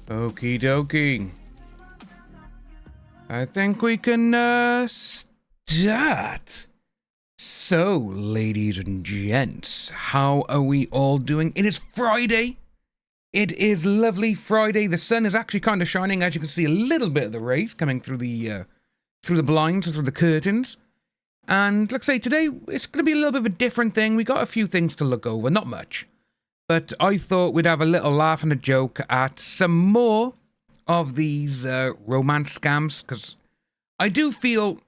Okie dokie. I think we can start. So, ladies and gents, how are we all doing? It is Friday. It is lovely Friday. The sun is actually kind of shining. As you can see, a little bit of the rays coming through the blinds, through the curtains. And like I say, today it's going to be a little bit of a different thing. We got a few things to look over, not much. But I thought we'd have a little laugh and a joke at some more of these romance scams, because I do feel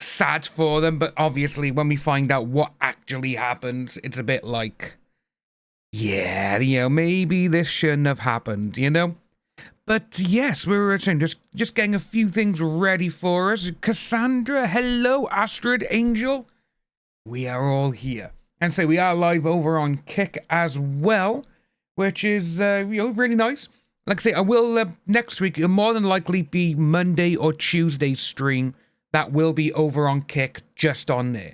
sad for them, but obviously when we find out what actually happens, it's a bit like, yeah, maybe this shouldn't have happened, But yes, we were saying just getting a few things ready for us. Cassandra, hello, Astrid, Angel, we are all here. And so we are live over on Kick as well, which is, really nice. Like I say, I will, next week, it'll more than likely be Monday or Tuesday stream. That will be over on Kick, just on there.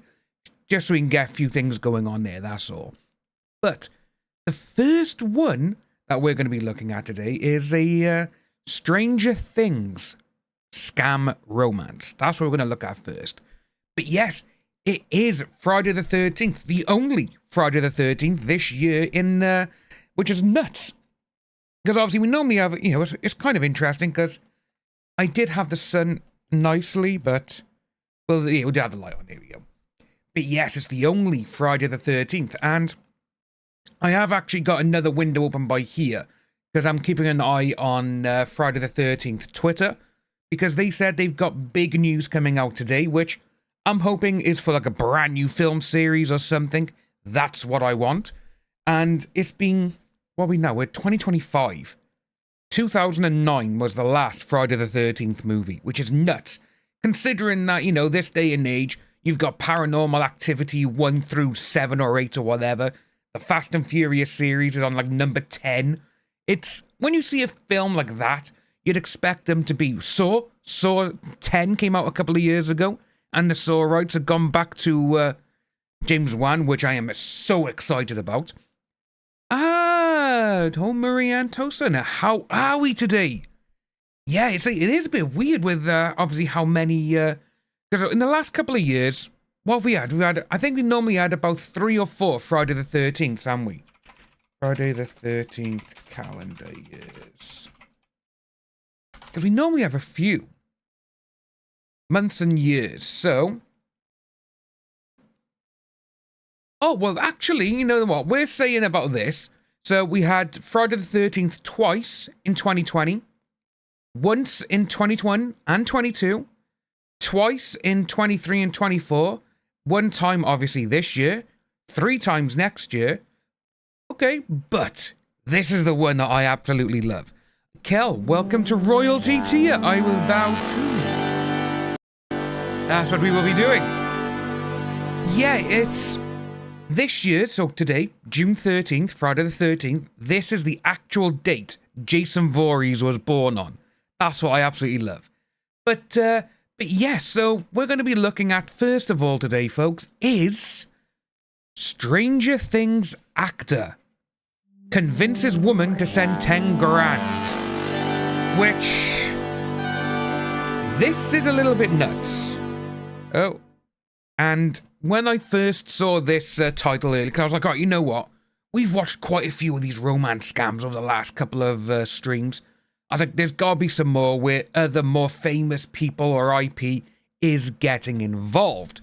Just so we can get a few things going on there, that's all. But the first one that we're going to be looking at today is a Stranger Things scam romance. That's what we're going to look at first. But yes, it is Friday the 13th, the only Friday the 13th this year which is nuts. Because obviously we normally have, it's kind of interesting because I did have the sun nicely, but, well, we did have the light on, there we go. But yes, it's the only Friday the 13th, and I have actually got another window open by here, because I'm keeping an eye on Friday the 13th Twitter, because they said they've got big news coming out today, which I'm hoping is for like a brand new film series or something. That's what I want. And it's been, what are we now? We're 2025. 2009 was the last Friday the 13th movie, which is nuts. Considering that, this day and age, you've got Paranormal Activity 1 through 7 or 8 or whatever. The Fast and Furious series is on like number 10. It's, when you see a film like that, you'd expect them to be Saw 10 came out a couple of years ago, and the Saw rights have gone back to James Wan, which I am so excited about. Marianne Tosin, how are we today? Yeah, it is a bit weird with obviously how many, because in the last couple of years, what have we had? I think we normally had about 3 or 4 Friday the 13th, haven't we? Friday the 13th calendar years. Because we normally have a few months and years, so. Oh, well, actually, you know what? We're saying about this. So we had Friday the 13th twice in 2020, once in 21 and 22, twice in 23 and 24, one time obviously this year, 3 times next year. Okay, but this is the one that I absolutely love. Kel, welcome to Royalty Tier. I will bow to you. That's what we will be doing. Yeah, it's this year, so today, June 13th, Friday the 13th, this is the actual date Jason Voorhees was born on. That's what I absolutely love. But yes, so we're going to be looking at, first of all today, folks, is Stranger Things actor convinces woman to send 10 grand. Which, this is a little bit nuts. Oh, and when I first saw this title earlier, I was like, oh, you know what? We've watched quite a few of these romance scams over the last couple of streams. I was like, there's got to be some more where other more famous people or IP is getting involved.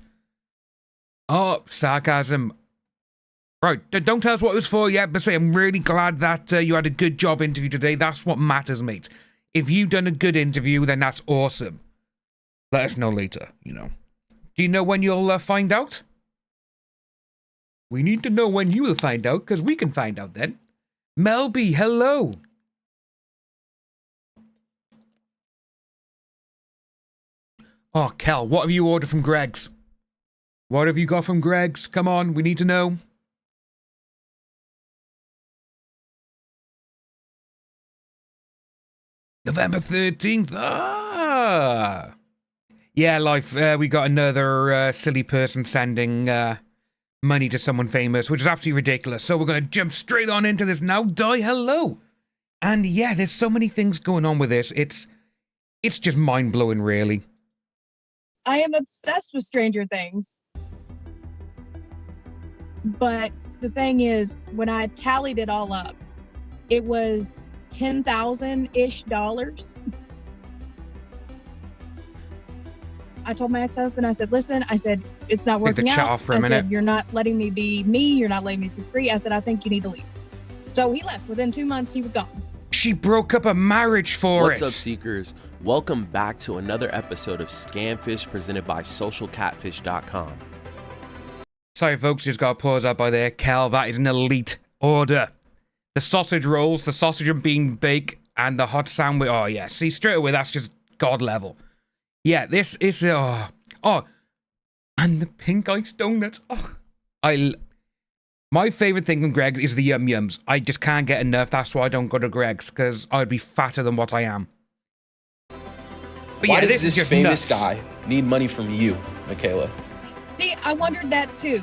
Oh, sarcasm. Right, don't tell us what it was for yet, but say I'm really glad that you had a good job interview today. That's what matters, mate. If you've done a good interview, then that's awesome. Let us know later, Do you know when you'll find out? We need to know when you will find out, because we can find out then. Melby, hello. Oh, Kel, what have you ordered from Greg's? What have you got from Greg's? Come on, we need to know. November 13th. Ah! Yeah, life. We got another silly person sending money to someone famous, which is absolutely ridiculous. So we're going to jump straight on into this now. Di, hello. And yeah, there's so many things going on with this. It's just mind-blowing, really. I am obsessed with Stranger Things. But the thing is, when I tallied it all up, it was $10,000-ish. I told my ex-husband, I said, listen, I said, it's not working out. I said, you're not letting me be me. You're not letting me be free. I said, I think you need to leave. So he left. Within 2 months, he was gone. She broke up a marriage for What's up, Seekers? Welcome back to another episode of Scamfish presented by SocialCatfish.com. Sorry, folks, just got paused out by there. Cal, that is an elite order. The sausage rolls, the sausage and bean bake, and the hot sandwich. Oh, yeah. See, straight away, that's just God level. Yeah, this is... and the pink ice donuts. Oh, my favorite thing from Greg's is the Yum Yums. I just can't get enough. That's why I don't go to Greg's, because I'd be fatter than what I am. But why yeah, does this famous nuts. guy need money from you, Michaela? See, I wondered that too.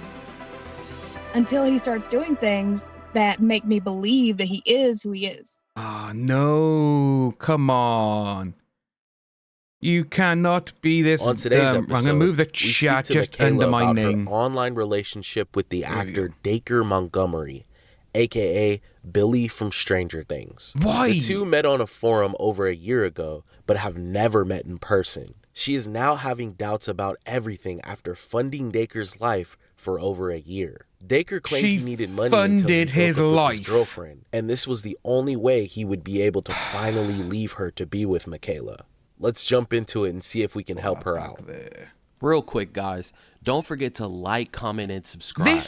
Until he starts doing things that make me believe that he is who he is. Ah, no. Come on. You cannot be this On today's dumb. episode, I'm going to move the chat just Michaela under my about name. Her online relationship with the actor Dacre Montgomery, aka Billy from Stranger Things. Why? The two met on a forum over a year ago, but have never met in person. She is now having doubts about everything after funding Dacre's life for over a year. Dacre claimed he needed money until he broke up with his girlfriend, and this was the only way he would be able to finally leave her to be with Michaela. Let's jump into it and see if we can help her out. Real quick, guys, don't forget to like, comment, and subscribe.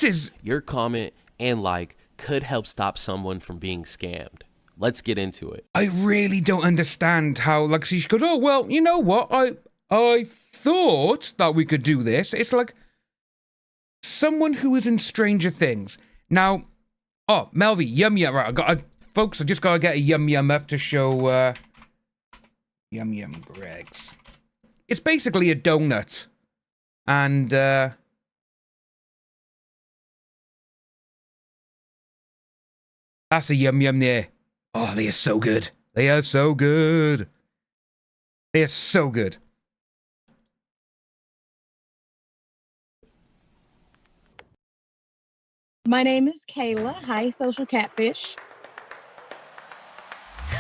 Your comment and like could help stop someone from being scammed. Let's get into it. I really don't understand how, like, she goes, oh, well, you know what? I thought that we could do this. It's like someone who is in Stranger Things. Now, oh, Melvie, Yum Yum. Right, folks, I just got to get a Yum Yum up to show... Yum Yum Greg's. It's basically a donut. And, that's a Yum Yum there. Oh, they are so good. They are so good. They are so good. My name is Kayla. Hi, Social Catfish.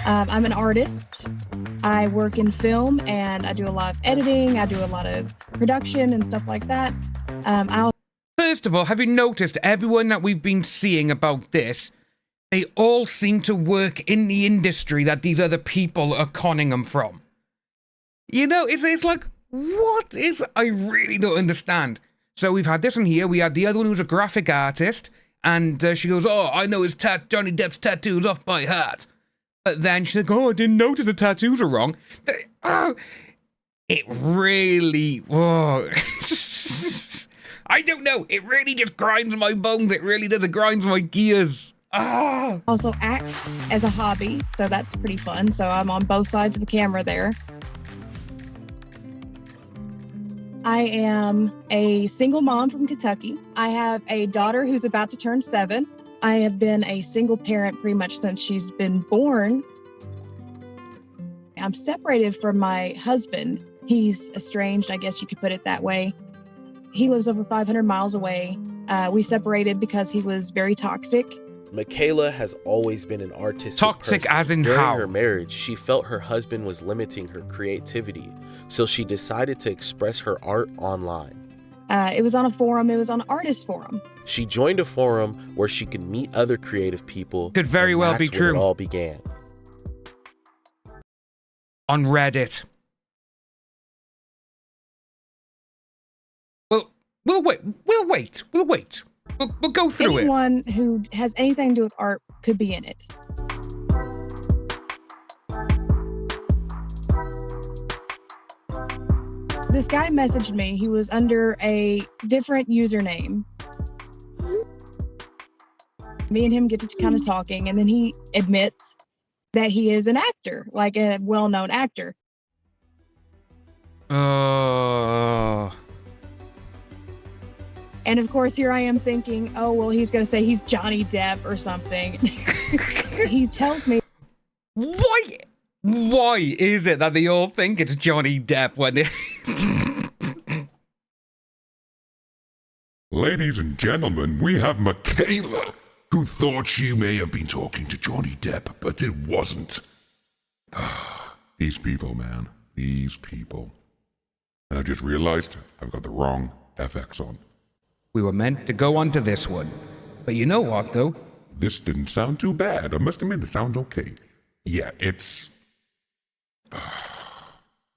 I'm an artist. I work in film and I do a lot of editing. I do a lot of production and stuff like that. First of all, have you noticed everyone that we've been seeing about this, they all seem to work in the industry that these other people are conning them from. You know, it's like, what is... I really don't understand. So we've had this one here. We had the other one who's a graphic artist. And she goes, oh, I know his Johnny Depp's tattoos off by heart. But then she's like, oh, I didn't notice the tattoos are wrong. It really... Oh. I don't know. It really just grinds my bones. It really does. It grinds my gears. Also act as a hobby, so that's pretty fun. So I'm on both sides of the camera there. I am a single mom from Kentucky. I have a daughter who's about to turn 7. I have been a single parent pretty much since she's been born. I'm separated from my husband. He's estranged, I guess you could put it that way. He lives over 500 miles away. We separated because he was very toxic. Michaela has always been an artistic Toxic person. as in During how? her marriage, she felt her husband was limiting her creativity, so she decided to express her art online. It was on a forum. It was on an artist forum. She joined a forum where she could meet other creative people. Could very well be true. It all began. On Reddit. Well, we'll wait. We'll go through Anyone who has anything to do with art could be in it. This guy messaged me. He was under a different username. Me and him get to kind of talking, and then he admits that he is an actor, like a well-known actor. Oh. And of course, here I am thinking, oh, well, he's going to say he's Johnny Depp or something. He tells me Why is it that they all think it's Johnny Depp when they... Ladies and gentlemen, we have Michaela, who thought she may have been talking to Johnny Depp, but it wasn't. These people, man. These people. And I just realized I've got the wrong FX on. We were meant to go on to this one. But you know what, though? This didn't sound too bad. I must admit, it sounds okay. Yeah, it's...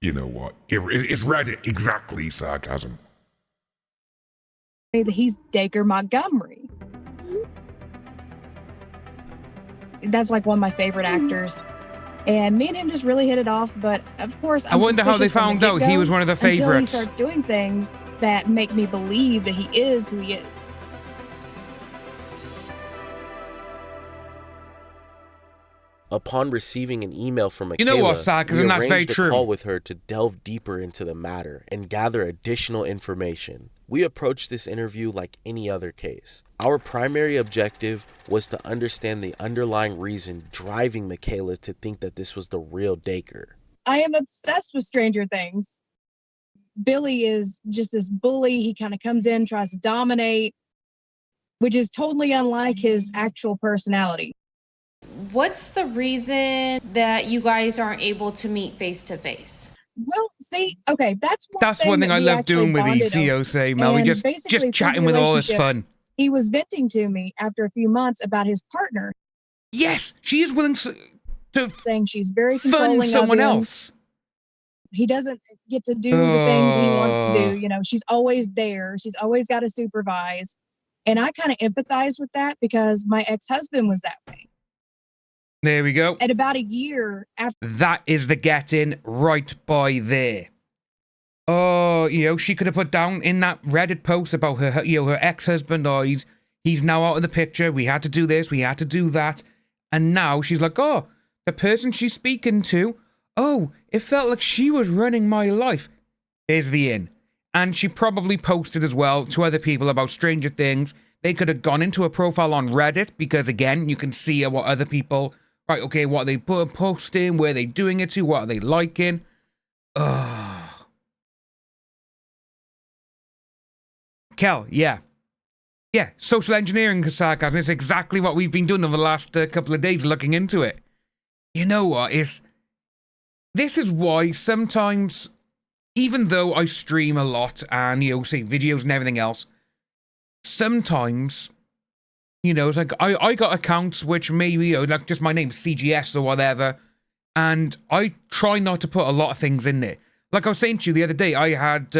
you know what? It's right exactly sarcasm. He's Dacre Montgomery. That's like one of my favorite actors. And me and him just really hit it off, but of course, I wonder how they found out he was one of the favorites. Until he starts doing things that make me believe that he is who he is. Upon receiving an email from Michaela, you know what, Sarkis, and that's very arranged a true. call with her to delve deeper into the matter and gather additional information. We approached this interview like any other case. Our primary objective was to understand the underlying reason driving Michaela to think that this was the real Dacre. I am obsessed with Stranger Things. Billy is just this bully. He kind of comes in, tries to dominate, which is totally unlike his actual personality. What's the reason that you guys aren't able to meet face to face? Well, see, okay, that's one thing I love doing with the COC, Mel. We just chatting with all this fun. He was venting to me after a few months about his partner. Yes, she is willing to saying she's very controlling fund someone of him. else. He doesn't get to do the things he wants to do. You know, she's always there. She's always got to supervise. And I kind of empathize with that because my ex-husband was that way. There we go. At about a year after. That is the get-in right by there. Oh, you know, she could have put down in that Reddit post about her ex-husband died. He's now out of the picture. We had to do this. We had to do that. And now she's like, oh, the person she's speaking to, oh, it felt like she was running my life. There's the in. And she probably posted as well to other people about Stranger Things. They could have gone into a profile on Reddit because, again, you can see what other people... Right, okay, what are they posting? Where are they doing it to? What are they liking? Kel, yeah. Yeah, social engineering sarcasm is exactly what we've been doing over the last couple of days looking into it. You know what? This is why sometimes, even though I stream a lot and, say videos and everything else, sometimes... it's like I got accounts which maybe, like just my name, CGS or whatever, and I try not to put a lot of things in there. Like I was saying to you the other day, I had,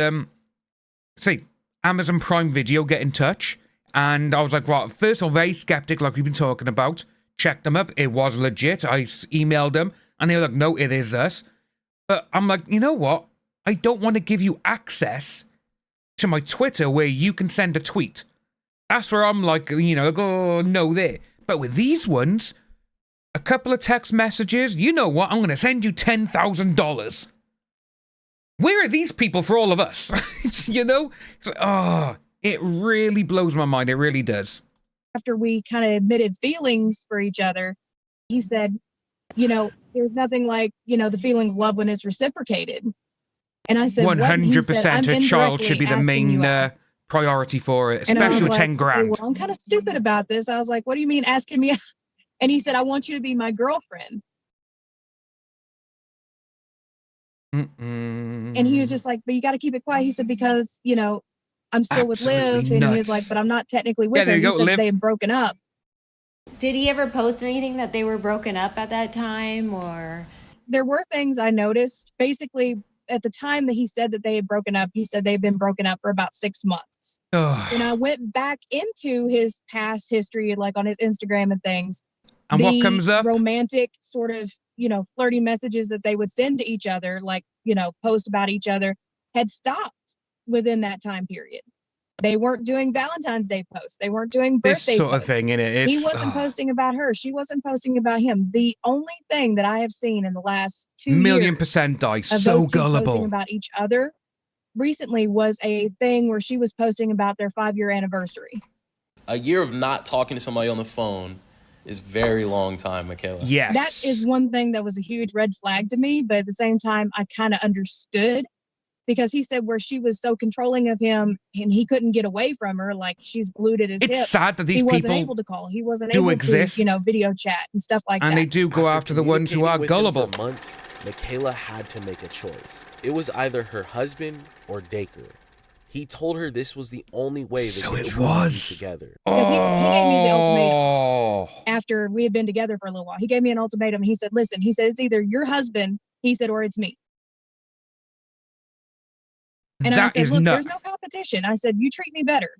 Amazon Prime Video get in touch, and I was like, right, first I'm very skeptic, like we've been talking about, checked them up, it was legit, I emailed them, and they were like, no, it is us. But I'm like, you know what? I don't want to give you access to my Twitter where you can send a tweet. That's where I'm like, oh, no there. But with these ones, a couple of text messages, you know what? I'm going to send you $10,000. Where are these people for all of us? It's like, it really blows my mind. It really does. After we kind of admitted feelings for each other, he said, there's nothing like, the feeling of love when it's reciprocated. And I said, 100% a child should be the main... priority for it, especially with 10 grand. Well, I'm kind of stupid about this. I was like, what do you mean asking me? And he said, I want you to be my girlfriend. And he was just like, but you got to keep it quiet. He said, because, I'm still with Liv. And he was like, but I'm not technically with her. He said they had broken up. Did he ever post anything that they were broken up at that time, or? There were things I noticed. Basically, at the time that he said that they had broken up, he said they've been broken up for about 6 months. And I went back into his past history, like on his Instagram and things. And what comes up? Romantic sort of, flirty messages that they would send to each other, like, post about each other, had stopped within that time period. They weren't doing Valentine's Day posts. They weren't doing birthday posts. This sort of thing, innit? He wasn't posting about her. She wasn't posting about him. The only thing that I have seen in the last 2 years... $1,000,000% dice. So gullible. Posting about each other recently was a thing where she was posting about their 5-year anniversary. A year of not talking to somebody on the phone is very long time, Michaela. Yes. That is one thing that was a huge red flag to me, but at the same time, I kind of understood because he said where she was so controlling of him and he couldn't get away from her, like she's glued at his hip. It's sad that these he people wasn't able to call. He wasn't do able exist, to, video chat and stuff like that. And they do go after the ones who are gullible. For months, Michaela had to make a choice. It was either her husband or Dacre. He told her this was the only way they could truly be together. Because he gave me the ultimatum after we had been together for a little while. He gave me an ultimatum. He said, listen, he said, it's either your husband, he said, or it's me. And I said, look, there's no competition. I said, you treat me better.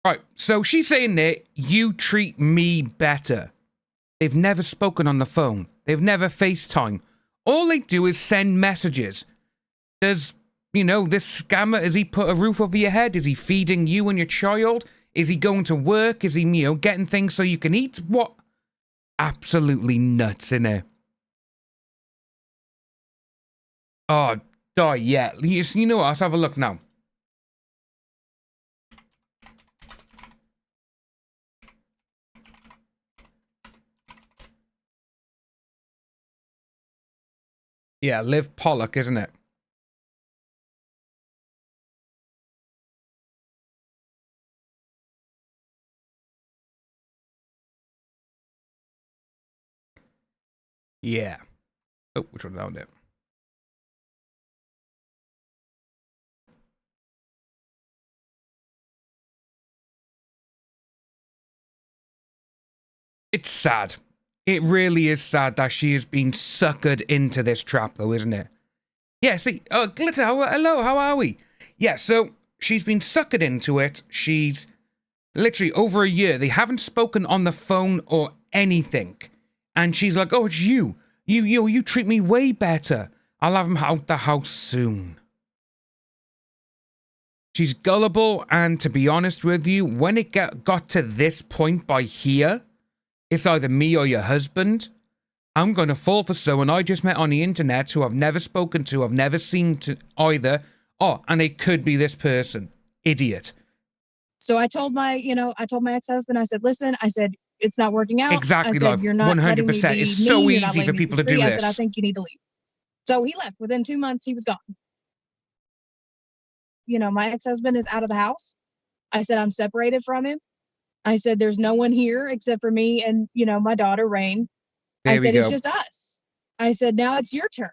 Right, so she's saying that you treat me better. They've never spoken on the phone. They've never FaceTime. All they do is send messages. Does, this scammer, has he put a roof over your head? Is he feeding you and your child? Is he going to work? Is he, getting things so you can eat? What? Absolutely nuts, innit? Oh, die, yeah. You know what? Let's have a look now. Yeah, Liv Pollock, isn't it? Yeah. Oh, which one down there? It's sad. It really is sad that she has been suckered into this trap, though, isn't it? Yeah, see, Glitter, hello, how are we? Yeah, so she's been suckered into it. She's literally over a year. They haven't spoken on the phone or anything. And she's like, oh, it's you. You treat me way better. I'll have him out the house soon. She's gullible, and to be honest with you, when it got to this point by here, it's either me or your husband. I'm going to fall for someone I just met on the internet who I've never spoken to, I've never seen to either. Oh, and it could be this person. Idiot. So I told my ex-husband, I said, listen, I said, it's not working out. Exactly, I said, you're not 100%. It's so easy for people to do this. I said, I think you need to leave. So he left. Within 2 months, he was gone. My ex-husband is out of the house. I said, I'm separated from him. I said, there's no one here except for me and, my daughter, Rain. I said, it's just us. I said, now it's your turn.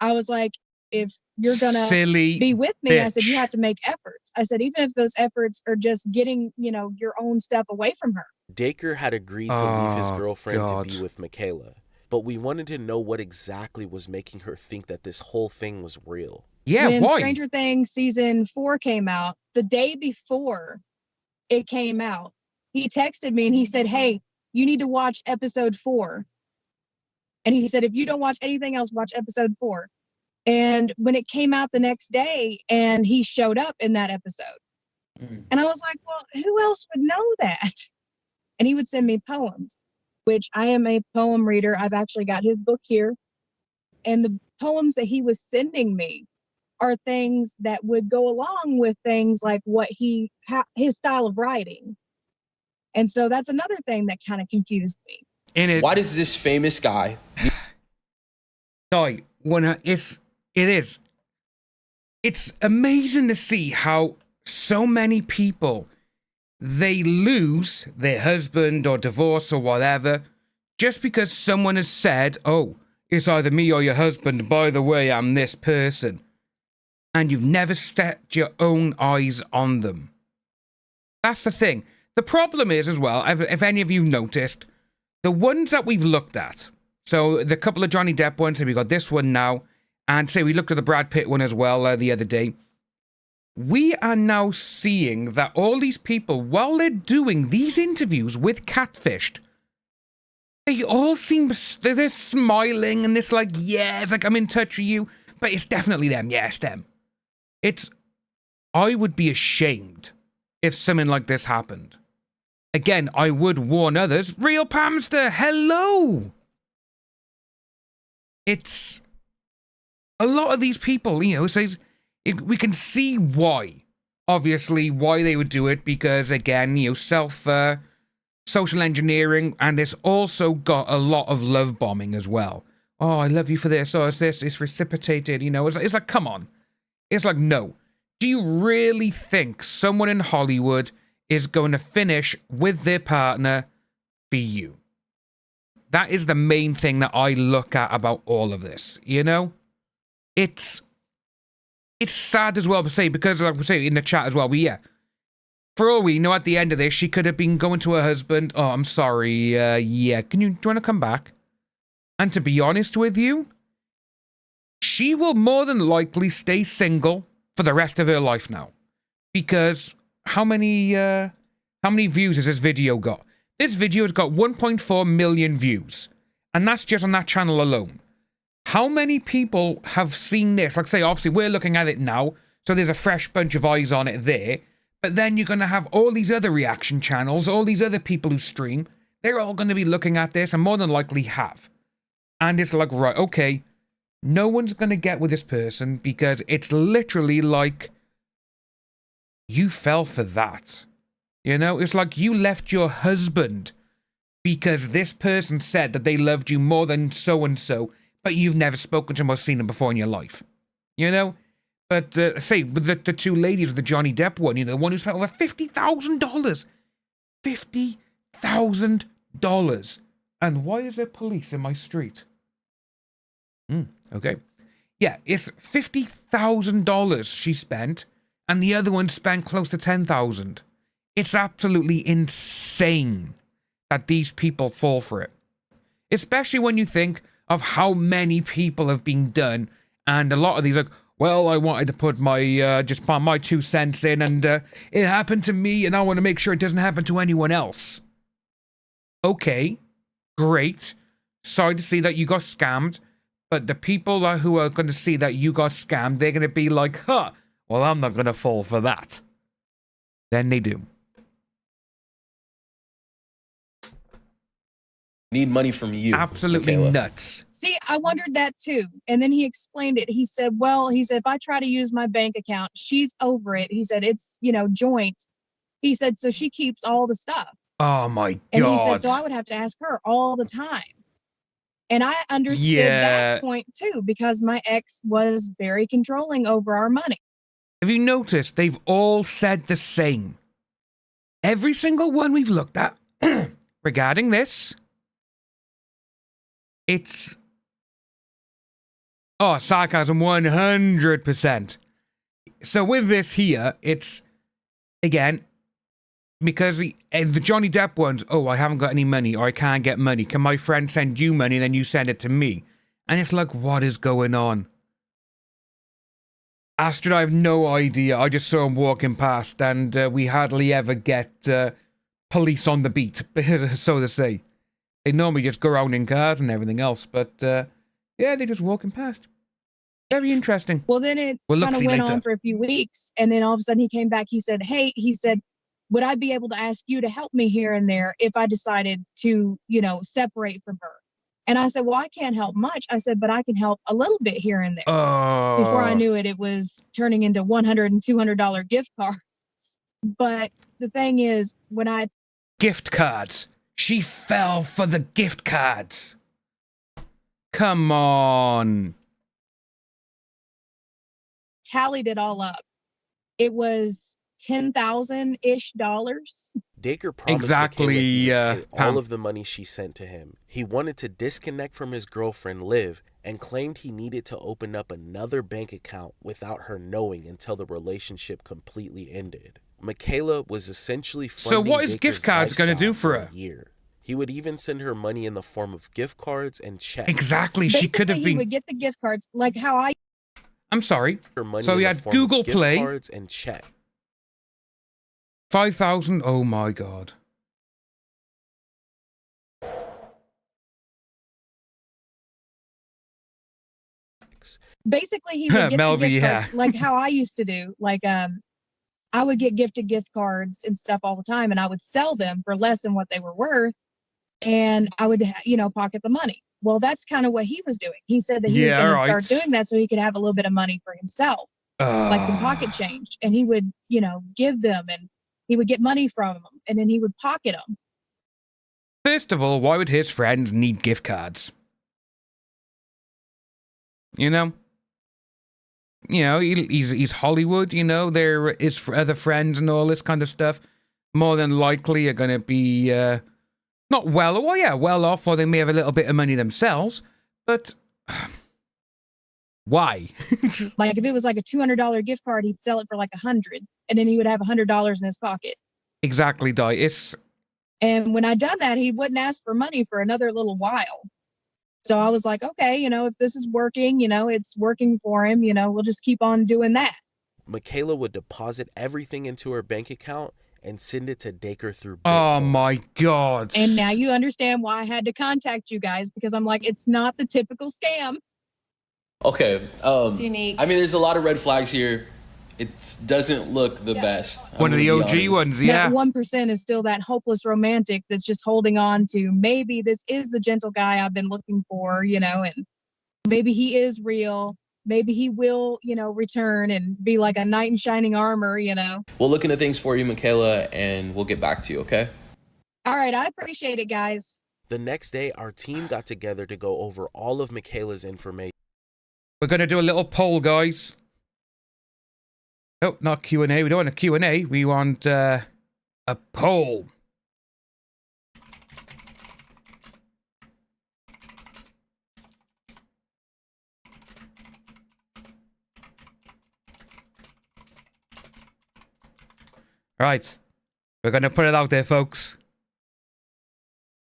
I was like, if you're going to be with me, bitch. I said, you have to make efforts. I said, even if those efforts are just getting, your own step away from her. Dacre had agreed to leave his girlfriend to be with Michaela, but we wanted to know what exactly was making her think that this whole thing was real. Yeah, when why? Stranger Things season 4 came out, the day before it came out, he texted me and he said, hey, you need to watch episode 4. And he said, if you don't watch anything else, watch episode 4. And when it came out the next day, and he showed up in that episode. And I was like, well, who else would know that? And he would send me poems, which I am a poem reader. I've actually got his book here. And the poems that he was sending me are things that would go along with things like what his style of writing. And so that's another thing that kind of confused me. Why does this famous guy? It's amazing to see how so many people, they lose their husband or divorce or whatever just because someone has said, oh, it's either me or your husband. By the way, I'm this person. And you've never set your own eyes on them. That's the thing. The problem is as well, if any of you noticed, the ones that we've looked at, so the couple of Johnny Depp ones, so we got this one now, and say we looked at the Brad Pitt one as well the other day, we are now seeing that all these people, while they're doing these interviews with Catfished, they all seem, they're smiling and this like, yeah, it's like I'm in touch with you, but it's definitely them. Yeah, it's them. I would be ashamed if something like this happened. Again, I would warn others. Real Pamster, hello! It's a lot of these people, says we can see why obviously why they would do it, because again, you know, social engineering, and it's also got a lot of love bombing as well. Oh, I love you for this. Oh, it's this. It's reciprocated. You know, it's like, come on. It's like, no. Do you really think someone in Hollywood is going to finish with their partner for you? That is the main thing that I look at about all of this, you know? It's sad as well to say, because like we say in the chat as well, but yeah, for all we know, at the end of this, she could have been going to her husband, oh, I'm sorry, yeah, do you want to come back? And to be honest with you, she will more than likely stay single for the rest of her life now. Because how many views has this video got? This video has got 1.4 million views. And that's just on that channel alone. How many people have seen this? Like say, obviously, we're looking at it now, so there's a fresh bunch of eyes on it there. But then you're going to have all these other reaction channels, all these other people who stream. They're all going to be looking at this and more than likely have. And it's like, right, okay, no one's going to get with this person because it's literally like you fell for that. You know, it's like you left your husband because this person said that they loved you more than so-and-so, but you've never spoken to them or seen them before in your life. You know? But, say, with the two ladies with the Johnny Depp one, you know, the one who spent over $50,000. $50,000. And why is there police in my street? Okay. Yeah, it's $50,000 she spent, and the other one spent close to $10,000. It's absolutely insane that these people fall for it. Especially when you think of how many people have been done, and a lot of these, like, well, I wanted to put my, just put my 2 cents in, and it happened to me, and I want to make sure it doesn't happen to anyone else. Okay, great. Sorry to see that you got scammed, but the people who are going to see that you got scammed, they're going to be like, huh, well, I'm not going to fall for that. Then they do. Need money from you. Absolutely Michaela. nuts. See, I wondered that too. And then he explained it. He said, well, he said, if I try to use my bank account, she's over it. He said, it's, you know, joint. He said, so she keeps all the stuff. Oh my God. And he said, so I would have to ask her all the time. And I understood that point too, because my ex was very controlling over our money. Have you noticed they've all said the same? Every single one we've looked at regarding this, it's sarcasm 100%. So with this here, it's again because the Johnny Depp ones, oh, I haven't got any money, or I can't get money. Can my friend send you money and then you send it to me? And it's like, what is going on? Astrid, I have no idea. I just saw him walking past, and we hardly ever get police on the beat, so to say. They normally just go around in cars and everything else, but yeah, they're just walking past. Very interesting. Well, then it kind of went on for a few weeks, and then all of a sudden he came back. He said, hey, he said, would I be able to ask you to help me here and there if I decided to, you know, separate from her? And I said, well, I can't help much. I said, but I can help a little bit here and there. Before I knew it, it was turning into $100 and $200 gift cards. But the thing is, when I... Gift cards. She fell for the gift cards. Come on. Tallied it all up. It was $10,000-ish. Dacre promised Michaela all of the money she sent to him. He wanted to disconnect from his girlfriend, Liv, and claimed he needed to open up another bank account without her knowing until the relationship completely ended. Michaela was essentially funding So what is gift cards going to do for her? A year. He would even send her money in the form of gift cards and checks. Exactly. She could have been... He would get the gift cards like how I... I'm sorry. So he had Google Play. Gift cards and check. 5,000. Oh my God. Basically, he would get the gift cards like how I used to do. Like, I would get gifted gift cards and stuff all the time, and I would sell them for less than what they were worth, and I would, you know, pocket the money. Well, that's kind of what he was doing. He said that he was going to start doing that so he could have a little bit of money for himself. like some pocket change, and he would, you know, give them, and he would get money from them, and then he would pocket them. First of all, why would his friends need gift cards? You know, he's Hollywood. You know, there is other friends and all this kind of stuff. More than likely, are going to be not well off, or they may have a little bit of money themselves. But why? Like if it was like a $200 gift card, he'd sell it for like $100, and then he would have $100 in his pocket. Exactly, Di. And when I done that, he wouldn't ask for money for another little while. So I was like, okay, you know, if this is working, you know, it's working for him, you know, we'll just keep on doing that. Michaela would deposit everything into her bank account and send it to Dacre through Bitcoin. Oh my God. And now you understand why I had to contact you guys, because I'm like, it's not the typical scam. Okay. It's unique. I mean, there's a lot of red flags here. It doesn't look the best. One of the OG ones, yeah. That 1% is still that hopeless romantic that's just holding on to, maybe this is the gentle guy I've been looking for, you know, and maybe he is real. Maybe he will, you know, return and be like a knight in shining armor, you know. We'll look into things for you, Michaela, and we'll get back to you, okay? All right, I appreciate it, guys. The next day, our team got together to go over all of Michaela's information. We're going to do a little poll, guys. Oh, not Q&A. We don't want a Q&A. We want a poll. Right. We're going to put it out there, folks.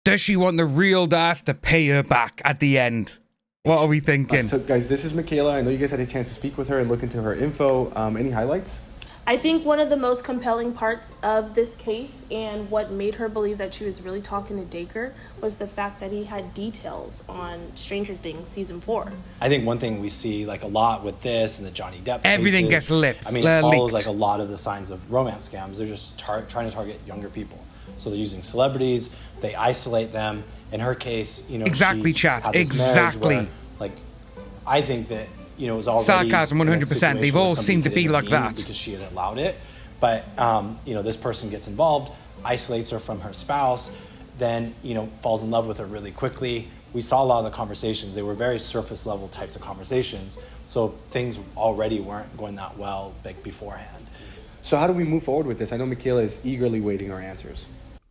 Does she want the real Das to pay her back at the end? What are we thinking? So, guys, this is Michaela. I know you guys had a chance to speak with her and look into her info. Any highlights? I think one of the most compelling parts of this case and what made her believe that she was really talking to Dacre was the fact that he had details on Stranger Things season 4. I think one thing we see like a lot with this and the Johnny Depp everything cases, gets lit. I mean, it follows like a lot of the signs of romance scams. They're just trying to target younger people. So they're using celebrities, they isolate them. In her case, you know, exactly, chat. Exactly. Where, like, I think that, you know, it was already sarcasm 100%. They've all seemed to be like that because she had allowed it. But you know, this person gets involved, isolates her from her spouse, then, you know, falls in love with her really quickly. We saw a lot of the conversations. They were very surface level types of conversations. So things already weren't going that well like beforehand. So how do we move forward with this? I know Michaela is eagerly waiting our answers.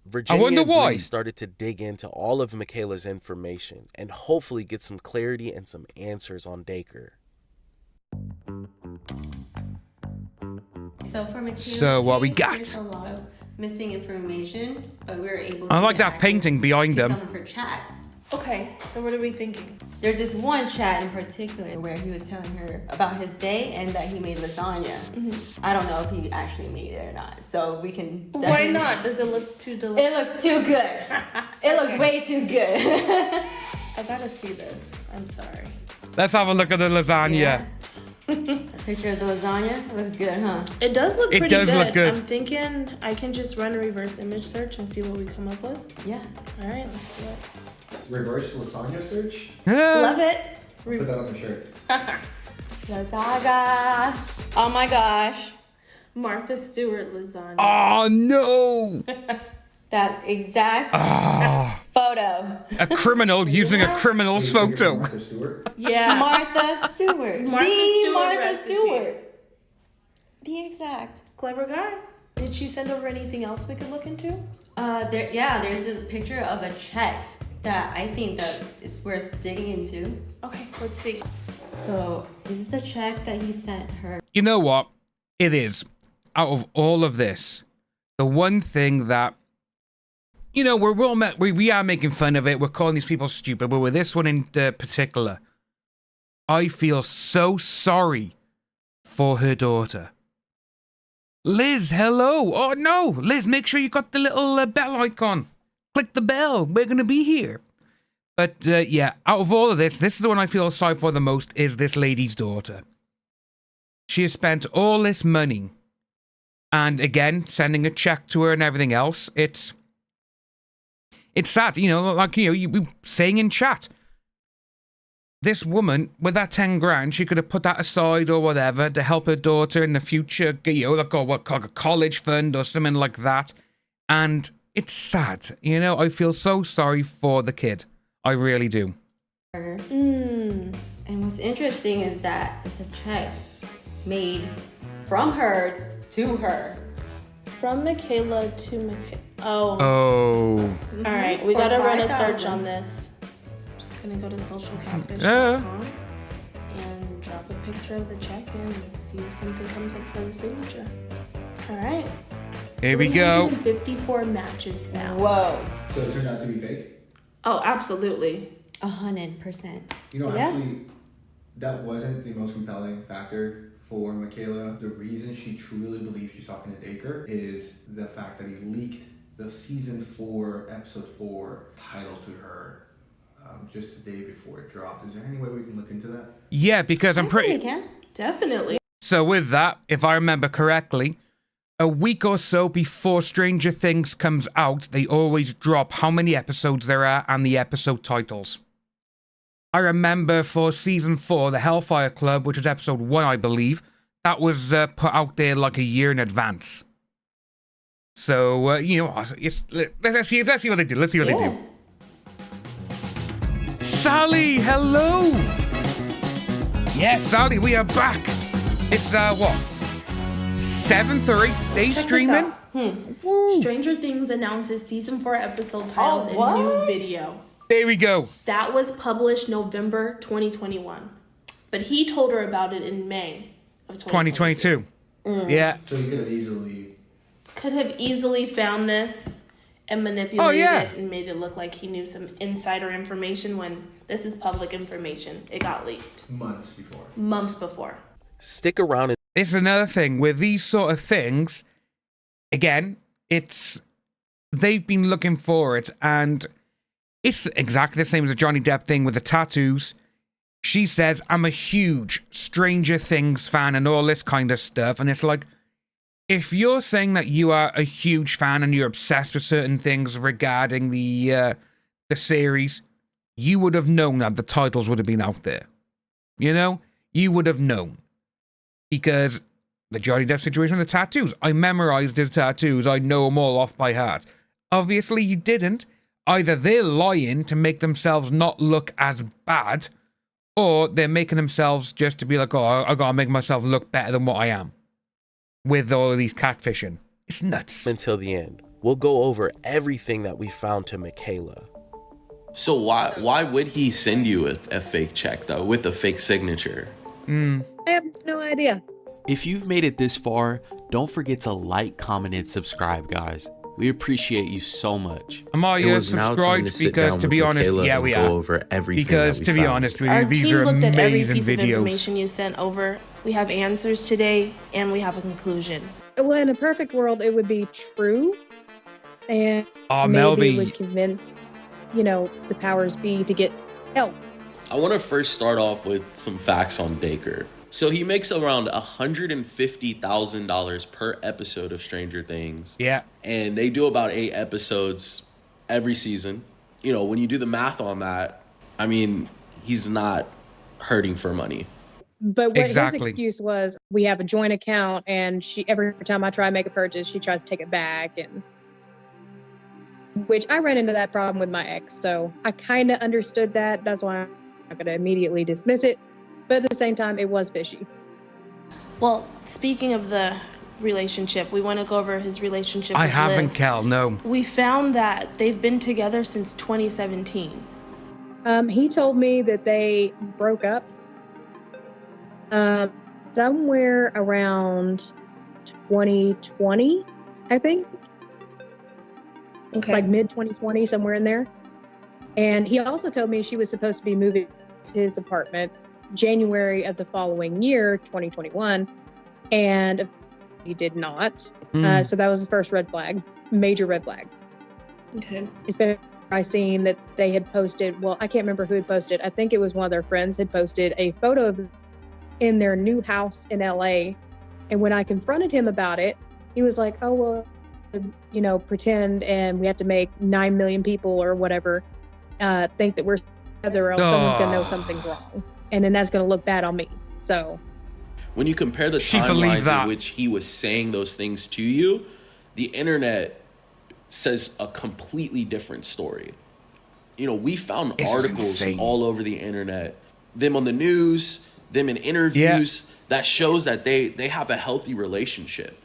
Virginia and Bree started to dig into all of Michaela's information and hopefully get some clarity and some answers on Dacre. So for Michaela's so what we got? There's a lot of missing information, but we were able to I like that painting behind them. Some of her chats. Okay, so what are we thinking? There's this one chat in particular where he was telling her about his day and that he made lasagna. Mm-hmm. I don't know if he actually made it or not, so we can... Why not? Does it look too delicious? It looks too good. It looks way too good. I gotta see this. I'm sorry. Let's have a look at the lasagna. Yeah. A picture of the lasagna. It looks good, huh? It does look pretty good. It does look good. I'm thinking I can just run a reverse image search and see what we come up with. Yeah. All right, let's do it. Reverse lasagna search? Love it. Put that on the shirt. Lasagna. Oh my gosh. Martha Stewart lasagna. Oh no. That exact photo. A criminal using a criminal's photo. Yeah. Martha Stewart. Martha Stewart. The exact. Clever guy. Did she send over anything else we could look into? There's this picture of a check that I think that it's worth digging into. Okay, let's see. So, is this the check that he sent her? You know what? It is. Out of all of this, the one thing that, you know, we are making fun of it. We're calling these people stupid. But with this one in particular, I feel so sorry for her daughter. Liz, hello. Oh, no. Liz, make sure you got the little bell icon. Click the bell. We're going to be here. But, yeah, out of all of this is the one I feel sorry for the most, is this lady's daughter. She has spent all this money. And, again, sending a check to her and everything else. It's sad, you know, like, you know, you saying in chat. this woman, with that 10 grand, she could have put that aside or whatever to help her daughter in the future, you know, like a college fund or something like that. And it's sad, you know. I feel so sorry for the kid. I really do. And what's interesting is that it's a check made from her to her. From Michaela to Michaela. Oh. Oh. All right, we gotta run a search on this. I'm just gonna go to socialcatfish.com and drop a picture of the check and see if something comes up for the signature. All right. Here we go. 54 matches found. Whoa. So it turned out to be fake? Oh, absolutely. 100%. You know, actually, that wasn't the most compelling factor for Michaela. The reason she truly believes she's talking to Dacre is the fact that he leaked the season 4, episode 4 title to her just the day before it dropped. Is there any way we can look into that? Yeah, because I'm pretty... We can. Definitely. So with that, if I remember correctly, a week or so before Stranger Things comes out, they always drop how many episodes there are and the episode titles. I remember for season 4, the Hellfire Club, which was episode 1, I believe, that was put out there like a year in advance. So, you know, let's see what they do. Let's see what they do. Sally, hello! Yes, Sally, we are back. It's, what? 7th or 8th day streaming? Stranger Things announces season 4 episode titles and new video. There we go. That was published November 2021. But he told her about it in May of 2022. Yeah. So you could have easily found this and manipulated it and made it look like he knew some insider information when this is public information. It got leaked. Months before. Stick around. This is another thing with these sort of things. Again, they've been looking for it, and it's exactly the same as the Johnny Depp thing with the tattoos. She says, I'm a huge Stranger Things fan and all this kind of stuff. And it's like, if you're saying that you are a huge fan and you're obsessed with certain things regarding the series, you would have known that the titles would have been out there. You know? You would have known. Because the Johnny Depp situation with the tattoos. I memorized his tattoos. I know them all off by heart. Obviously, you didn't. Either they're lying to make themselves not look as bad, or they're making themselves just to be like, oh, I gotta make myself look better than what I am. With all of these catfishing. It's nuts. Until the end. We'll go over everything that we found to Michaela. So why would he send you a fake check, though, with a fake signature? I have no idea. If you've made it this far, don't forget to like, comment, and subscribe, guys. We appreciate you so much. Am I subscribed? Because to be honest, yeah, we are. Over everything because to be honest with you, these team are looked at every amazing piece of videos. information you sent over. We have answers today, and we have a conclusion. Well, in a perfect world, it would be true, and maybe it would convince, you know, the powers be to get help. I want to first start off with some facts on Dacre. So he makes around $150,000 per episode of Stranger Things. Yeah. And they do about 8 episodes every season. You know, when you do the math on that, I mean, he's not hurting for money. But what his excuse was, we have a joint account, and every time I try to make a purchase, she tries to take it back, and which I ran into that problem with my ex. So I kind of understood that. That's why I'm not going to immediately dismiss it. But at the same time, it was fishy. Well, speaking of the relationship, we want to go over his relationship with I haven't, Liv. Cal, no. We found that they've been together since 2017. He told me that they broke up somewhere around 2020, I think. Okay. Like mid-2020, somewhere in there. And he also told me she was supposed to be moving to his apartment January of the following year, 2021, and he did not. So that was the first red flag, major red flag. Okay. Especially I seen that they had posted, well, I can't remember who had posted. I think it was one of their friends had posted a photo of in their new house in LA. And when I confronted him about it, he was like, oh, well, pretend and we have to make 9 million people or whatever think that we're or else someone's gonna know something's wrong, and then that's gonna look bad on me. So when you compare the timelines in which he was saying those things to you, the internet says a completely different story. You know, we found articles all over the internet, them on the news, them in interviews, that shows that they have a healthy relationship.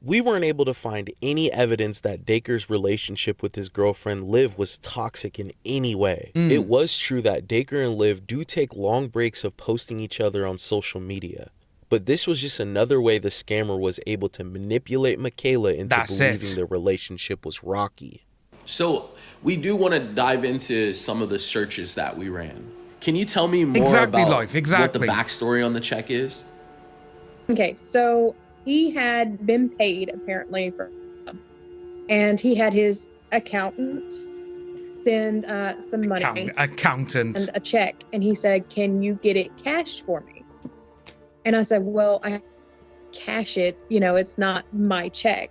We weren't able to find any evidence that Dacre's relationship with his girlfriend Liv was toxic in any way. It was true that Dacre and Liv do take long breaks of posting each other on social media. But this was just another way the scammer was able to manipulate Michaela into believing the relationship was rocky. So we do want to dive into some of the searches that we ran. Can you tell me more about what the backstory on the check is? Okay, so he had been paid apparently and he had his accountant send some money. Accountant. And a check, and he said, "Can you get it cashed for me?" And I said, "Well, I cash it, you know, it's not my check."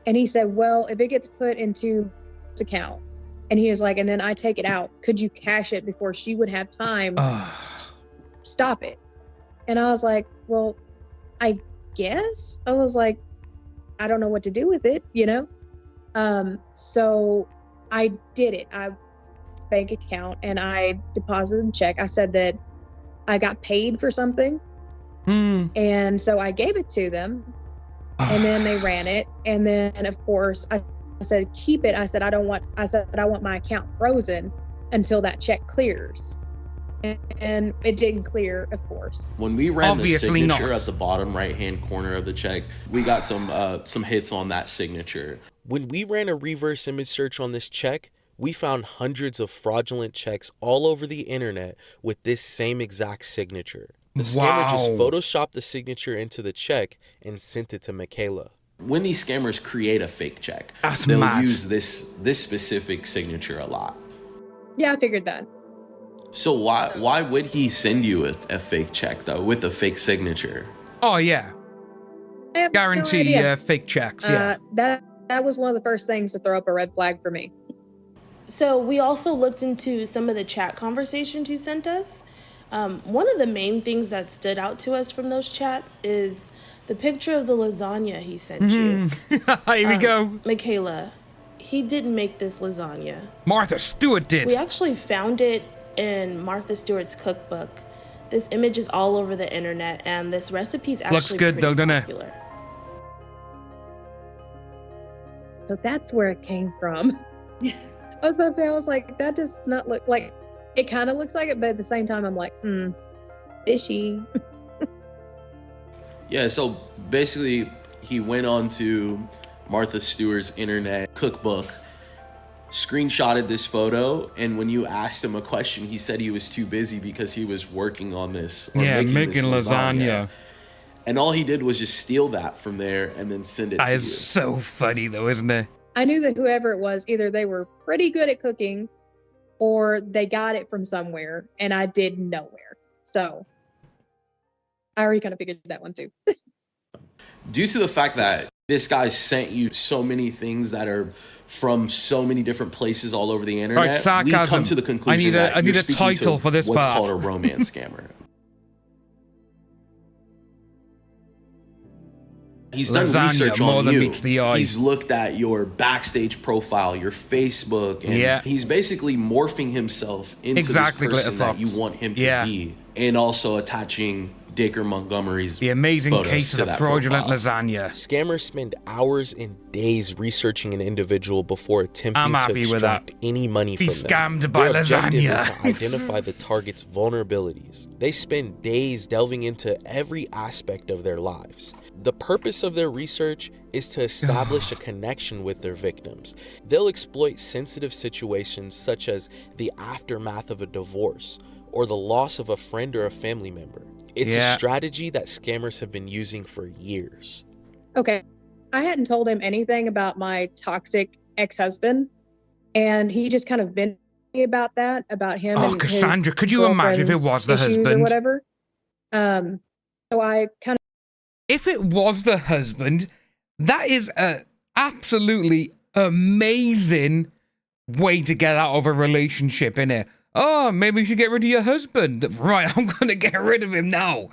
And he said, "Well, if it gets put into this account," and he was like, "and then I take it out, could you cash it before she would have time to stop it?" And I was like, "Well, I guess." I was like, I don't know what to do with it, you know? So I did it. I bank account and I deposited the check. I said that I got paid for something. And so I gave it to them and then they ran it. And then of course I said, keep it. I said, I want my account frozen until that check clears. And it didn't clear, of course. When we ran the signature at the bottom right-hand corner of the check, we got some hits on that signature. When we ran a reverse image search on this check, we found hundreds of fraudulent checks all over the internet with this same exact signature. The scammer just photoshopped the signature into the check and sent it to Michaela. When these scammers create a fake check, they'll use this specific signature a lot. Yeah, I figured that. So why would he send you a fake check though with a fake signature? Oh yeah, guarantee fake checks. Yeah, that was one of the first things to throw up a red flag for me. So we also looked into some of the chat conversations you sent us. One of the main things that stood out to us from those chats is the picture of the lasagna he sent you. Here we go. Michaela, he didn't make this lasagna. Martha Stewart did. We actually found it in Martha Stewart's cookbook. This image is all over the internet, and this recipe is actually looks good though, doesn't it? So that's where it came from. I was like, that does not look like. It kind of looks like it, but at the same time, I'm like, fishy. Yeah. So basically, he went on to Martha Stewart's internet cookbook, screenshotted this photo, and when you asked him a question, he said he was too busy because he was working on this. Making lasagna. And all he did was just steal that from there and then send it to you. That is so funny though, isn't it? I knew that whoever it was, either they were pretty good at cooking or they got it from somewhere and I did nowhere. So I already kind of figured that one too. Due to the fact that this guy sent you so many things that are from so many different places all over the internet, we come to the conclusion I need a title for this what's part. called a romance scammer. He's done research on you. He's looked at your backstage profile, your Facebook, and he's basically morphing himself into this person that you want him to be, and also attaching Dacre Montgomery's the amazing case of the fraudulent lasagna. Scammers spend hours and days researching an individual before attempting to extract any money from them. Scammed by Their objective lasagna. is to identify the target's vulnerabilities. They spend days delving into every aspect of their lives. The purpose of their research is to establish a connection with their victims. They'll exploit sensitive situations such as the aftermath of a divorce or the loss of a friend or a family member. It's a strategy that scammers have been using for years. Okay. I hadn't told him anything about my toxic ex-husband, and he just kind of vented me about that, about him and Cassandra, his could you imagine if it was the husband? Or whatever. So I kind of... If it was the husband, that is a absolutely amazing way to get out of a relationship, innit? oh, maybe you should get rid of your husband. Right, I'm going to get rid of him now.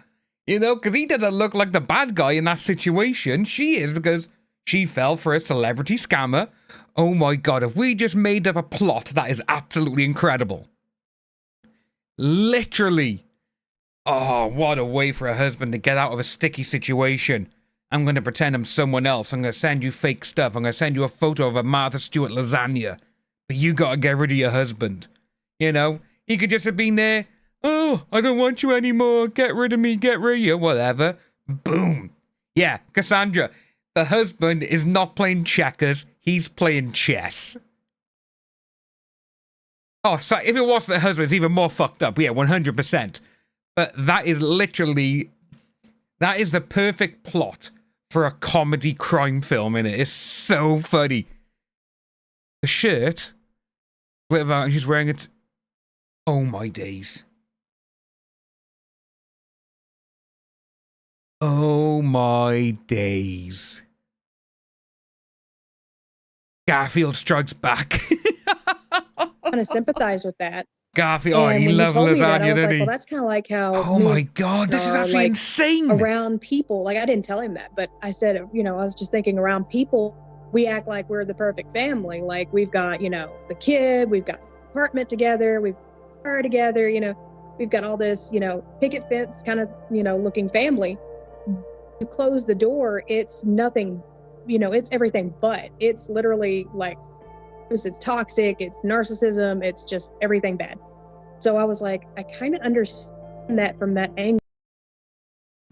You know, because he doesn't look like the bad guy in that situation. She is, because she fell for a celebrity scammer. Oh my God, if we just made up a plot, that is absolutely incredible. Literally. Oh, what a way for a husband to get out of a sticky situation. I'm going to pretend I'm someone else. I'm going to send you fake stuff. I'm going to send you a photo of a Martha Stewart lasagna. But you got to get rid of your husband. You know, he could just have been there. Oh, I don't want you anymore. Get rid of me. Get rid of you. Whatever. Boom. Yeah, Cassandra, the husband is not playing checkers. He's playing chess. Oh, so if it was the husband, it's even more fucked up. Yeah, 100%. But that is literally... That is the perfect plot for a comedy crime film, and it is so funny. The shirt, she's wearing it. Oh my days. Oh my days. Garfield Strikes Back. I kind of sympathize with that. Garfield, oh, he loves lasagna, I was didn't like, he? well, that's kind of like how. Oh my God, this is actually like, insane. Around people, like I didn't tell him that, but I said, you know, I was just thinking around people, we act like we're the perfect family. Like we've got, you know, the kid, we've got the apartment together, we've got car together, you know, we've got all this, you know, picket fence kind of, you know, looking family. You close the door, it's nothing, you know, it's everything but. It's literally like, it's toxic, it's narcissism, it's just everything bad. So I was like, I kind of understand that from that angle.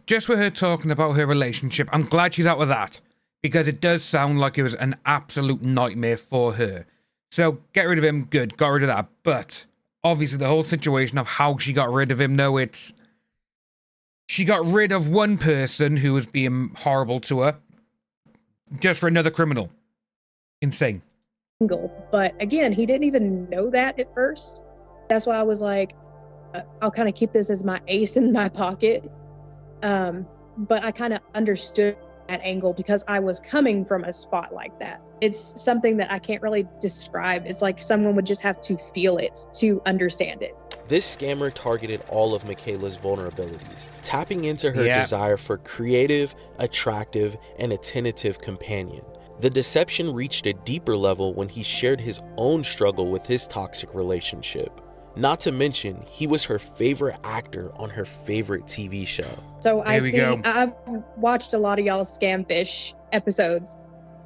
Just with her talking about her relationship, I'm glad she's out of that, because it does sound like it was an absolute nightmare for her. So get rid of him, good, got rid of that. But obviously the whole situation of how she got rid of him, no, it's... She got rid of one person who was being horrible to her, just for another criminal. Insane. But again, he didn't even know that at first. That's why I was like, I'll kind of keep this as my ace in my pocket. But I kind of understood that angle because I was coming from a spot like that. It's something that I can't really describe. It's like someone would just have to feel it to understand it. This scammer targeted all of Michaela's vulnerabilities, tapping into her desire for creative, attractive, and attentive companion. The deception reached a deeper level when he shared his own struggle with his toxic relationship. Not to mention, he was her favorite actor on her favorite TV show. So I've watched a lot of y'all's Scamfish episodes,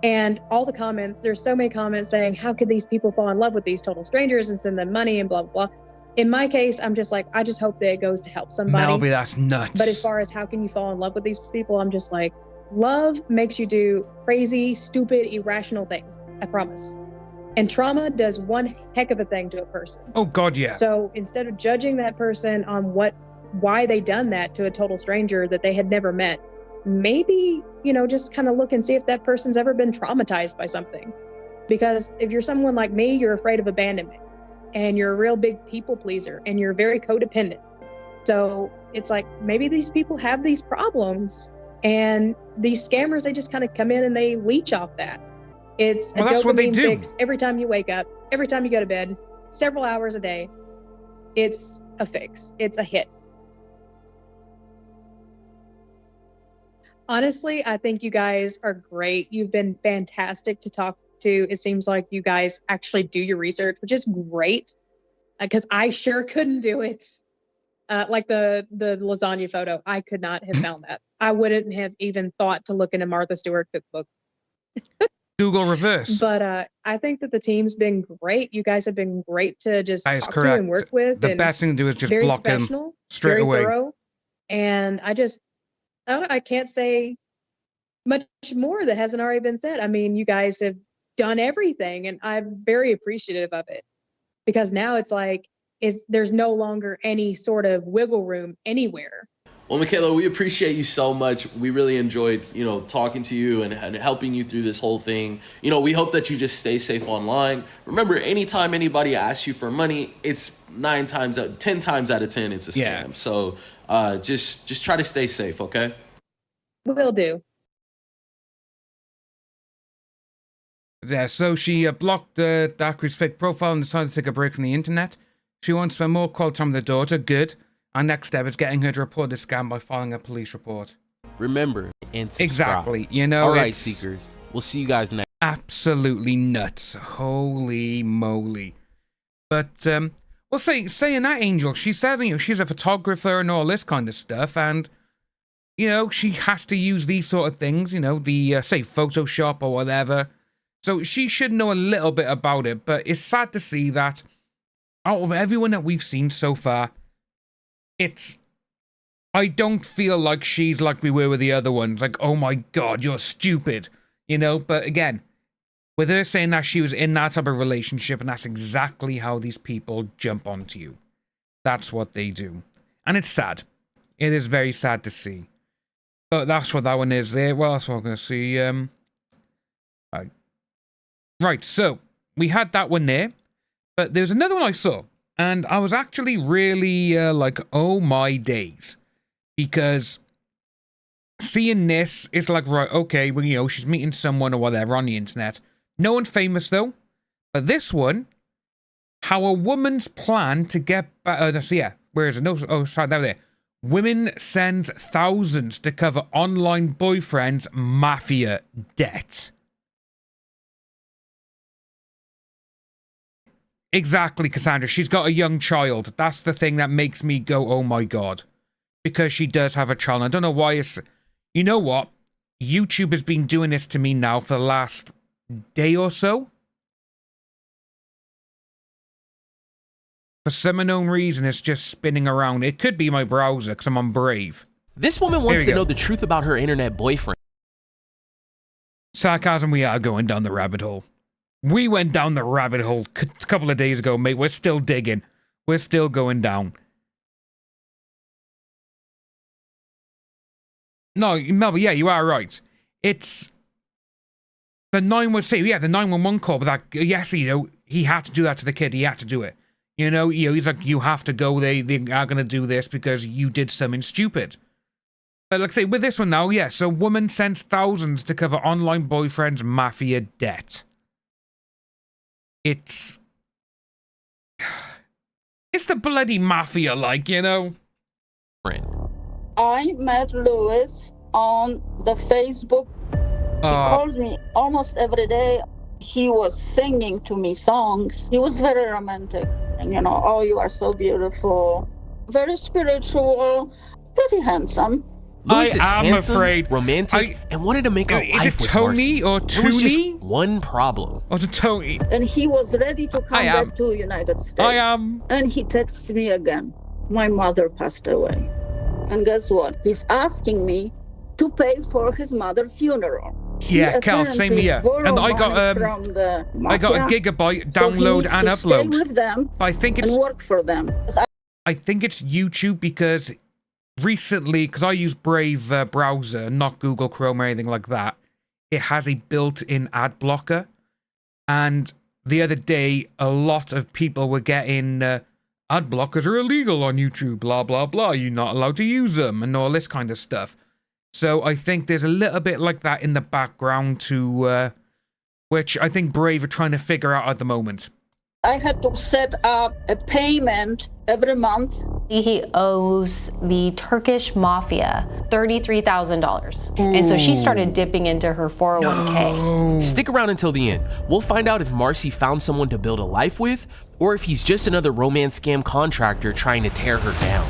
and all the comments, there's so many comments saying, how could these people fall in love with these total strangers and send them money and blah, blah, blah. In my case, I'm just like, I just hope that it goes to help somebody. Melby, that's nuts. But as far as how can you fall in love with these people, I'm just like, love makes you do crazy, stupid, irrational things. I promise. And trauma does one heck of a thing to a person. Oh God, yeah. So instead of judging that person on why they done that to a total stranger that they had never met, maybe, you know, just kind of look and see if that person's ever been traumatized by something. Because if you're someone like me, you're afraid of abandonment, and you're a real big people pleaser, and you're very codependent. So it's like, maybe these people have these problems, and these scammers, they just kind of come in and they leech off that. It's a dopamine fix every time you wake up, every time you go to bed, several hours a day. It's a fix. It's a hit. Honestly, I think you guys are great. You've been fantastic to talk to. It seems like you guys actually do your research, which is great, because I sure couldn't do it. Like the lasagna photo, I could not have found that. I wouldn't have even thought to look into Martha Stewart cookbook. Google reverse. But I think that the team's been great. You guys have been great to just talk to and work with. The best thing to do is just block them straight very away. Thorough. And I can't say much more that hasn't already been said. I mean, you guys have done everything, and I'm very appreciative of it, because now it's like, there's no longer any sort of wiggle room anywhere. Well, Michaela, we appreciate you so much. We really enjoyed, talking to you and helping you through this whole thing. We hope that you just stay safe online. Remember, anytime anybody asks you for money, it's 10 times out of 10, it's a scam. Yeah. So just try to stay safe, okay? Will do. Yeah, so she blocked Dacri's fake profile and decided to take a break from the internet. She wants to spend more quality time with her daughter. Good. Our next step is getting her to report this scam by filing a police report. Remember and subscribe. Exactly. You know, all right, Seekers. We'll see you guys next. Absolutely nuts. Holy moly. But, well, saying that, Angel, she says, you know, she's a photographer and all this kind of stuff, and, you know, she has to use these sort of things, you know, the, say, Photoshop or whatever. So she should know a little bit about it, but it's sad to see that out of everyone that we've seen so far, I don't feel like she's like we were with the other ones. Like, oh my God, you're stupid. You know, but again, with her saying that she was in that type of relationship, and that's exactly how these people jump onto you. That's what they do. And it's sad. It is very sad to see. But that's what that one is there. Well, that's what I'm going to see. Right, so we had that one there. But there's another one I saw. And I was actually really like, oh my days. Because seeing this, it's like, right, okay, well, you know, she's meeting someone or whatever on the internet. No one famous, though. But this one, how a woman's plan to get back... so yeah, where is it? No, oh, sorry, there. Women sends thousands to cover online boyfriend's mafia debt. Exactly, Cassandra. She's got a young child. That's the thing that makes me go, oh my God. Because she does have a child. I don't know why it's... You know what? YouTube has been doing this to me now for the last day or so. For some unknown reason, it's just spinning around. It could be my browser, because I'm on Brave. This woman wants to know the truth about her internet boyfriend. Sarcasm, we are going down the rabbit hole. We went down the rabbit hole a couple of days ago, mate. We're still digging. We're still going down. No, Melba, yeah, you are right. It's the 911 call, but that, yes, you know, he had to do that to the kid. He had to do it. You know, he's like, you have to go. They are going to do this because you did something stupid. But like I say, with this one now, yeah, so woman sends thousands to cover online boyfriend's mafia debt. It's the bloody mafia, like, you know? I met Louis on the Facebook. He called me almost every day. He was singing to me songs. He was very romantic. And, you know, oh, you are so beautiful. Very spiritual, pretty handsome. Louis is I'm handsome, afraid. romantic, and wanted to make a life with Is it Tony Marcy. or There was just Tony? one problem. Or is it Tony? And he was ready to come back to United States. I am. And he texted me again. My mother passed away. And guess what? He's asking me to pay for his mother's funeral. Yeah, Cal, same here. And I got a gigabyte download and upload. Stay with them but I think it's and work for them. I think it's YouTube because recently, because I use Brave browser, not Google Chrome or anything like that, it has a built-in ad blocker. And the other day, a lot of people were getting ad blockers are illegal on YouTube, blah, blah, blah. You're not allowed to use them and all this kind of stuff. So I think there's a little bit like that in the background to, which I think Brave are trying to figure out at the moment. I had to set up a payment every month. He owes the Turkish mafia $33,000. And so she started dipping into her 401k. Stick around until the end. We'll find out if Marcy found someone to build a life with, or if he's just another romance scam contractor trying to tear her down.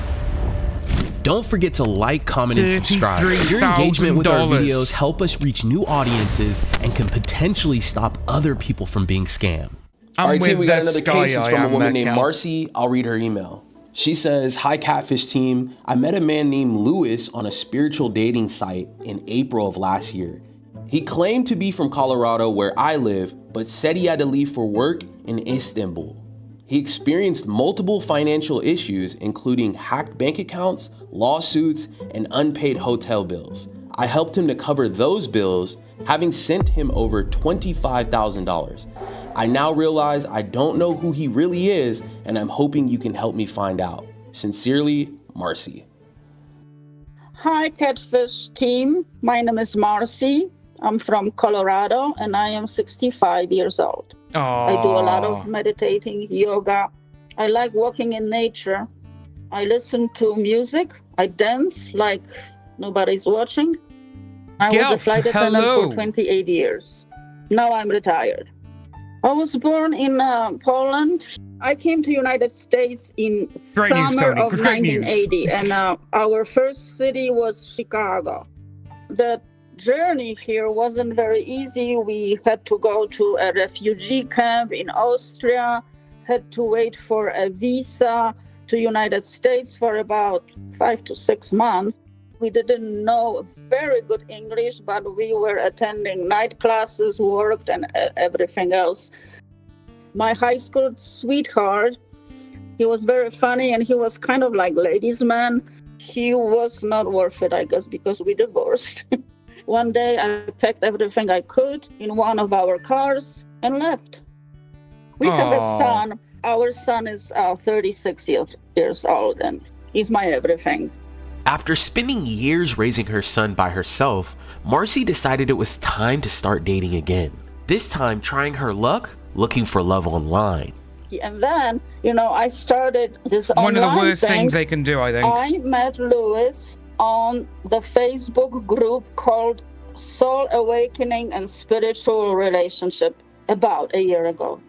Don't forget to like, comment, and subscribe. Your engagement with our videos help us reach new audiences and can potentially stop other people from being scammed. All right, team, we got another case. It's from a woman named Marcy. I'll read her email. She says, "Hi, Catfish team. I met a man named Louis on a spiritual dating site in April of last year. He claimed to be from Colorado, where I live, but said he had to leave for work in Istanbul. He experienced multiple financial issues, including hacked bank accounts, lawsuits, and unpaid hotel bills. I helped him to cover those bills, having sent him over $25,000. I now realize I don't know who he really is, and I'm hoping you can help me find out. Sincerely, Marcy." Hi, Catfish team. My name is Marcy. I'm from Colorado, and I am 65 years old. I do a lot of meditating, yoga, I like walking in nature. I listen to music. I dance like nobody's watching. I was a flight attendant for 28 years. Now I'm retired. I was born in Poland. I came to United States in summer of 1980, and our first city was Chicago. The journey here wasn't very easy. We had to go to a refugee camp in Austria, had to wait for a visa to United States for about 5 to 6 months. We didn't know very good English, but we were attending night classes, worked, and everything else. My high school sweetheart, he was very funny, and he was kind of like ladies' man. He was not worth it, I guess, because we divorced. One day, I packed everything I could in one of our cars and left. We have a son. Our son is 36 years old, and he's my everything. After spending years raising her son by herself, Marcy decided it was time to start dating again. This time trying her luck, looking for love online. And then, I started this online One of the worst things they can do, I think. I met Louis on the Facebook group called Soul Awakening and Spiritual Relationship about a year ago.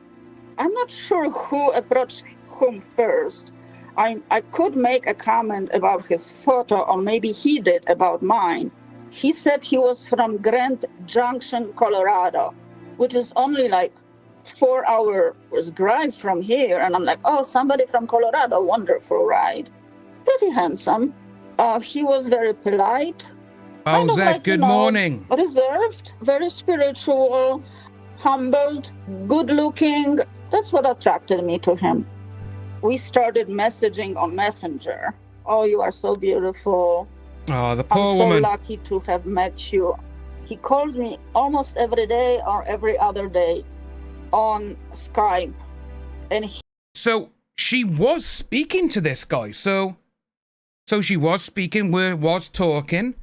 I'm not sure who approached whom first. I could make a comment about his photo, or maybe he did about mine. He said he was from Grand Junction, Colorado, which is only like 4 hours drive from here. And I'm like, oh, somebody from Colorado, wonderful, right? Pretty handsome. He was very polite. How's that? Good morning. Reserved, very spiritual, humbled, good looking. That's what attracted me to him. We started messaging on Messenger. Oh, you are so beautiful. Oh, the poor woman. woman. I'm so lucky to have met you. He called me almost every day or every other day on Skype. And So she was speaking to this guy. So she was speaking, was talking.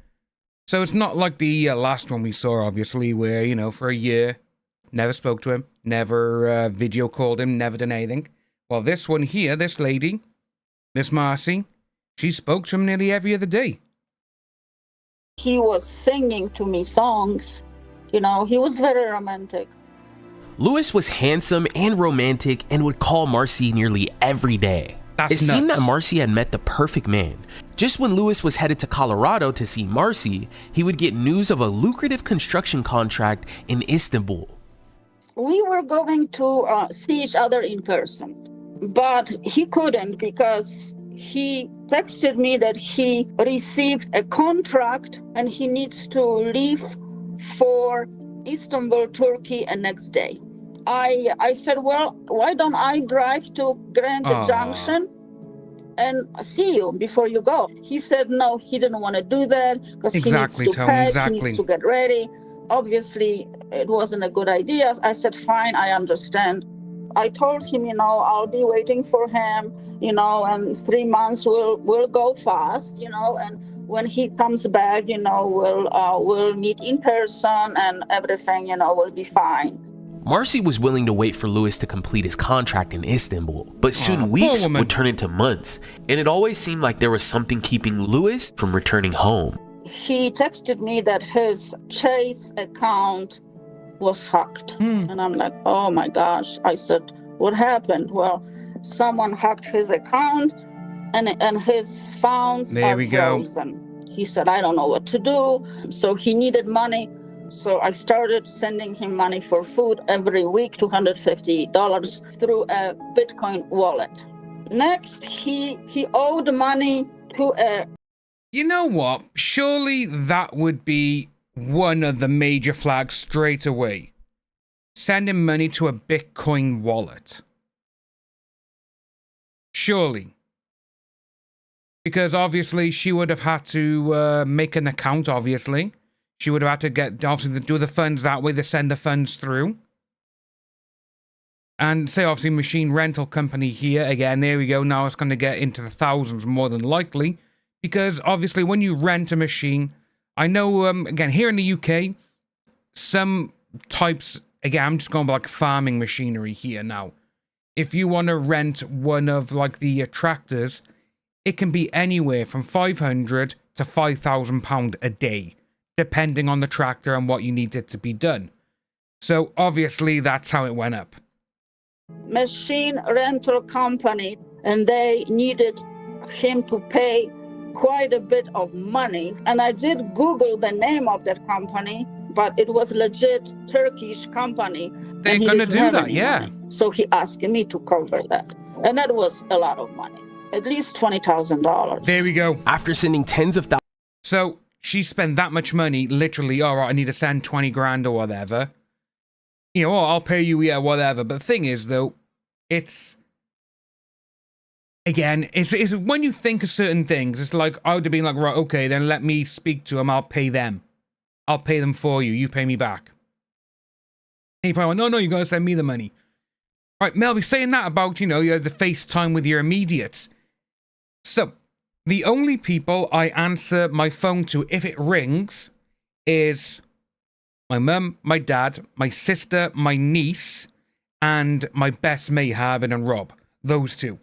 So it's not like the last one we saw, obviously, where, for a year, never spoke to him, never video called him, never done anything. Well, this one here, this lady, Miss Marcy, she spoke to him nearly every other day. He was singing to me songs. He was very romantic. Louis was handsome and romantic and would call Marcy nearly every day. It seemed that Marcy had met the perfect man. Just when Louis was headed to Colorado to see Marcy, he would get news of a lucrative construction contract in Istanbul. We were going to see each other in person, but he couldn't because he texted me that he received a contract and he needs to leave for Istanbul, Turkey, the next day. I said, well, why don't I drive to Grand Junction and see you before you go? He said no, he didn't want to do that because he needs to pack, he needs to get ready. Obviously, it wasn't a good idea. I said, fine, I understand. I told him, I'll be waiting for him, and 3 months will go fast, and when he comes back, we'll meet in person and everything, will be fine. Marcy was willing to wait for Louis to complete his contract in Istanbul, but soon weeks would turn into months, and it always seemed like there was something keeping Louis from returning home. He texted me that his Chase account was hacked. And I'm like, oh my gosh. I said, what happened? Well, someone hacked his account and his funds are frozen. He said, I don't know what to do. So he needed money. So I started sending him money for food every week, $250 through a Bitcoin wallet. Next, he owed money to a... You know what? Surely that would be one of the major flags straight away. Sending money to a Bitcoin wallet. Surely. Because obviously she would have had to make an account, obviously. She would have had to do the funds that way, to send the funds through. And say, obviously, machine rental company here. Again, there we go. Now it's going to get into the thousands more than likely. Because obviously, when you rent a machine, I know, again, here in the UK, some types, again, I'm just going by like farming machinery here now. if you want to rent one of like the tractors, it can be anywhere from £500 to £5,000 a day, depending on the tractor and what you need it to be done. So obviously that's how it went up. Machine rental company, and they needed him to pay quite a bit of money. And I did Google the name of that company, but it was legit Turkish company. They're going to do that, yeah. Money. So he asked me to cover that. And that was a lot of money, at least $20,000. There we go. After sending tens of thousands. So she spent that much money, literally, all right, I need to send 20 grand or whatever. You know, oh, I'll pay you, yeah, whatever. But the thing is, though, it's... Again, it's when you think of certain things, it's like, I would have been like, right, okay, then let me speak to them, I'll pay them. I'll pay them for you, you pay me back. And you probably went, no, you got to send me the money. Right, Mel, we're saying that about, you know, the FaceTime with your immediates. So, the only people I answer my phone to if it rings is my mum, my dad, my sister, my niece, and my best mate, Harbin and Rob. Those two.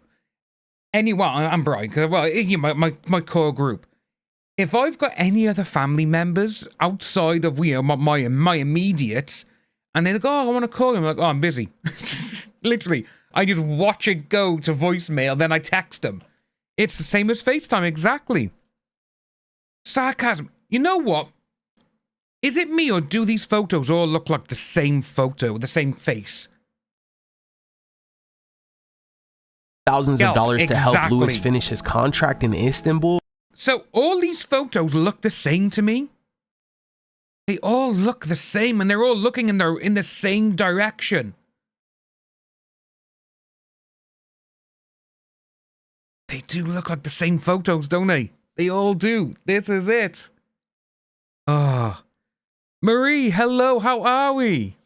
Anyone, I'm Brian, because, well, you know, my core group. If I've got any other family members outside of, you know, my immediates, and they're like, oh, I want to call him. I'm like, oh, I'm busy. Literally, I just watch it go to voicemail, then I text them. It's the same as FaceTime, exactly. Sarcasm. You know what? Is it me, or do these photos all look like the same photo, the same face? Thousands of dollars to help Louis finish his contract in Istanbul. So all these photos look the same to me? They all look the same, and they're all looking in the same direction. They do look like the same photos, don't they? They all do. This is it. Ah. Marie, hello, how are we?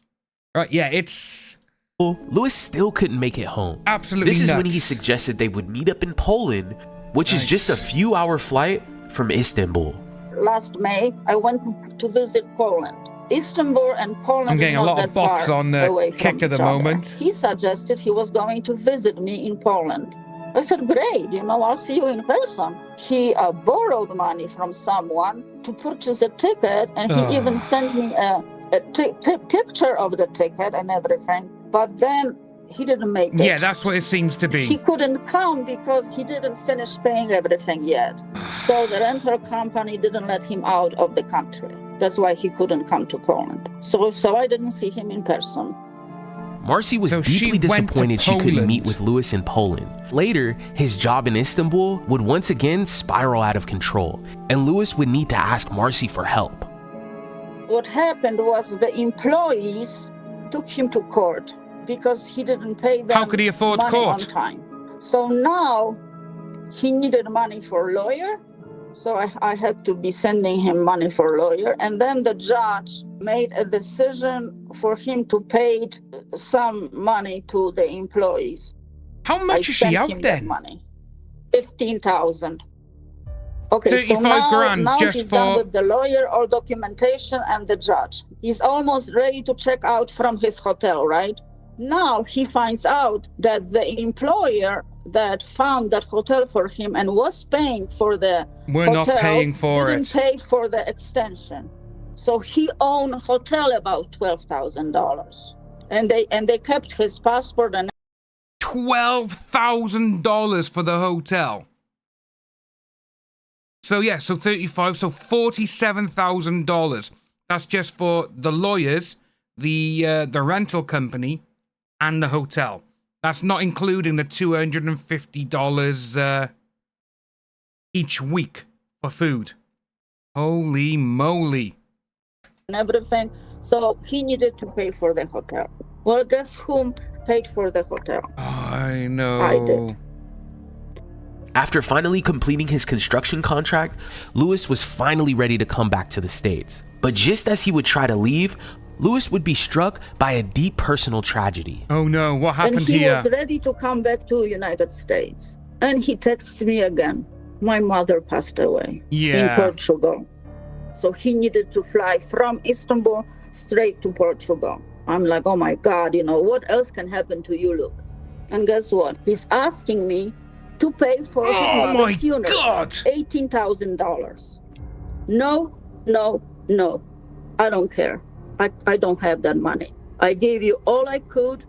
Right, yeah, it's... Louis still couldn't make it home. Absolutely This is nuts. when he suggested they would meet up in Poland, which is just a few hour flight from Istanbul. Last May, I went to visit Poland. Istanbul and Poland. I'm getting a lot of bots on Kick at the moment. He suggested he was going to visit me in Poland. I said, great, you know, I'll see you in person. He borrowed money from someone to purchase a ticket, and he even sent me a picture of the ticket and everything. But then he didn't make it. Yeah, that's what it seems to be. He couldn't come because he didn't finish paying everything yet. So the rental company didn't let him out of the country. That's why he couldn't come to Poland. So I didn't see him in person. Marcy was deeply disappointed she couldn't meet with Louis in Poland. Later, his job in Istanbul would once again spiral out of control, and Louis would need to ask Marcy for help. What happened was the employees took him to court because he didn't pay them How could he afford money court? on time. So now he needed money for a lawyer. So I had to be sending him money for a lawyer. And then the judge made a decision for him to pay some money to the employees. How much is she out then? Money. $15,000. Okay, 35 so now, grand now just he's for... done with the lawyer or documentation and the judge. He's almost ready to check out from his hotel, right? Now he finds out that the employer that found that hotel for him and was paying for the We're hotel not paying for didn't pay for the extension. So he owned hotel about $12,000. And they kept his passport and $12,000 for the hotel. So yeah, so 35, so $47,000. That's just for the lawyers, the rental company, and the hotel. That's not including the $250 each week for food. Holy moly. And everything. So he needed to pay for the hotel. Well, guess who paid for the hotel? I know. I did. After finally completing his construction contract, Louis was finally ready to come back to the States. But just as he would try to leave, Louis would be struck by a deep personal tragedy. Oh no, what happened here? And he here? was ready to come back to the United States. And he texted me again. My mother passed away in Portugal. So he needed to fly from Istanbul straight to Portugal. I'm like, oh my God, you know, what else can happen to you, Luke? And guess what? He's asking me to pay for his mother's funeral. God! $18,000. No, no, no. I don't care. I don't have that money. I gave you all I could,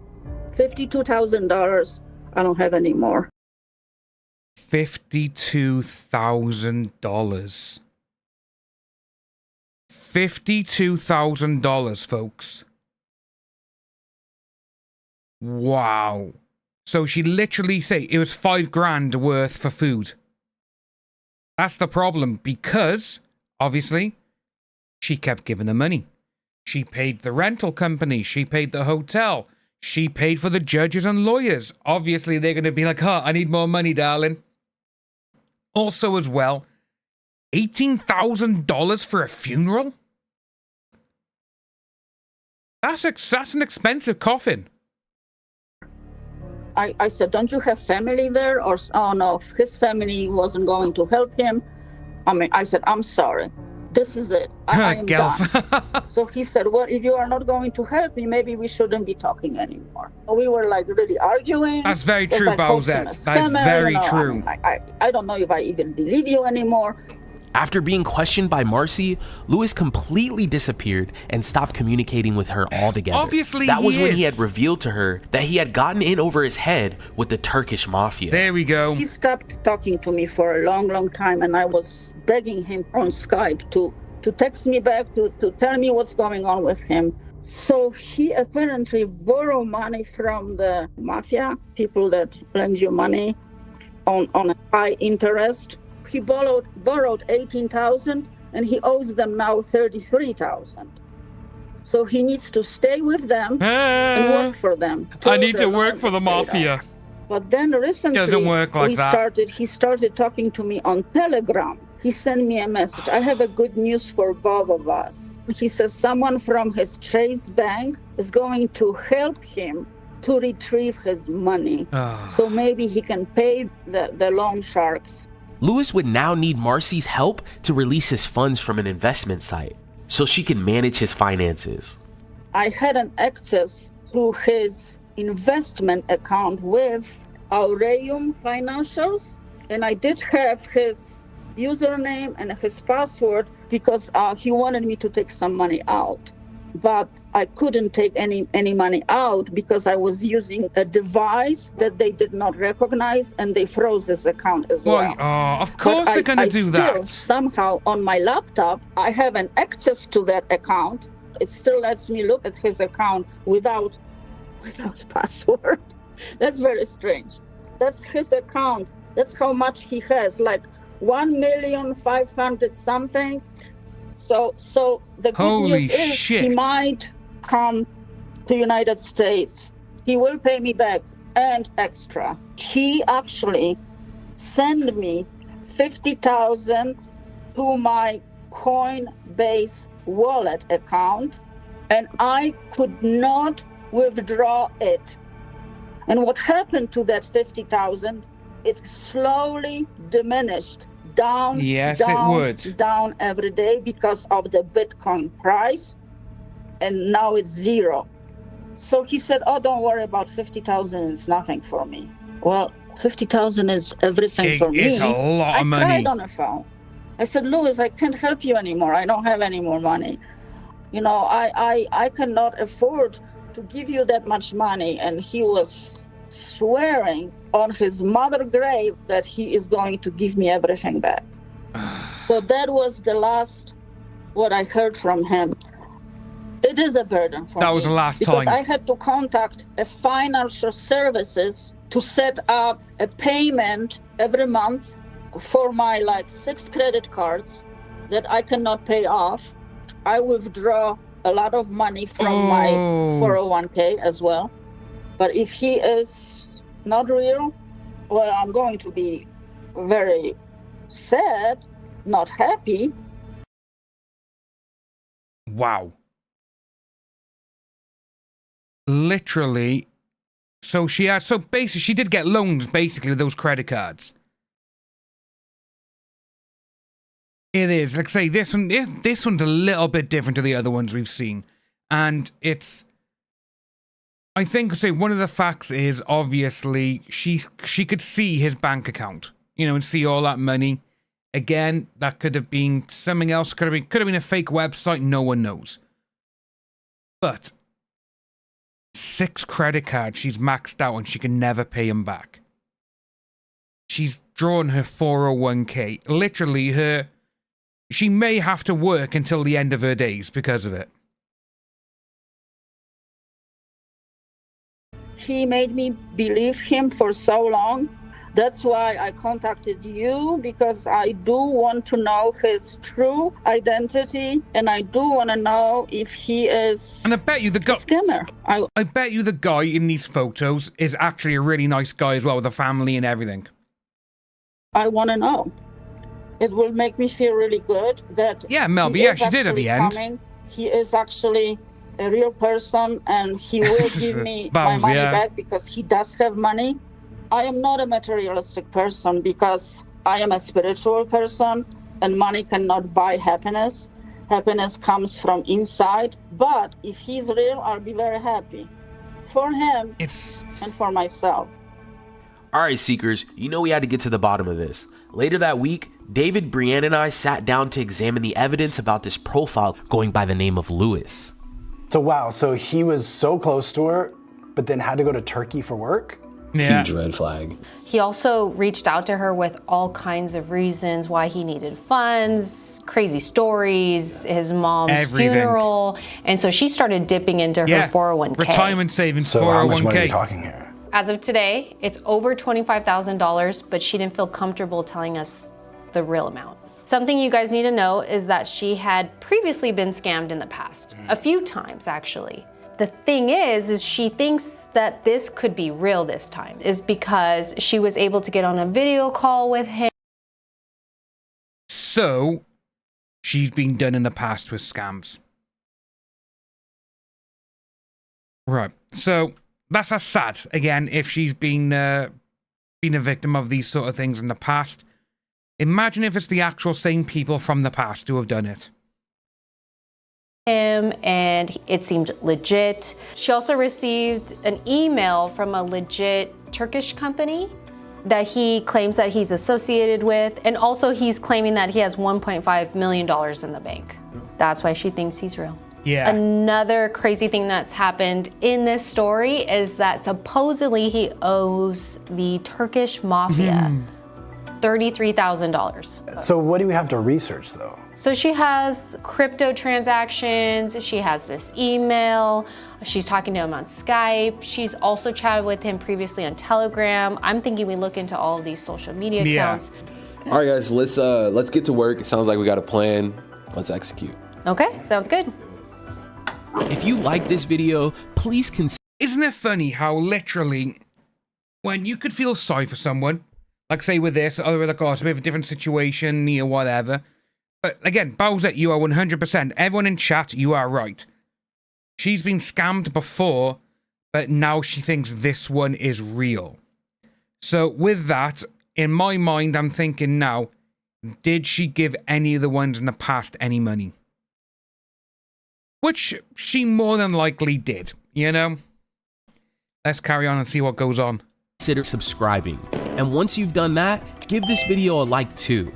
$52,000. I don't have any more. $52,000. $52,000, folks. Wow. So she literally said it was $5,000 worth for food. That's the problem, because obviously she kept giving the money. She paid the rental company. She paid the hotel. She paid for the judges and lawyers. Obviously, they're going to be like, I need more money, darling. Also, as well, $18,000 for a funeral? That's an expensive coffin. I said, don't you have family there? Or, oh no, his family wasn't going to help him. I said, I'm sorry. This is it. I am done. So he said, well, if you are not going to help me, maybe we shouldn't be talking anymore. We were like really arguing. That's very true, Bowsette. That is very true. I don't know if I even believe you anymore. After being questioned by Marcy, Louis completely disappeared and stopped communicating with her altogether. Obviously, that was when he had revealed to her that he had gotten in over his head with the Turkish mafia. There we go. He stopped talking to me for a long, long time, and I was begging him on Skype to text me back, to tell me what's going on with him. So he apparently borrowed money from the mafia, people that lend you money on a high interest. He borrowed $18,000, and he owes them now $33,000. So he needs to stay with them and work for them. I need to work for the mafia. But then recently, doesn't work like he started talking to me on Telegram. He sent me a message. I have a good news for both of us. He says someone from his Chase Bank is going to help him to retrieve his money. So maybe he can pay the loan sharks. Louis would now need Marcy's help to release his funds from an investment site so she can manage his finances. I had an access to his investment account with Aureum Financials, and I did have his username and his password because he wanted me to take some money out. But I couldn't take any money out because I was using a device that they did not recognize, and they froze this account as well. Of course they're going to do that. Somehow on my laptop, I have an access to that account. It still lets me look at his account without password. That's very strange. That's his account. That's how much he has, like 1,500,000 something. So the good news is he might come to United States. He will pay me back and extra. He actually sent me $50,000 to my Coinbase wallet account, and I could not withdraw it. And what happened to that $50,000? It slowly diminished. Down every day because of the Bitcoin price, and now it's zero. So he said, oh, don't worry about 50,000, it's nothing for me. Well, 50,000 is everything for me. It's a lot of money. I cried on the phone. I said, Louis, I can't help you anymore. I don't have any more money. You know, I cannot afford to give you that much money. And he was swearing on his mother's grave that he is going to give me everything back. So that was the last what I heard from him. It is a burden for me. That was the last time. Because I had to contact a financial services to set up a payment every month for my 6 credit cards that I cannot pay off. I withdraw a lot of money from my 401k as well. But if he is not real, well, I'm going to be very sad, not happy. Wow. Literally. So basically she did get loans basically with those credit cards. It is. Like I say, this one's a little bit different to the other ones we've seen. And it's I think, say, one of the facts is obviously she could see his bank account, you know, and see all that money. Again, that could have been something else. Could have been a fake website. No one knows. But 6 credit cards she's maxed out and she can never pay them back. She's drawn her 401k. Literally, she may have to work until the end of her days because of it. He made me believe him for so long. That's why I contacted you, because I do want to know his true identity, and I do want to know if he is. And I bet you the guy. Scammer. I bet you the guy in these photos is actually a really nice guy as well, with a family and everything. I want to know. It will make me feel really good that. Yeah, Melby. Yeah, she did at the end. He is actually a real person, and he will give me my money back because he does have money. I am not a materialistic person because I am a spiritual person, and money cannot buy happiness. Happiness comes from inside. But if he's real, I'll be very happy for him and for myself. All right, Seekers, you know we had to get to the bottom of this. Later that week, David, Brienne, and I sat down to examine the evidence about this profile going by the name of Louis. So wow, so he was so close to her, but then had to go to Turkey for work? Yeah. Huge red flag. He also reached out to her with all kinds of reasons why he needed funds, crazy stories, his mom's funeral. And so she started dipping into her 401k. Retirement savings, so 401k. How much money are we talking here? As of today, it's over $25,000, but she didn't feel comfortable telling us the real amount. Something you guys need to know is that she had previously been scammed in the past, a few times actually. The thing is she thinks that this could be real this time, is because she was able to get on a video call with him. So, she's been done in the past with scams. Right, so that's sad, again, if she's been a victim of these sort of things in the past. Imagine if it's the actual same people from the past who have done it. And it seemed legit. She also received an email from a legit Turkish company that he claims that he's associated with, and also he's claiming that he has $1.5 million in the bank. That's why she thinks he's real. Yeah. Another crazy thing that's happened in this story is that supposedly he owes the Turkish mafia $33,000. So what do we have to research though? So she has crypto transactions, she has this email, she's talking to him on Skype, she's also chatted with him previously on Telegram. I'm thinking we look into all of these social media accounts. All right, guys, let's get to work. It sounds like we got a plan. Let's execute. Okay, sounds good. If you like this video, please consider. Isn't it funny how literally, when you could feel sorry for someone, like say with this, or like, oh, it's a bit of a different situation, or whatever. But again, Bowser, you are 100%. Everyone in chat, you are right. She's been scammed before, but now she thinks this one is real. So with that, in my mind, I'm thinking now, did she give any of the ones in the past any money? Which she more than likely did, you know? Let's carry on and see what goes on. Consider subscribing. And once you've done that, give this video a like too.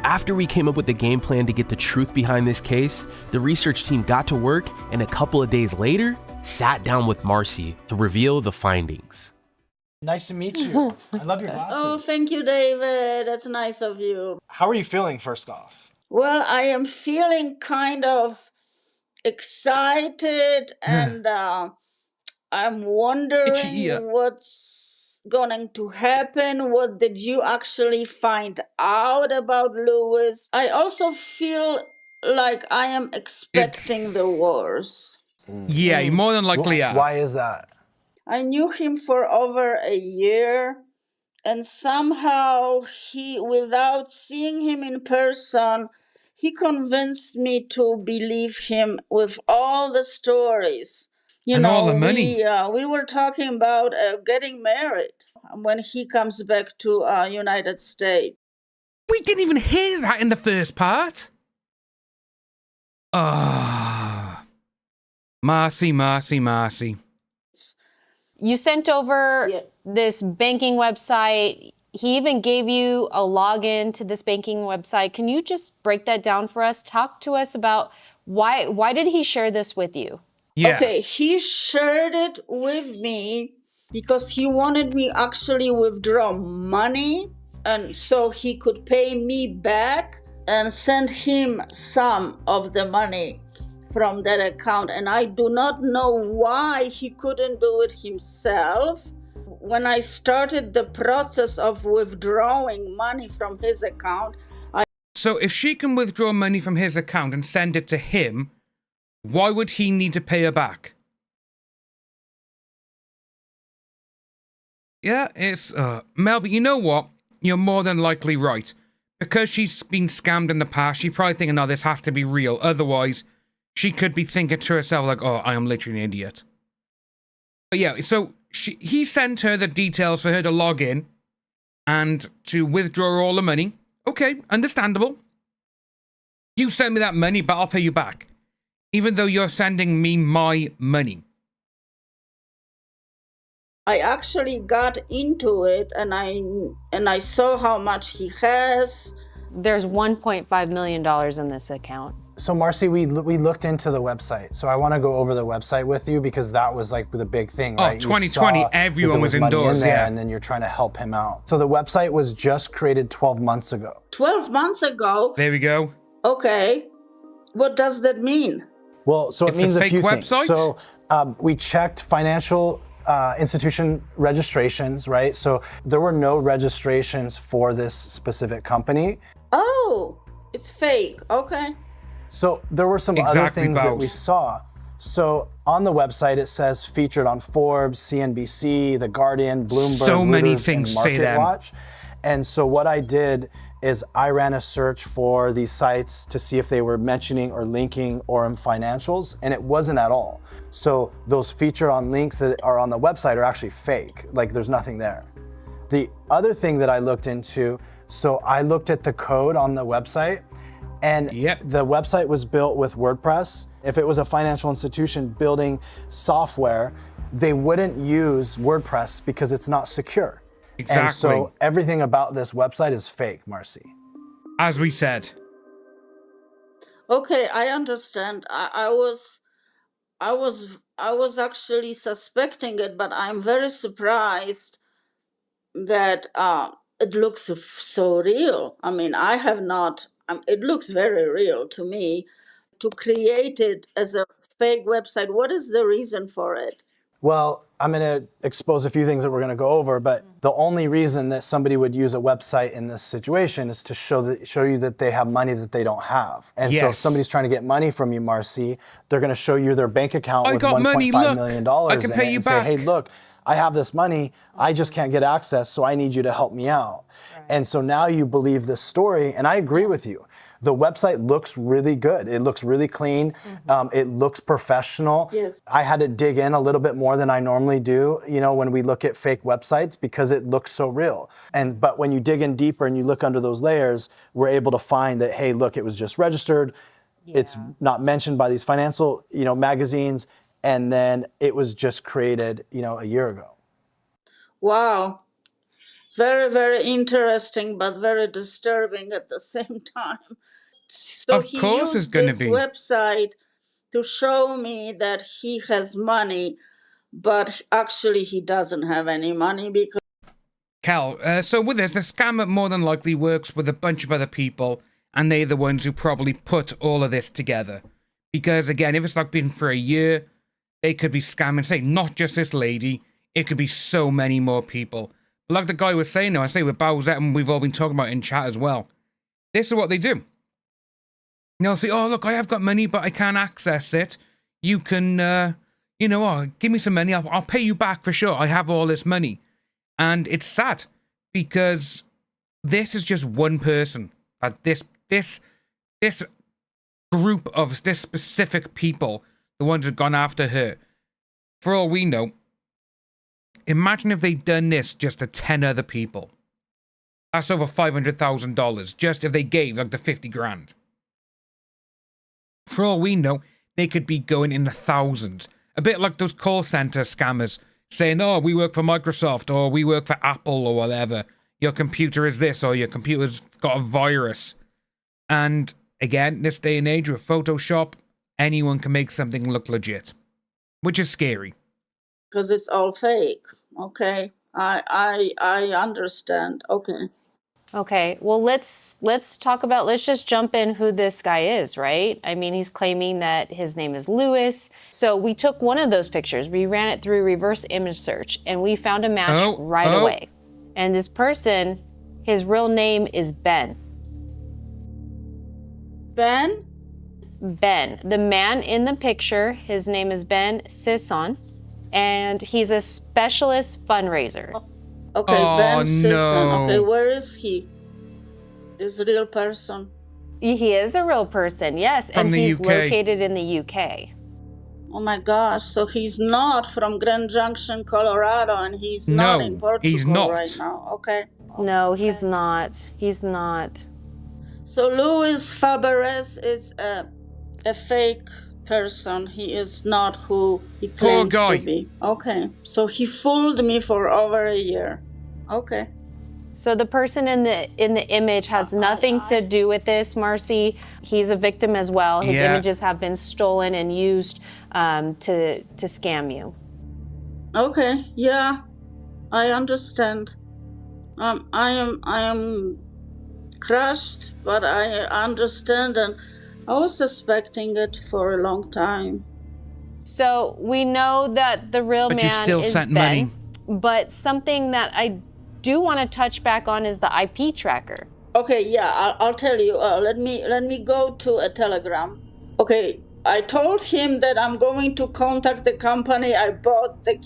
After we came up with the game plan to get the truth behind this case, the research team got to work and a couple of days later, sat down with Marcy to reveal the findings. Nice to meet you. I love your glasses. Oh, thank you, David. That's nice of you. How are you feeling first off? Well, I am feeling kind of excited and I'm wondering what's going to happen. What did you actually find out about Louis? I also feel like I am expecting the worst. Yeah, you more than likely are. Why is that? I knew him for over a year, and somehow without seeing him in person, he convinced me to believe him with all the stories. All the money. We were talking about getting married when he comes back to United States. We didn't even hear that in the first part. Ah, Marcy. You sent over this banking website. He even gave you a login to this banking website. Can you just break that down for us? Talk to us about why did he share this with you? Yeah. Okay, he shared it with me because he wanted me actually withdraw money, and so he could pay me back and send him some of the money from that account. And I do not know why he couldn't do it himself. When I started the process of withdrawing money from his account, So if she can withdraw money from his account and send it to him, why would he need to pay her back? Yeah, it's, Mel, but you know what? You're more than likely right. Because she's been scammed in the past, she's probably thinking, oh, this has to be real. Otherwise, she could be thinking to herself, like, oh, I am literally an idiot. But yeah, so he sent her the details for her to log in and to withdraw all the money. Okay, understandable. You send me that money, but I'll pay you back. Even though you're sending me my money. I actually got into it, and I saw how much he has. There's $1.5 million in this account. So Marcy, we looked into the website. So I want to go over the website with you because that was like the big thing, right? Oh, 2020, everyone was indoors, yeah. And then you're trying to help him out. So the website was just created 12 months ago. 12 months ago? There we go. Okay. What does that mean? Well, so it means a few things. So we checked financial institution registrations, right? So there were no registrations for this specific company. Oh, it's fake. Okay. So there were some other things that we saw. So on the website, it says featured on Forbes, CNBC, The Guardian, Bloomberg, so many Reuters, things and say that. MarketWatch. And so what I did is I ran a search for these sites to see if they were mentioning or linking Orem financials, and it wasn't at all. So those feature on links that are on the website are actually fake. Like there's nothing there. The other thing that I looked into, so I looked at the code on the website, and the website was built with WordPress. If it was a financial institution building software, they wouldn't use WordPress because it's not secure. Exactly. And so everything about this website is fake, Marcy. As we said. Okay, I understand. I was actually suspecting it, but I'm very surprised that it looks so real. I mean, I have not. It looks very real to me. To create it as a fake website, what is the reason for it? Well, I'm going to expose a few things that we're going to go over, but the only reason that somebody would use a website in this situation is to show you that they have money that they don't have. And so if somebody's trying to get money from you, Marcy, they're going to show you their bank account with $1.5 million in it and say, hey, look, I have this money, I just can't get access, so I need you to help me out. Right. And so now you believe this story, and I agree with you. The website looks really good. It looks really clean. It looks professional. Yes. I had to dig in a little bit more than I normally do, you know, when we look at fake websites because it looks so real. But when you dig in deeper and you look under those layers, we're able to find that, hey, look, it was just registered. Yeah. It's not mentioned by these financial, magazines. And then it was just created, a year ago. Wow. Very, very interesting, but very disturbing at the same time. So of course it's going to be. He used this website to show me that he has money, but actually he doesn't have any money because... Cal, so with this, the scammer more than likely works with a bunch of other people, and they're the ones who probably put all of this together. Because, again, if it's like been for a year, they could be scamming, say, not just this lady, it could be so many more people. Like the guy was saying, I say with Bowsette, and we've all been talking about in chat as well. This is what they do. They'll say, oh, look, I have got money, but I can't access it. You can, give me some money. I'll pay you back for sure. I have all this money. And it's sad because this is just one person. This group of this specific people, the ones who've gone after her. For all we know, imagine if they'd done this just to 10 other people. That's over $500,000 just if they gave like the 50 grand. For all we know, they could be going in the thousands. A bit like those call center scammers saying, oh, we work for Microsoft or we work for Apple or whatever. Your computer is this or your computer's got a virus. And again, this day and age with Photoshop, anyone can make something look legit, which is scary. Because it's all fake. Okay, I understand. Okay. Okay, well, let's just jump in who this guy is, right? I mean, he's claiming that his name is Louis. So we took one of those pictures, we ran it through reverse image search, and we found a match right away. And this person, his real name is Ben. Ben? Ben. The man in the picture, his name is Ben Sisson, and he's a specialist fundraiser. Okay, Ben Sisson. Okay, where is he? This real person? He is a real person, yes, and he's located in the UK. Oh my gosh, so he's not from Grand Junction, Colorado, and he's not in Portugal right now. Okay. No, he's not. He's not. So Louis Faberez is a fake person. He is not who he claims to be. Okay, so he fooled me for over a year. Okay. So the person in the image has nothing to do with this, Marcy. He's a victim as well. His images have been stolen and used to scam you. Okay, yeah, I understand. I am crushed, but I understand, and I was suspecting it for a long time. So we know that the real man is Ben, money. But something that I do want to touch back on is the IP tracker. Okay, yeah, I'll tell you. Let me go to a telegram. Okay, I told him that I'm going to contact the company I bought the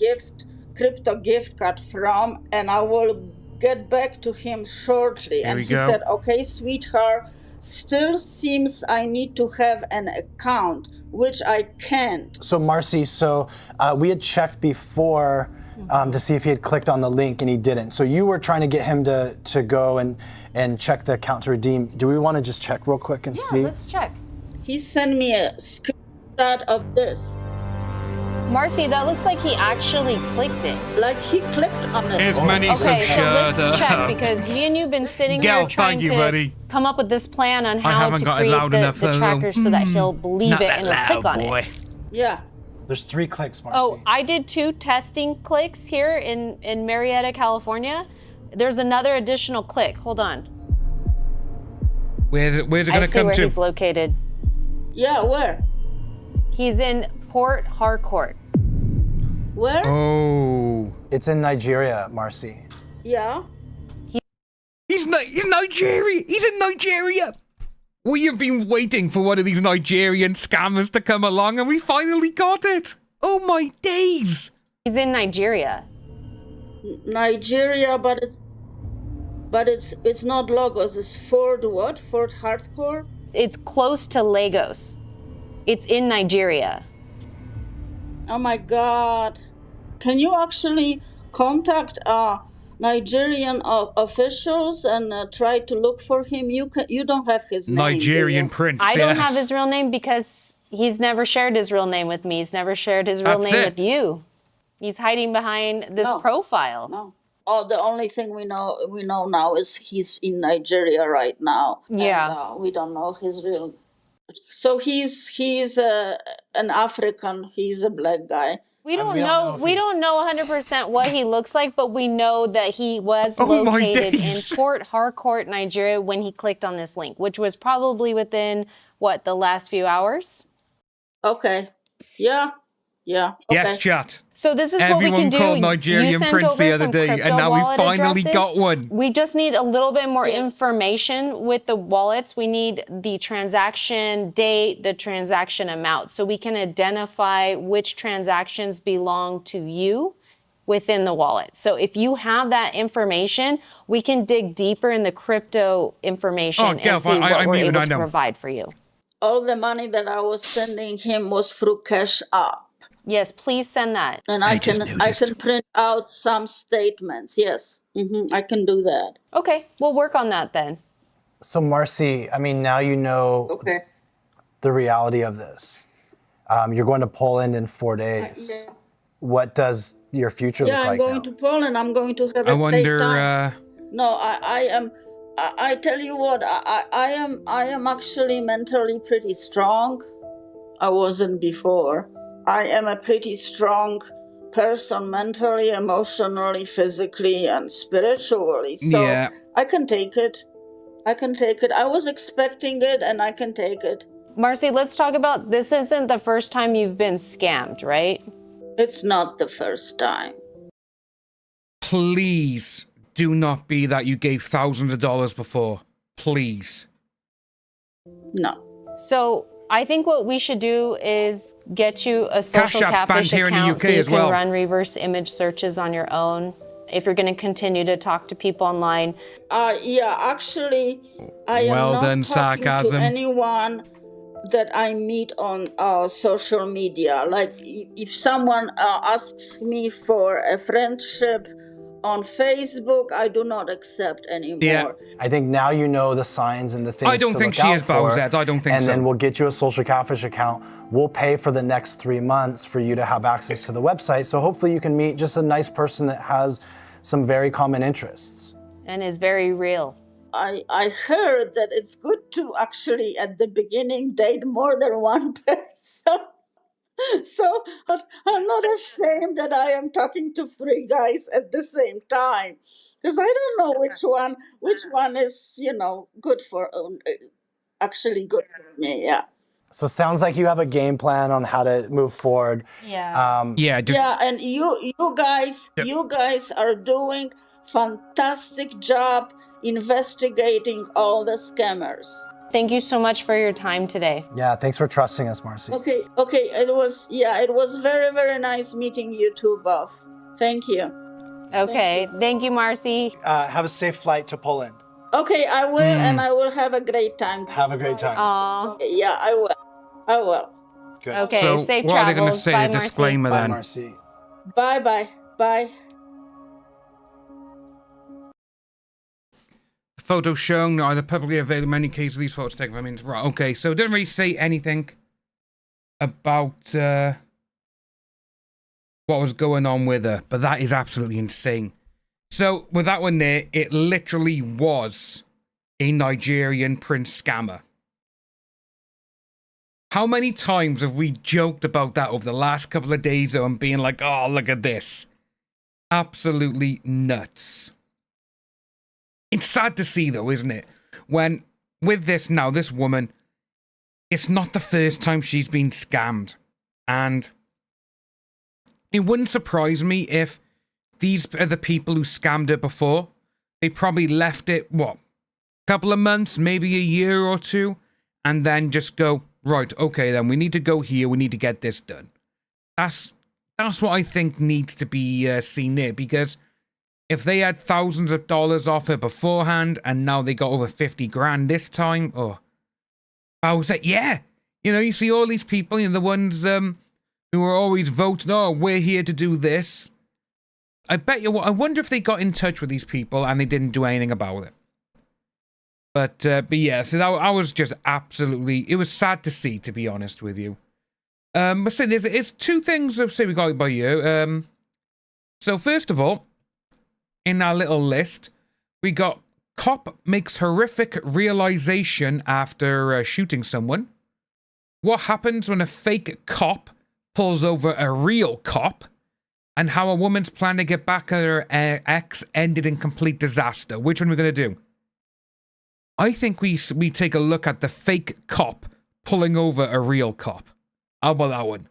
crypto gift card from, and I will get back to him shortly. And he said, okay, sweetheart, still seems I need to have an account, which I can't. So Marcy, we had checked before to see if he had clicked on the link, and he didn't. So you were trying to get him to go and check the account to redeem. Do we want to just check real quick and see? Yeah, let's check. He sent me a screenshot of this. Marcy, that looks like he actually clicked it. Like he clicked on it. His money's okay, so let's check, because me and you've been sitting here trying to come up with this plan on how to create the trackers so that he'll believe it and he'll click on it. Yeah. There's 3 clicks, Marcy. Oh, I did 2 testing clicks here in Marietta, California. There's another additional click. Hold on. Where's it going to come to? I see where he's located. Yeah, where? He's in Port Harcourt. Where? Oh. It's in Nigeria, Marcy. Yeah. He's Nigeria. He's in Nigeria. We have been waiting for one of these Nigerian scammers to come along, and we finally got it. Oh my days. He's in Nigeria. Nigeria, but it's not Lagos. It's Fort what? Fort Harcourt? It's close to Lagos. It's in Nigeria. Oh my God. Can you actually contact Nigerian officials and try to look for him? You don't have his name. Nigerian prince. I don't have his real name because he's never shared his real name with me. He's never shared his real name with you. He's hiding behind this profile. No. Oh, the only thing we know now is he's in Nigeria right now. Yeah. And, we don't know his real. So he's an African. He's a black guy. We don't know 100% what he looks like, but we know that he was located in Port Harcourt, Nigeria, when he clicked on this link, which was probably within the last few hours. Okay. Yeah. Okay. Yes, chat. So this is what we can do. Everyone called Nigerian prince the other day, and now we finally got one. We just need a little bit more information with the wallets. We need the transaction date, the transaction amount, so we can identify which transactions belong to you within the wallet. So if you have that information, we can dig deeper in the crypto information and see what we're able to provide for you. All the money that I was sending him was through Cash App. Yes, please send that. And I can print out some statements. Yes, I can do that. Okay, we'll work on that then. So Marcy, I mean, now you know the reality of this. You're going to Poland in 4 days. Yeah. What does your future look like? Yeah, I'm going to Poland. I'm going to have a great time. No, I tell you what, I am actually mentally pretty strong. I wasn't before. I am a pretty strong person mentally, emotionally, physically, and spiritually. So I can take it. I can take it. I was expecting it, and I can take it. Marcy, let's talk about, this isn't the first time you've been scammed, right? It's not the first time. Please do not be that you gave thousands of dollars before. Please. No. So I think what we should do is get you a social catfish here in the account UK so you as can well. run reverse image searches on your own. If you're going to continue to talk to people online. Yeah, actually, I am not talking to anyone that I meet on social media. Like, if someone asks me for a friendship on Facebook, I do not accept anymore. Yeah. I think now you know the signs and the things I don't to think look she out is for, Bowsette. I don't think and so. then we'll get you a social catfish account. We'll pay for the next 3 months for you to have access to the website. So hopefully you can meet just a nice person that has some very common interests. And is very real. I heard that it's good to actually, at the beginning, date more than one person. So I'm not ashamed that I am talking to 3 guys at the same time, because I don't know which one is, good for, actually good for me. Yeah. So it sounds like you have a game plan on how to move forward. Yeah. Yeah, and you guys are doing fantastic job investigating all the scammers. Thank you so much for your time today. Yeah, thanks for trusting us, Marcy. Okay, it was very, very nice meeting you two both. Thank you. Okay, thank you, Marcy. Have a safe flight to Poland. Okay, I will, and I will have a great time. Have a great time. Aww. Yeah, I will. Good. Okay, so safe what are they going to travels. say? Bye, A disclaimer Bye, then. Marcy. Bye. The photos shown are either publicly available. In many cases, these photos taken from right. Okay, so it doesn't really say anything about what was going on with her, but that is absolutely insane. So with that one there, it literally was a Nigerian prince scammer. How many times have we joked about that over the last couple of days and being like, oh, look at this. Absolutely nuts. It's sad to see though, isn't it? When with this now, this woman, it's not the first time she's been scammed. And it wouldn't surprise me if these are the people who scammed her before. They probably left it, what, a couple of months, maybe a year or two, and then just go, right, okay, then we need to go here, we need to get this done. That's what I think needs to be seen there, because if they had thousands of dollars off her beforehand, and now they got over 50 grand this time, I was like, yeah. You see all these people, the ones who are always voting, oh, we're here to do this. I bet you what, I wonder if they got in touch with these people and they didn't do anything about it. But yeah, so that, I was just absolutely, it was sad to see, to be honest with you. But so it's 2 things that say we got by you. So first of all, in our little list, we got cop makes horrific realization after shooting someone. What happens when a fake cop pulls over a real cop? And how a woman's plan to get back at her ex ended in complete disaster. Which one are we going to do? I think we take a look at the fake cop pulling over a real cop. How about that one?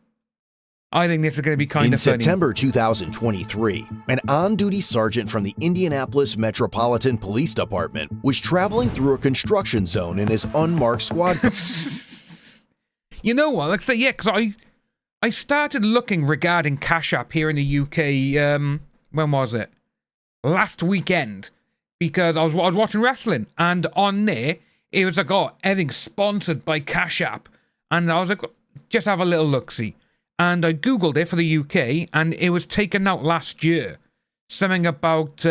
I think this is going to be kind of funny. In September 2023, an on-duty sergeant from the Indianapolis Metropolitan Police Department was traveling through a construction zone in his unmarked squad car. You know what? Let's say, yeah, because I started looking regarding Cash App here in the UK, when was it? Last weekend. Because I was watching wrestling, and on there, it was like, oh, everything's sponsored by Cash App. And I was like, just have a little look-see. And I Googled it for the UK, and it was taken out last year. Something about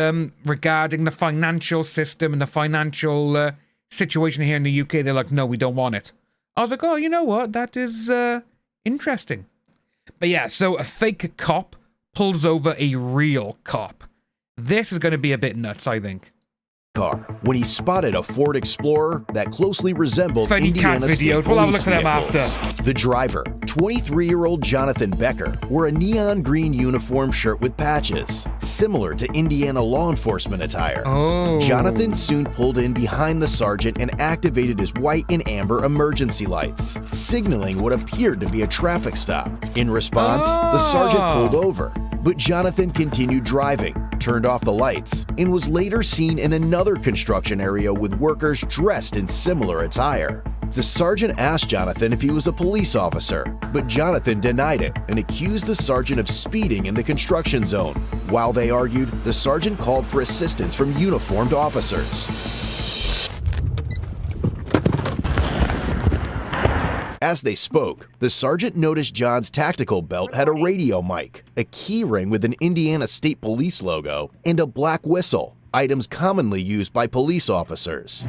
regarding the financial system and the financial situation here in the UK. They're like, no, we don't want it. I was like, oh, you know what? That is interesting. But yeah, so a fake cop pulls over a real cop. This is going to be a bit nuts, I think. Car when he spotted a Ford Explorer that closely resembled Funny Indiana cat State videos. We'll have a Police look at them vehicles. after. The driver, 23-year-old Jonathan Becker, wore a neon green uniform shirt with patches, similar to Indiana law enforcement attire. Oh. Jonathan soon pulled in behind the sergeant and activated his white and amber emergency lights, signaling what appeared to be a traffic stop. In response, the sergeant pulled over, but Jonathan continued driving, turned off the lights, and was later seen in another construction area with workers dressed in similar attire. The sergeant asked Jonathan if he was a police officer, but Jonathan denied it and accused the sergeant of speeding in the construction zone. While they argued, the sergeant called for assistance from uniformed officers. As they spoke, the sergeant noticed John's tactical belt had a radio mic, a key ring with an Indiana State Police logo, and a black whistle, items commonly used by police officers.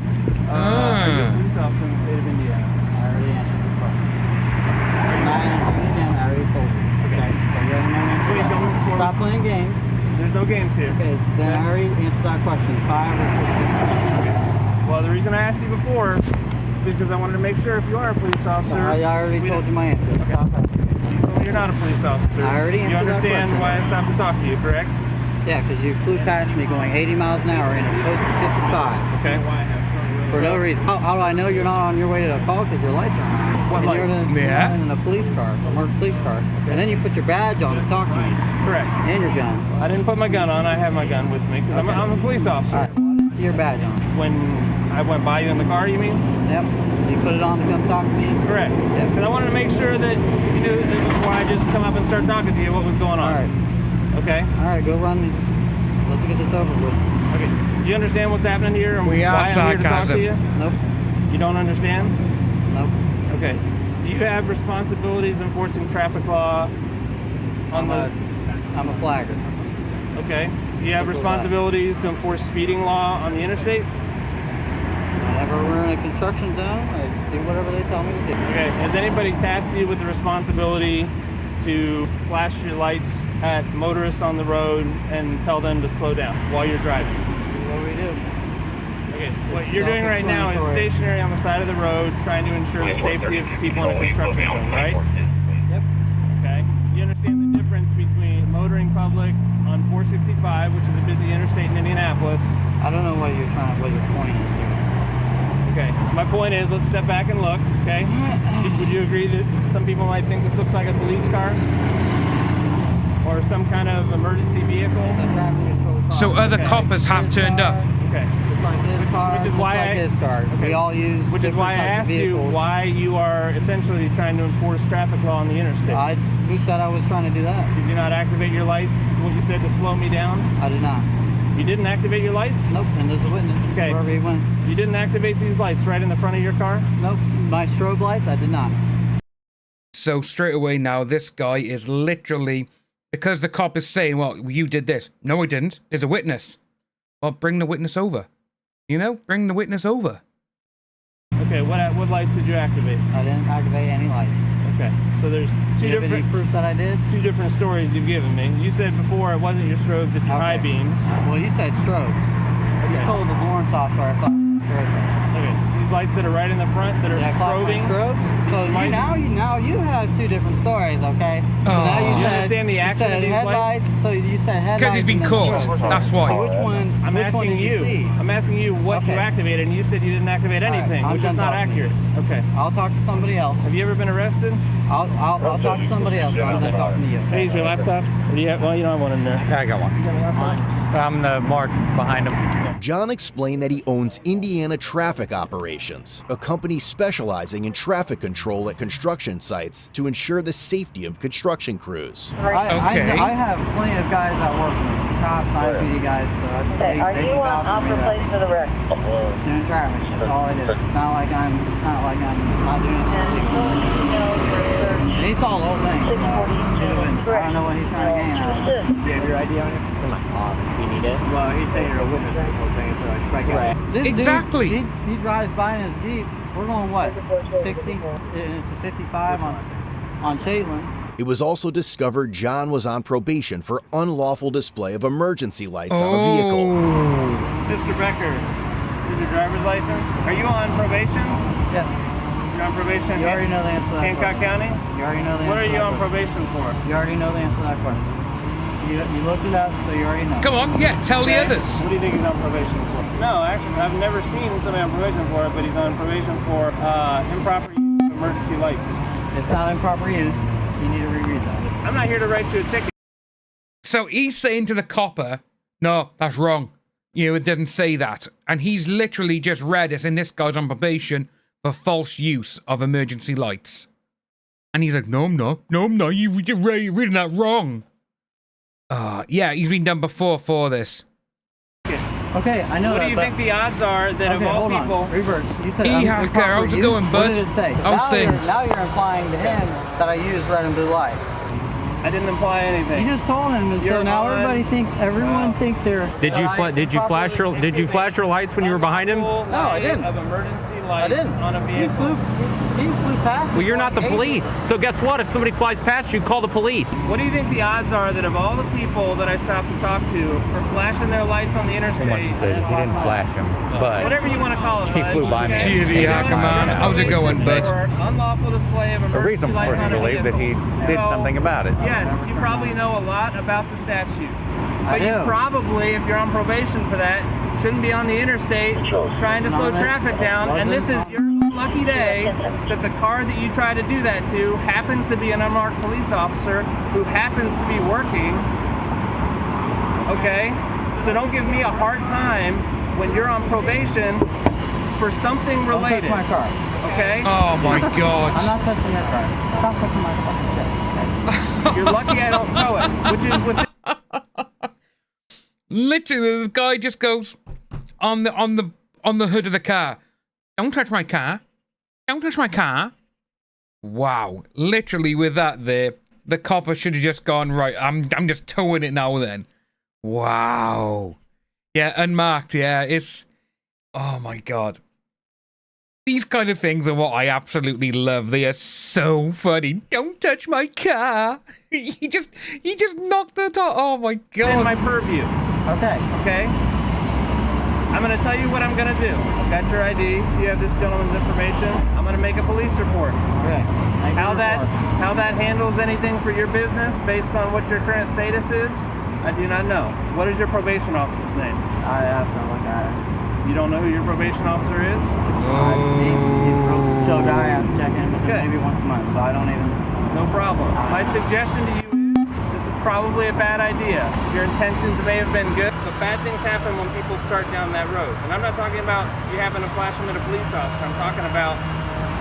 Are you a police officer in the state of Indiana? I already answered this question. I already told you. Okay. So you have no answer. Wait, don't stop playing games. There's no games here. Okay, then I already answered that question. 5 or 6. Okay. Well, the reason I asked you before because I wanted to make sure if you are a police officer. I already told you my answer. Okay. Stop asking. You told me you're not a police officer. I already answered that question. You understand why I stopped to talk to you, correct? Yeah, because you flew past me going 80 miles an hour in a post of 55. Okay. For no reason. How do I know you're not on your way to the call? Because your lights are on. What lights? You're in a police car, a marked police car. Okay. And then you put your badge on to talk to me. Correct. And your gun. I didn't put my gun on. I have my gun with me because I'm a police officer. All right. Well, I didn't see your badge on. When I went by you in the car, you mean? Yep. You put it on to come talk to me? Correct. Yep. Because I wanted to make sure that you knew that before I just come up and start talking to you what was going on. All right. Okay? All right, go run me. Let's get this over with. Okay. Do you understand what's happening here and why I'm here to talk to you? Nope. You don't understand? Nope. Okay. Do you have responsibilities enforcing traffic law on I'm a flagger. Okay. Do you have responsibilities to enforce speeding law on the interstate? Whenever we're in a construction zone, I do whatever they tell me to do. Okay. Has anybody tasked you with the responsibility to flash your lights at motorists on the road and tell them to slow down while you're driving? What do we do? Okay. What you're doing right now is stationary on the side of the road, trying to ensure the safety of people in a construction zone, right? Yep. Okay. You understand the difference between motoring public on 465, which is a busy interstate in Indianapolis. I don't know what your point is here. Okay, my point is, let's step back and look, okay? Would you agree that some people might think this looks like a police car? Or some kind of emergency vehicle? So other coppers have turned up. Okay. Which is why this car. Okay. We all use. Which is why I asked you why you are essentially trying to enforce traffic law on the interstate. Who said I was trying to do that? Did you not activate your lights? What you said to slow me down? I did not. You didn't activate your lights? Nope, and there's a witness. Okay. Wherever he went. You didn't activate these lights right in the front of your car? Nope. My strobe lights, I did not. So straight away now, this guy is literally, because the cop is saying, well, you did this. No, I didn't. There's a witness. Well, bring the witness over. You know, bring the witness over. Okay, what lights did you activate? I didn't activate any lights. Okay, so there's two different proof that I did. Two different stories you've given me. You said before it wasn't your strobes, it's your high beams. Well, you said strobes. Okay. You told the Lawrence officer I thought. Okay, these lights that are right in the front that are strobing. Strobes. So now you have two different stories. Okay. So now you understand the action of these headlights. So you said headlights. Because he's been caught. That's why. So which one? I'm asking you. I'm asking you what you activated, and you said you didn't activate anything, which is not accurate. Okay. I'll talk to somebody else. Have you ever been arrested? I'll talk to somebody else rather than talking to you. Hey, is your laptop? Or do you have? Well, you don't have one in there. Yeah, I got one. You got a laptop? I'm the mark behind him. John explained that he owns Indiana Traffic Operations, a company specializing in traffic control at construction sites to ensure the safety of construction crews. I have plenty of guys that work with me. Cops, IPD guys. So are you on place for the rest? Doing traffic. That's all I do. It's not like I'm not doing it. And he saw the whole thing. I don't know what he's trying to gain out of it. Do you have your ID on you? Come on. Do you need it? Well, he's saying you're a witness to this whole thing, so I should probably get it. This exactly. Dude, he drives by in his Jeep. We're going what? 60? And it's a 55 on Shadeland. It was also discovered John was on probation for unlawful display of emergency lights on a vehicle. Mr. Becker, is your driver's license? Are you on probation? Yes. You're on probation? You already know the answer to that Hancock County? You already know the answer. What are you on probation for? You already know the answer to that question. You looked it up, so you already know. Come on, yeah, tell the others. What do you think he's on probation for? No, actually, I've never seen somebody on probation for it, but he's on probation for improper use of emergency lights. It's not improper use. You need to reread that. I'm not here to write you a ticket. So he's saying to the copper, no, that's wrong. You know, it doesn't say that. And he's literally just read it, and this guy's on probation for false use of emergency lights. And he's like, no, I'm not. No, I'm not. You're reading that wrong. Yeah, he's been done before for this. Okay, I know. What do you think the odds are that of all people... Reverse. You said how's it going, bud? What did it say? How's things? Now you're implying to him that I use red and blue light. I didn't imply anything. You just told him, and so now everyone thinks here. Did you flash your lights when you were behind him? No, I didn't. Of emergency lights on a vehicle. He flew past. Well, you're not the police. So guess what? If somebody flies past you, call the police. What do you think the odds are that of all the people that I stopped to talk to for flashing their lights on the interstate? He didn't flash them, but whatever you want to call it. He flew by me. Gee, come on. How's it going, bud? Unlawful display of emergency lights on a vehicle. believe that he did something about it. Yes, you probably know a lot about the statute. But you probably, if you're on probation for that, shouldn't be on the interstate trying to slow traffic down. And this is your lucky day that the car that you try to do that to happens to be an unmarked police officer who happens to be working. Okay? So don't give me a hard time when you're on probation for something related. Don't touch my car. Okay? Oh my God. I'm not touching your car. Stop touching my fucking shit. You're lucky I don't tow it, which is literally the guy just goes on the hood of the car. Don't touch my car. Don't touch my car. Wow. Literally with that there, the copper should have just gone, right, I'm just towing it now then. Wow. Yeah, unmarked, yeah. It's oh my God. These kind of things are what I absolutely love. They are so funny. Don't touch my car. He just knocked the top. Oh my God. In my purview. Okay. Okay. I'm going to tell you what I'm going to do. I've got your ID. You have this gentleman's information. I'm going to make a police report. Okay. How that handles anything for your business based on what your current status is, I do not know. What is your probation officer's name? I have to look at it. You don't know who your probation officer is? He's a chill guy. I have to check in with him maybe once a month, so I don't even... No problem. My suggestion to you is, this is probably a bad idea. Your intentions may have been good, but bad things happen when people start down that road. And I'm not talking about you having to flash them at a police officer. I'm talking about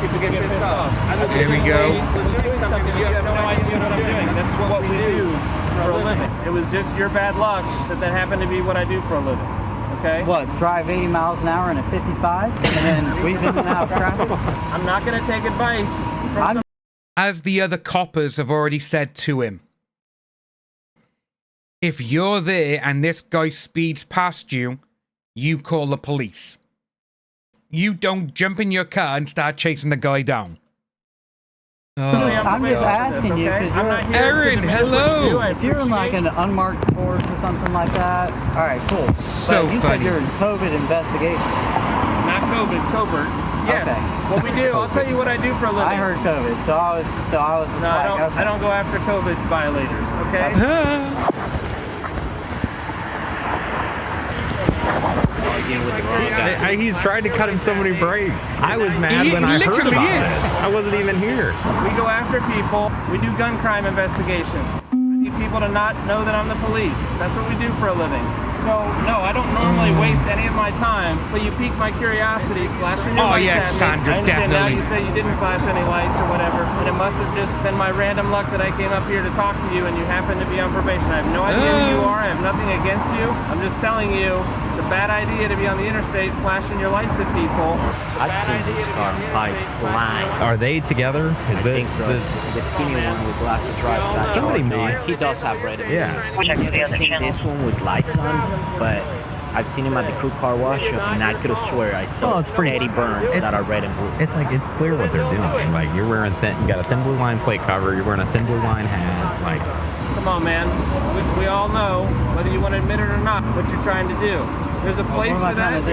people get pissed off. Here we go. Doing something you have no idea what I'm doing. That's what we do for a living. It was just your bad luck that happened to be what I do for a living. Okay. What, drive 80 miles an hour in a 55 and then weave in and out of traffic? I'm not going to take advice from as the other coppers have already said to him. If you're there and this guy speeds past you, you call the police. You don't jump in your car and start chasing the guy down. I'm just asking you because you're Erin, hello. If you're in like an unmarked Porsche or something like that, all right, cool. So but you funny. said you're in COVID investigation. Not COVID, covert. Yes. Okay. What we do, I'll tell you what I do for a living. I heard COVID, so I was just no, like, I don't go after COVID violators. Okay. He's tried to cut him so many breaks. I was mad when I heard about it. I wasn't even here. We go after people. We do gun crime investigations. I need people to not know that I'm the police. That's what we do for a living. So, no, I don't normally waste any of my time, but you pique my curiosity, flashing your lights at me. Sandra, I understand definitely. now you say you didn't flash any lights or whatever, and it must have just been my random luck that I came up here to talk to you and you happen to be on probation. I have no idea who you are. I have nothing against you. I'm just telling you, it's a bad idea to be on the interstate flashing your lights at people. I'd see this car like flying. Are they together? I think so. The skinny one with glasses drives that car. He does have red. Yeah. I've seen this one with lights on, but I've seen him at the crew car wash, and I could have swear I saw steady burns that are red and blue. It's like, it's clear what they're doing. Like, you're wearing you got a thin blue line plate cover, you're wearing a thin blue line hat, like. Come on, man. We all know, whether you want to admit it or not, what you're trying to do. There's a place for that.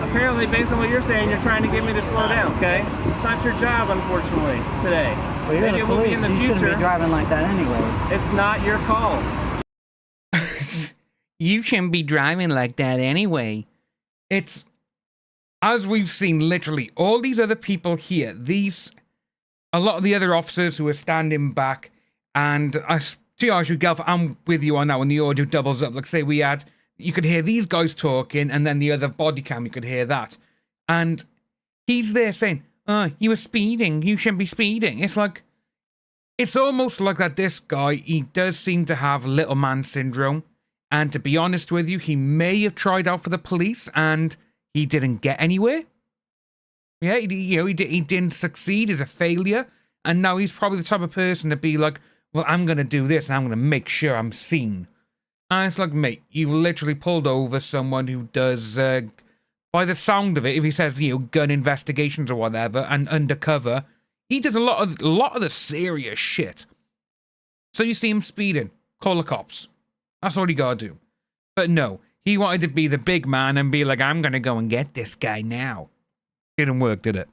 Apparently, based on what you're saying, you're trying to get me to slow down, okay? It's not your job, unfortunately, today. Well, you're Maybe it will be in the you future. shouldn't be driving like that anyway. It's not your call. You shouldn't be driving like that anyway. It's, as we've seen, literally, all these other people here, a lot of the other officers who are standing back, and to be honest with you, I'm with you on that when the audio doubles up. Like, say you could hear these guys talking, and then the other body cam, you could hear that. And he's there saying, oh, you were speeding, you shouldn't be speeding. It's like, it's almost like that this guy, he does seem to have little man syndrome. And to be honest with you, he may have tried out for the police, and he didn't get anywhere. Yeah, he didn't succeed, he's a failure. And now he's probably the type of person to be like, well, I'm going to do this, and I'm going to make sure I'm seen. And it's like, mate, you've literally pulled over someone who does, by the sound of it, if he says, gun investigations or whatever, and undercover, he does a lot of the serious shit. So you see him speeding, call the cops. That's all you gotta do. But no, he wanted to be the big man and be like, I'm gonna go and get this guy now. Didn't work, did it?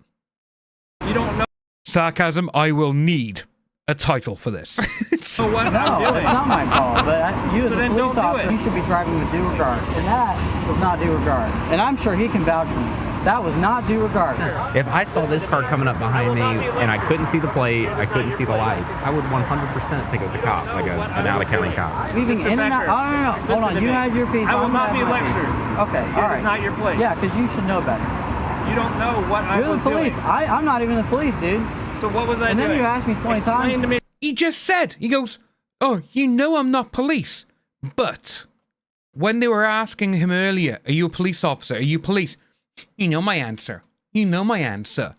You don't know. Sarcasm, I will need a title for this. So what No, I'm doing. it's not my call, but you as a then police don't do officer, it. you should be driving with due regard. And that was not due regard. And I'm sure he can vouch for me. That was not due regard. If I saw this car coming up behind me and I couldn't see the plate, I couldn't see the lights, I would 100% think it was a cop, like an out-of-county cop. Weaving in and out. Oh, no. Hold on. You have your piece. I will I'm not gonna be have my lectured. piece. Okay, all right. It's not your place. Yeah, because you should know better. You don't know what I You're was the police. doing. I'm not even the police, dude. So what was I and doing? then you asked me 20 Explain times. to me. He just said, he goes, oh, you know I'm not police. But when they were asking him earlier, are you a police officer? Are you police? You know my answer. You know my answer.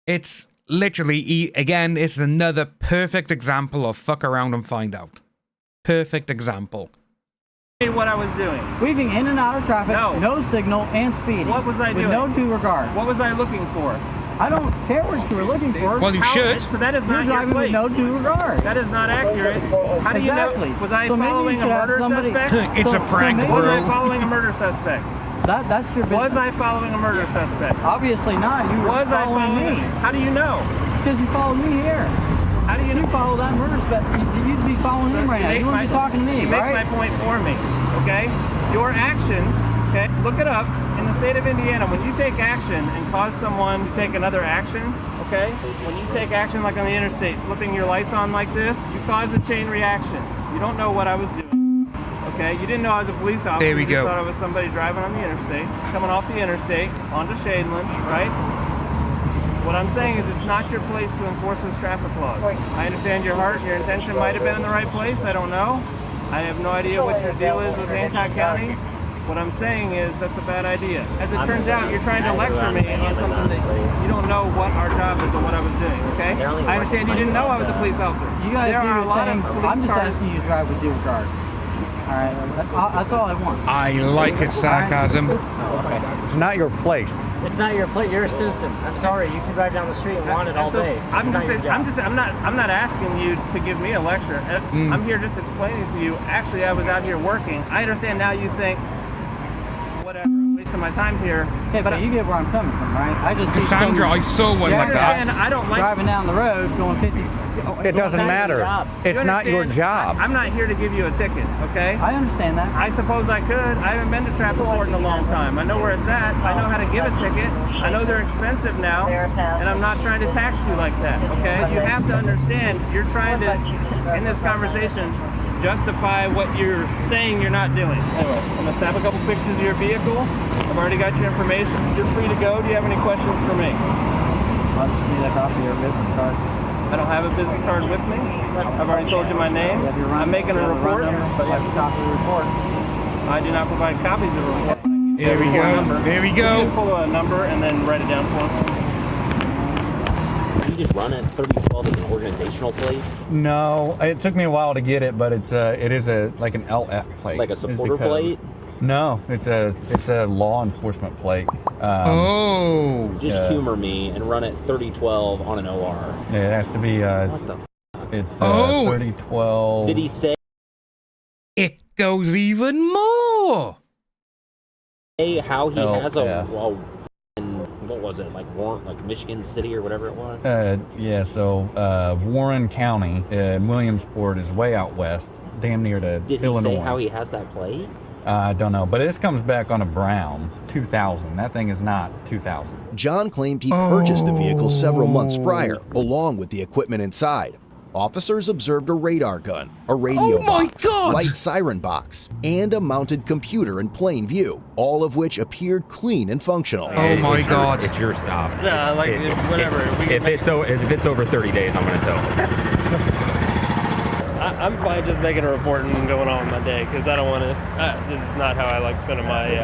It's literally, again, it's another perfect example of fuck around and find out. Perfect example. What I was doing. Weaving in and out of traffic, no signal, and speeding. What was I doing? With no due regard. What was I looking for? I don't care what you were looking for. Well, you should. So that is You're not your driving place. with no due regard. That is not accurate. How do you Exactly. know? Was I So maybe following you a should have murder somebody- suspect? It's a prank, maybe- Was I bro. following a murder suspect? That's your business. Was I following a murder suspect? Obviously not. You were Was I following following me. How do you know? Because you followed me here. How do you know? You follow that murder suspect. You'd be following him right now. You wouldn't be talking to me, You make right? my point for me, okay? Your actions, okay? Look it up. In the state of Indiana, when you take action and cause someone to take another action, okay? When you take action like on the interstate, flipping your lights on like this, you cause a chain reaction. You don't know what I was doing, okay? You didn't know I was a police officer. There we You just go. thought I was somebody driving on the interstate, coming off the interstate, onto Shadeland, right? What I'm saying is it's not your place to enforce those traffic laws. I understand your heart, your intention might have been in the right place, I don't know. I have no idea what your deal is with Hancock County. What I'm saying is that's a bad idea. As it turns out, you're trying to lecture me on something that you don't know what our job is or what I was doing, okay? I understand you didn't know I was a police officer. You guys there do are a your lot thing. of police I'm just cars. asking you to drive with due regard. All right, that's all I want. I like it, sarcasm. It's not your place. It's not your plate. You're a citizen. I'm sorry. You can drive down the street and want it all So, day. I'm not asking you to give me a lecture. I'm here just explaining to you. Actually, I was out here working. I understand now. You think, whatever, I'm wasting my time here. Okay, but you get where I'm coming from, right? I just see Cassandra, I saw one like that. And I don't like driving down the road going 50. It doesn't matter. It's not your job. I'm not here to give you a ticket, okay? I understand that. I suppose I could. I haven't been to traffic court in a long time. I know where it's at. I know how to give a ticket. I know they're expensive now, and I'm not trying to tax you like that, okay? You have to understand, you're trying to, in this conversation, justify what you're saying you're not doing. Anyway, I'm gonna snap a couple pictures of your vehicle. I've already got your information. You're free to go. Do you have any questions for me? I'll just need a copy of your business card. I don't have a business card with me. I've already told you my name. I'm making a report. But you have a copy of the report. I do not provide copies of the report. There we go. There we You go. just pull a number and then write it down for me. You just run it, put it as an organizational plate? No, it took me a while to get it, but it is like an LF plate. Like a supporter plate? No, it's a law enforcement plate. Just humor me and run it 3012 on an OR. Yeah, it has to be. What the? It's 3012. Did he say? It goes even more. How he has what was it, like Warren, like Michigan City or whatever it was? Yeah, so Warren County, Williamsport is way out west, damn near to Did Illinois. he say how he has that plate? I don't know, but this comes back on a brown 2000. That thing is not 2000. John claimed he purchased the vehicle several months prior, along with the equipment inside. Officers observed a radar gun, a radio box, light siren box, and a mounted computer in plain view, all of which appeared clean and functional. Oh my God. It's your stop. Yeah, like whatever. If it's over 30 days, I'm going to tow. I'm fine just making a report and going on with my day because I don't want to. This is not how I like spending my.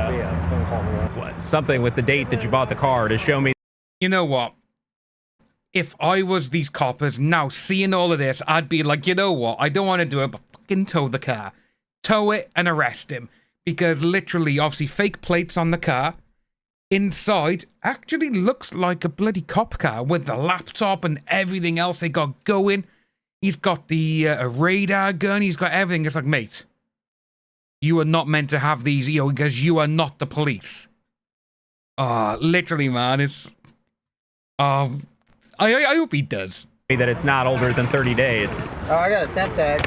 Something with the date that you bought the car to show me. You know what? If I was these coppers now seeing all of this, I'd be like, you know what? I don't want to do it, but fucking tow the car. Tow it and arrest him. Because literally, obviously, fake plates on the car. Inside actually looks like a bloody cop car with the laptop and everything else they got going. He's got the radar gun. He's got everything. It's like, mate, you are not meant to have these, because you are not the police. Literally, man, it's... I hope he does. That it's not older than 30 days. Oh, I got a temp tag.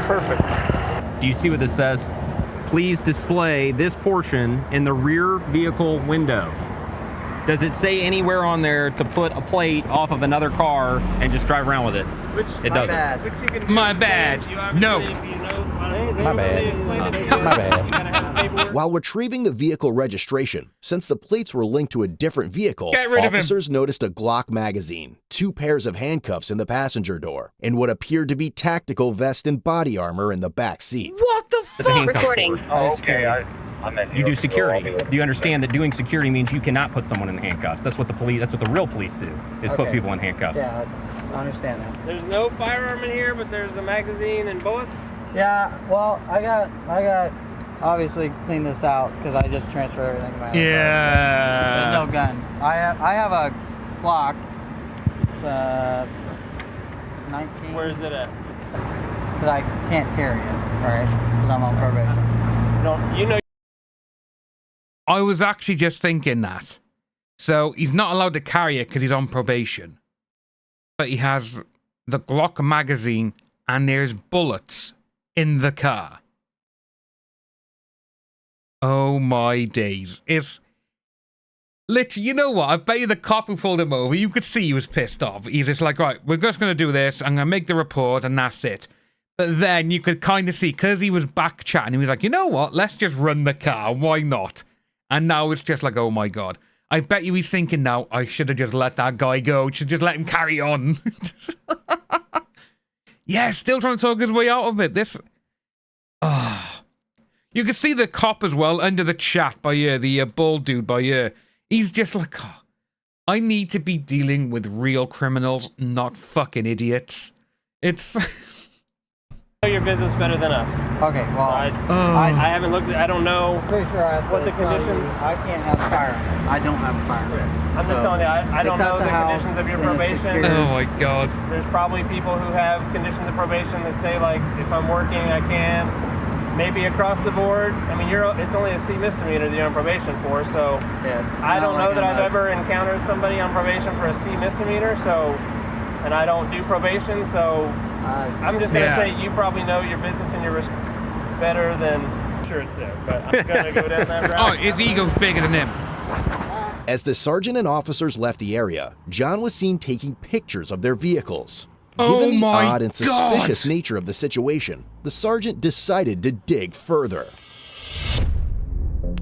Perfect. Do you see what this says? Please display this portion in the rear vehicle window. Does it say anywhere on there to put a plate off of another car and just drive around with it? It doesn't. My bad. No. My bad. My bad. While retrieving the vehicle registration, since the plates were linked to a different vehicle, officers noticed a Glock magazine, 2 pairs of handcuffs in the passenger door, and what appeared to be tactical vest and body armor in the back seat. What the fuck? Recording. Oh, okay. You do security. Do you understand that doing security means you cannot put someone in handcuffs? That's what the police. That's what the real police do. Is put people in handcuffs. Yeah, I understand that. There's no firearm in here, but there's a magazine and bullets. Yeah, well, I got obviously clean this out because I just transferred everything to my other car. There's no gun. I have a Glock. It's 19. Where is it at? Because I can't carry it, right? Because I'm on probation. You know. I was actually just thinking that. So he's not allowed to carry it because he's on probation. But he has the Glock magazine and there's bullets in the car. Oh my days. It's literally, you know what? I bet you the cop who pulled him over, you could see he was pissed off. He's just like, right, we're just going to do this. I'm going to make the report and that's it. But then you could kind of see, because he was back chatting, he was like, you know what? Let's just run the car. Why not? And now it's just like, oh my God. I bet you he's thinking now, I should have just let that guy go. Should just let him carry on. Yeah, still trying to talk his way out of it. This... You can see the cop as well under the chat by here, the bald dude by here. He's just like, I need to be dealing with real criminals, not fucking idiots. It's... Know your business better than us. Okay, well, I haven't looked at, I don't know pretty sure what the conditions. I can't have a firearm. I don't have a firearm. I'm just telling you, I don't know the conditions of your probation. Oh my God. There's probably people who have conditions of probation that say, like, if I'm working, I can. Maybe across the board. I mean, it's only a C misdemeanor that you're on probation for, so I don't know that I've ever encountered somebody on probation for a C misdemeanor, so, and I don't do probation, so I'm just going to say you probably know your business and your risk better than... I'm sure it's there, but I'm going to go down that route. Oh, his ego's bigger than him. As the sergeant and officers left the area, John was seen taking pictures of their vehicles. Given the odd and suspicious nature of the situation, the sergeant decided to dig further.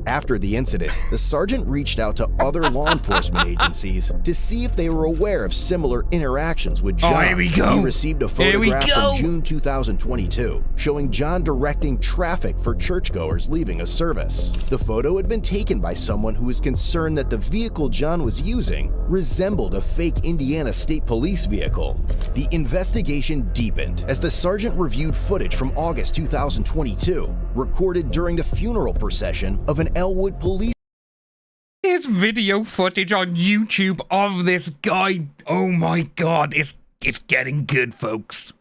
After the incident, the sergeant reached out to other law enforcement agencies to see if they were aware of similar interactions with John. Oh, here we go. He received a photograph from June 2022 showing John directing traffic for churchgoers leaving a service. The photo had been taken by someone who was concerned that the vehicle John was using resembled a fake Indiana State Police vehicle. The investigation deepened as the sergeant reviewed footage from August 2022, recorded during the funeral procession of an Elwood police. There's video footage on YouTube of this guy. Oh my god, it's getting good, folks.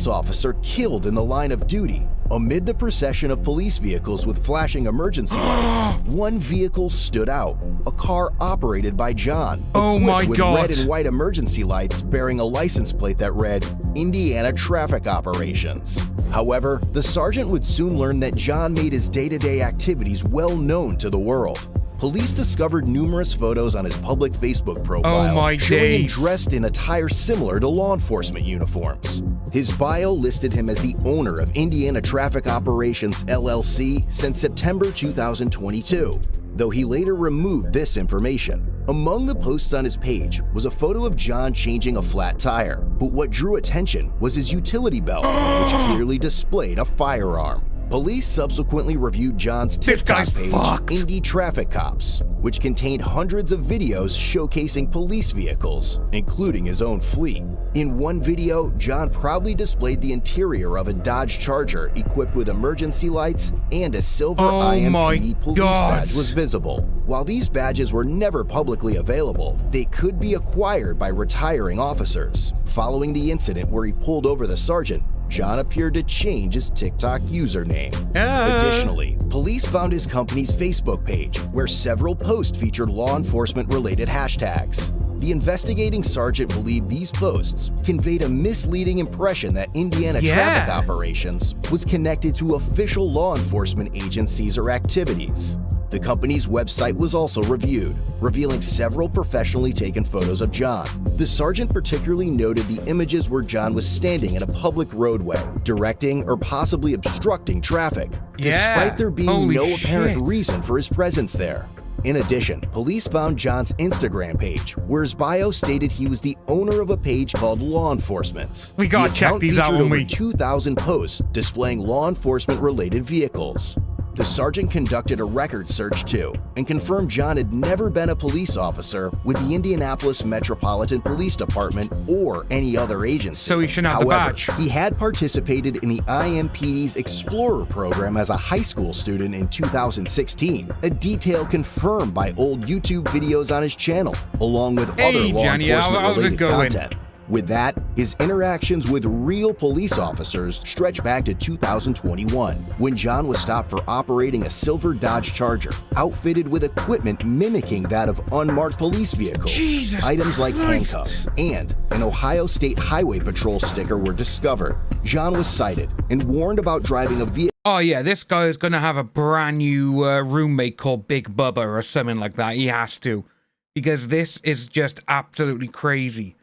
Officer killed in the line of duty. Amid the procession of police vehicles with flashing emergency lights, one vehicle stood out, a car operated by John, equipped with red and white emergency lights bearing a license plate that read Indiana Traffic Operations. However, the sergeant would soon learn that John made his day-to-day activities well known to the world. Police discovered numerous photos on his public Facebook profile showing him dressed in attire similar to law enforcement uniforms. His bio listed him as the owner of Indiana Traffic Operations LLC since September 2022, though he later removed this information. Among the posts on his page was a photo of John changing a flat tire, but what drew attention was his utility belt, which clearly displayed a firearm. Police subsequently reviewed John's TikTok page, Indie Traffic Cops, which contained hundreds of videos showcasing police vehicles, including his own fleet. In one video, John proudly displayed the interior of a Dodge Charger equipped with emergency lights, and a silver IMPD police badge was visible. While these badges were never publicly available, they could be acquired by retiring officers. Following the incident where he pulled over the sergeant, John appeared to change his TikTok username. Additionally, police found his company's Facebook page, where several posts featured law enforcement-related hashtags. The investigating sergeant believed these posts conveyed a misleading impression that Indiana Traffic Operations was connected to official law enforcement agencies or activities. The company's website was also reviewed, revealing several professionally taken photos of John. The sergeant particularly noted the images where John was standing in a public roadway, directing or possibly obstructing traffic, despite there being no apparent reason for his presence there. In addition, police found John's Instagram page, where his bio stated he was the owner of a page called Law Enforcement's. We gotta check these out when we... 2,000 posts displaying law enforcement-related vehicles. The sergeant conducted a record search too, and confirmed John had never been a police officer with the Indianapolis Metropolitan Police Department or any other agency. So he shouldn't have the badge. He had participated in the IMPD's Explorer program as a high school student in 2016, a detail confirmed by old YouTube videos on his channel, along with other law enforcement-related content. With that, his interactions with real police officers stretch back to 2021, when John was stopped for operating a silver Dodge Charger, outfitted with equipment mimicking that of unmarked police vehicles. Items like handcuffs and an Ohio State Highway Patrol sticker were discovered. John was cited and warned about driving a vehicle. Oh yeah, this guy is going to have a brand new roommate called Big Bubba or something like that. He has to, because this is just absolutely crazy.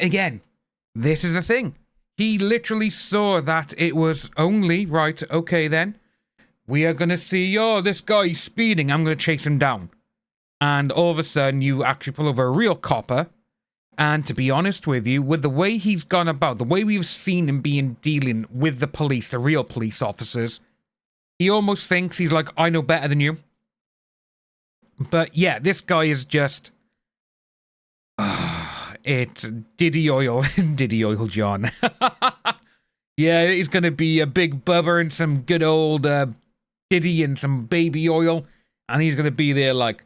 Again, this is the thing. He literally saw that it was only, right, okay then, we are going to see, oh, this guy's speeding, I'm going to chase him down. And all of a sudden, you actually pull over a real copper. And to be honest with you, with the way he's gone about, the way we've seen him dealing with the police, the real police officers, he almost thinks he's like, I know better than you. But yeah, this guy is just... it's Diddy Oil. Diddy Oil John. Yeah, he's going to be a Big Bubba and some good old Diddy and some baby oil. And he's going to be there like,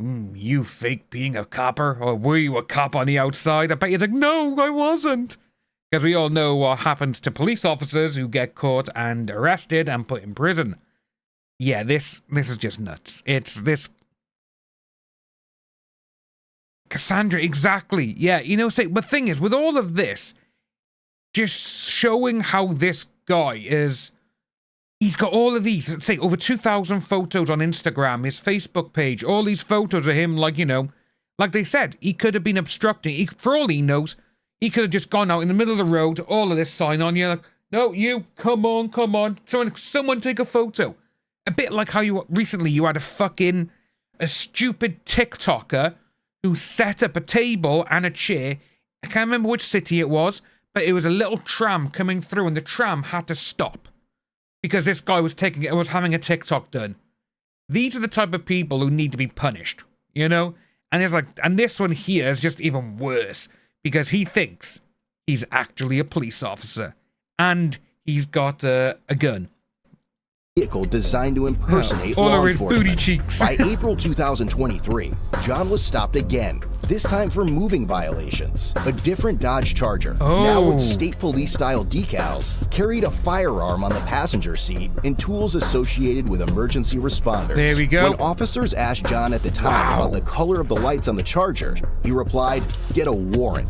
you fake being a copper? Or were you a cop on the outside? I bet you're like, no, I wasn't. Because we all know what happens to police officers who get caught and arrested and put in prison. Yeah, this is just nuts. It's this... Cassandra, exactly. Yeah, you know, the thing is, with all of this, just showing how this guy is, he's got all of these, say, over 2,000 photos on Instagram, his Facebook page, all these photos of him, like, you know, like they said, he could have been obstructing. For all he knows, he could have just gone out in the middle of the road, all of this sign on you, like, no, you, come on, someone take a photo. A bit like how you recently you had a stupid TikToker who set up a table and a chair. I can't remember which city it was, but it was a little tram coming through and the tram had to stop because this guy was having a TikTok done. These are the type of people who need to be punished, you know? And it's like, and this one here is just even worse because he thinks he's actually a police officer and he's got a gun. Vehicle designed to impersonate law enforcement. By April 2023, John was stopped again, this time for moving violations. A different Dodge Charger, now with state police-style decals, carried a firearm on the passenger seat and tools associated with emergency responders. There we go. When officers asked John at the time about the color of the lights on the Charger, he replied, "Get a warrant."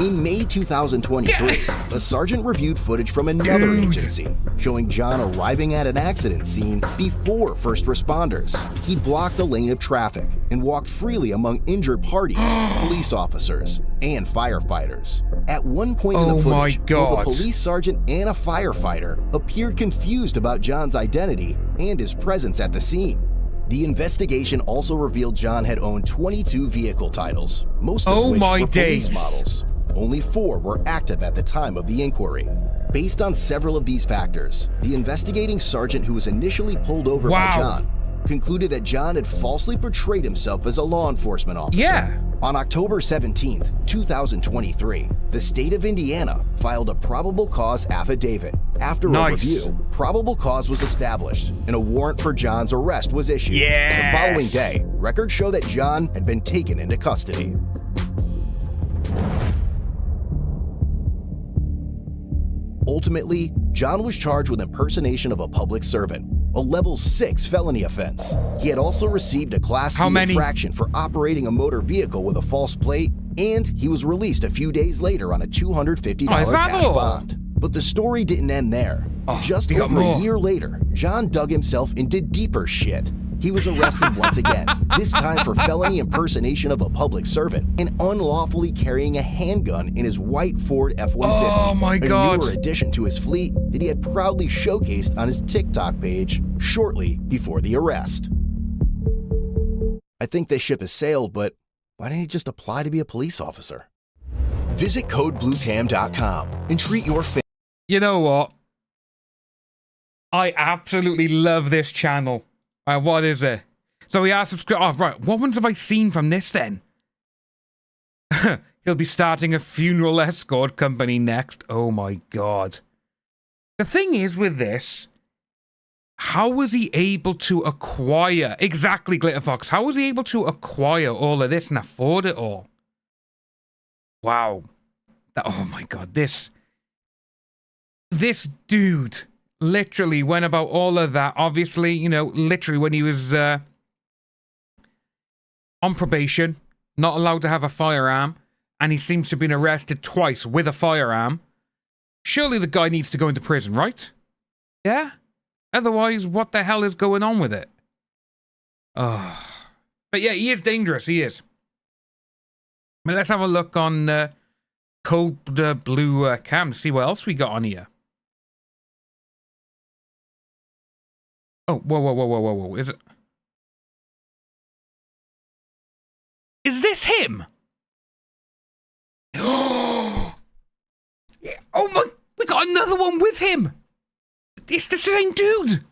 In May 2023, a sergeant reviewed footage from another agency showing John arriving at an accident scene before first responders. He blocked a lane of traffic and walked freely among injured parties, police officers, and firefighters. At one point in the footage, both a police sergeant and a firefighter appeared confused about John's identity and his presence at the scene. The investigation also revealed John had owned 22 vehicle titles, most of which were police models. Only 4 were active at the time of the inquiry. Based on several of these factors, the investigating sergeant who was initially pulled over by John concluded that John had falsely portrayed himself as a law enforcement officer. On October 17th, 2023, the state of Indiana filed a probable cause affidavit. After a review, probable cause was established and a warrant for John's arrest was issued. The following day, records show that John had been taken into custody. Ultimately, John was charged with impersonation of a public servant, a level 6 felony offense. He had also received a Class C infraction for operating a motor vehicle with a false plate, and he was released a few days later on a $250 cash bond. But the story didn't end there. Just over a year later, John dug himself into deeper shit. He was arrested once again, this time for felony impersonation of a public servant and unlawfully carrying a handgun in his white Ford F-150, a newer addition to his fleet that he had proudly showcased on his TikTok page shortly before the arrest. I think this ship has sailed, but why didn't he just apply to be a police officer? Visit CodeBlueCam.com and treat your family. You know what? I absolutely love this channel. What is it? So we are subscribed. Oh, right. What ones have I seen from this then? He'll be starting a funeral escort company next. Oh my god. The thing is with this, how was he able to acquire, exactly Glitterfox, how was he able to acquire all of this and afford it all? Wow. Oh my god, this dude literally went about all of that, obviously, you know, literally when he was on probation, not allowed to have a firearm, and he seems to have been arrested twice with a firearm. Surely the guy needs to go into prison, right? Yeah? Otherwise, what the hell is going on with it? Oh. But yeah, he is dangerous, he is. But let's have a look on Cold Blue Cam to see what else we got on here. Oh, whoa. Is it? Is this him? Oh, yeah. Oh my, we got another one with him. It's the same dude.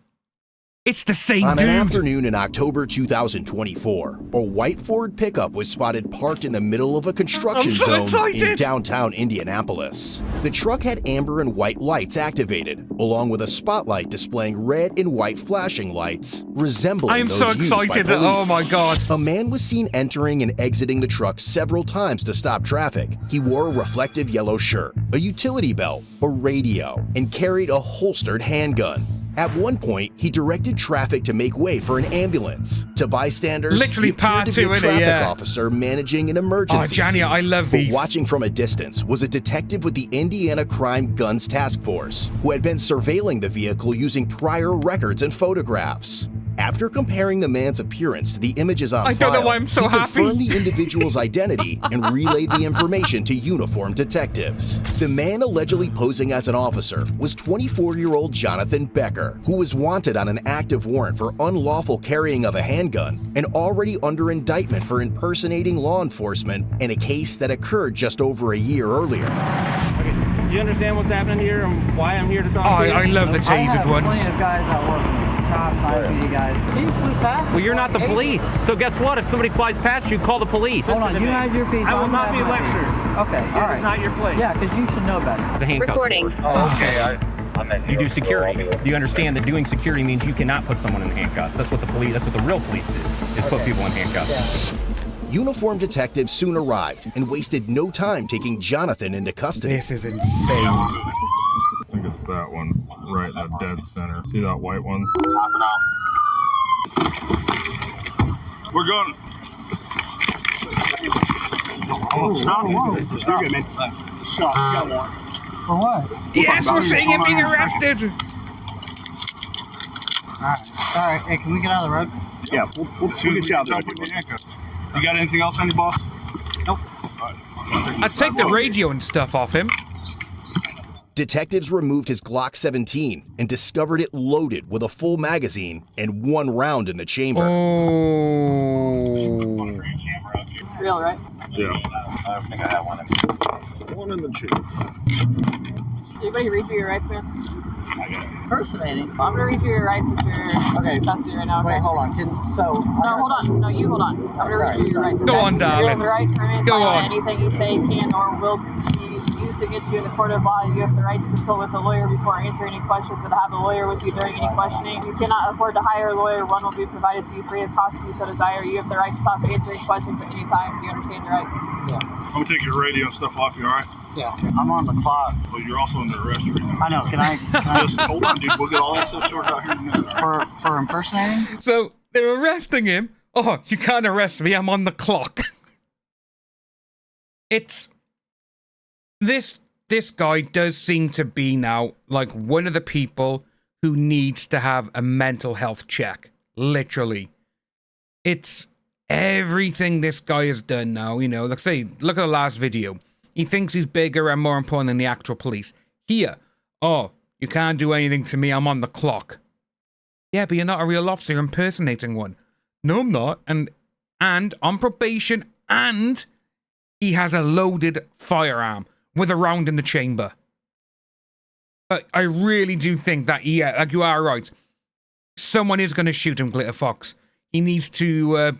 It's the same dude. On an afternoon in October 2024, a white Ford pickup was spotted parked in the middle of a construction zone in downtown Indianapolis. The truck had amber and white lights activated, along with a spotlight displaying red and white flashing lights, resembling those used by police. Oh my god. A man was seen entering and exiting the truck several times to stop traffic. He wore a reflective yellow shirt, a utility belt, a radio, and carried a holstered handgun. At one point, he directed traffic to make way for an ambulance. To bystanders, literally he appeared to be a traffic officer managing an emergency scene. I love these. But watching from a distance was a detective with the Indiana Crime Guns Task Force, who had been surveilling the vehicle using prior records and photographs. After comparing the man's appearance to the images on I don't know why I'm so he happy. confirmed the individual's identity and relayed the information to uniformed detectives. The man allegedly posing as an officer was 24-year-old Jonathan Becker, who was wanted on an active warrant for unlawful carrying of a handgun and already under indictment for impersonating law enforcement in a case that occurred just over a year earlier. Okay, do you understand what's happening here and why I'm here to talk to you? I love the tasered ones. I have plenty of guys that work with me. Cops, IPD guys. He flew past. Well, you're not the police. So guess what? If somebody flies past you, call the police. Hold on, you have your piece. I will not be lectured. Okay, all right. It's not your place. Yeah, because you should know better. The handcuff Recording. story. Oh, okay. You do security. Do you understand that doing security means you cannot put someone in handcuffs? That's what the police. That's what the real police do. Is put people in handcuffs. Uniformed detectives soon arrived and wasted no time taking Jonathan into custody. This is insane. I think it's that one, right in the dead center. See that white one? We're going. Oh, you're good, man. Thanks. Shot. You got one. For what? Yes, we're seeing him being arrested. All right. Hey, can we get out of the road? Yeah, we'll get you out there. You got anything else on you, boss? Nope. I'd take the radio and stuff off him. Detectives removed his Glock 17 and discovered it loaded with a full magazine and one round in the chamber. It's real, right? Yeah. I think I have one. One in the chamber. Anybody read you your rights, man? Impersonating. I'm gonna read you your rights if you're in custody right now. Okay? Wait, hold on. No, hold on. No, you hold on. I'm gonna read you your rights. Go on, darling. You have the right to remain Go silent. on. Anything you say can or will be used against you in the court of law. You have the right to consult with a lawyer before answering any questions and have a lawyer with you during any questioning. You cannot afford to hire a lawyer. One will be provided to you free of cost if you so desire. You have the right to stop answering questions at any time. Do you understand your rights? Yeah. I'm gonna take your radio and stuff off you, all right? Yeah. I'm on the clock. Well, you're also under arrest right now. I know. Can I Just hold on, dude. We'll get all that stuff sorted out here in a minute. for impersonating? So they're arresting him. Oh, you can't arrest me. I'm on the clock. It's this guy does seem to be now like one of the people who needs to have a mental health check. Literally. It's everything this guy has done now, you know. Like say, look at the last video. He thinks he's bigger and more important than the actual police. Here, oh, you can't do anything to me, I'm on the clock. Yeah, but you're not a real officer, you're impersonating one. No, I'm not. And on probation, and he has a loaded firearm with a round in the chamber. But I really do think that, yeah, like you are right. Someone is going to shoot him, Glitter Fox. He needs to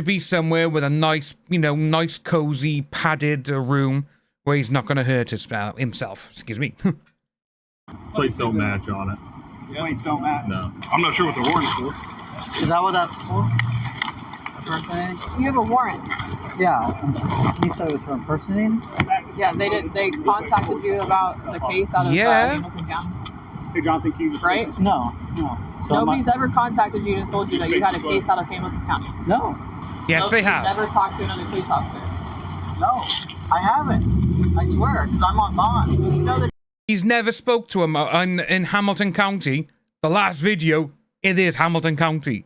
be somewhere with a nice, nice, cozy, padded room where he's not going to hurt himself. Excuse me. Plates don't match on it. Plates don't match. No. I'm not sure what the warrant's for. Is that what that's for? Impersonating? You have a warrant. Yeah. You said it was for impersonating? Yeah, they did. They contacted you about the case out of Hamilton County. Hey, Jonathan, can you just right? No. So nobody's ever contacted you and told you that you had a case out of Hamilton County. No. Yes, they have. Never talked to another police officer. No, I haven't. I swear, because I'm on bond. You know that he's never spoke to him in Hamilton County. The last video, it is Hamilton County.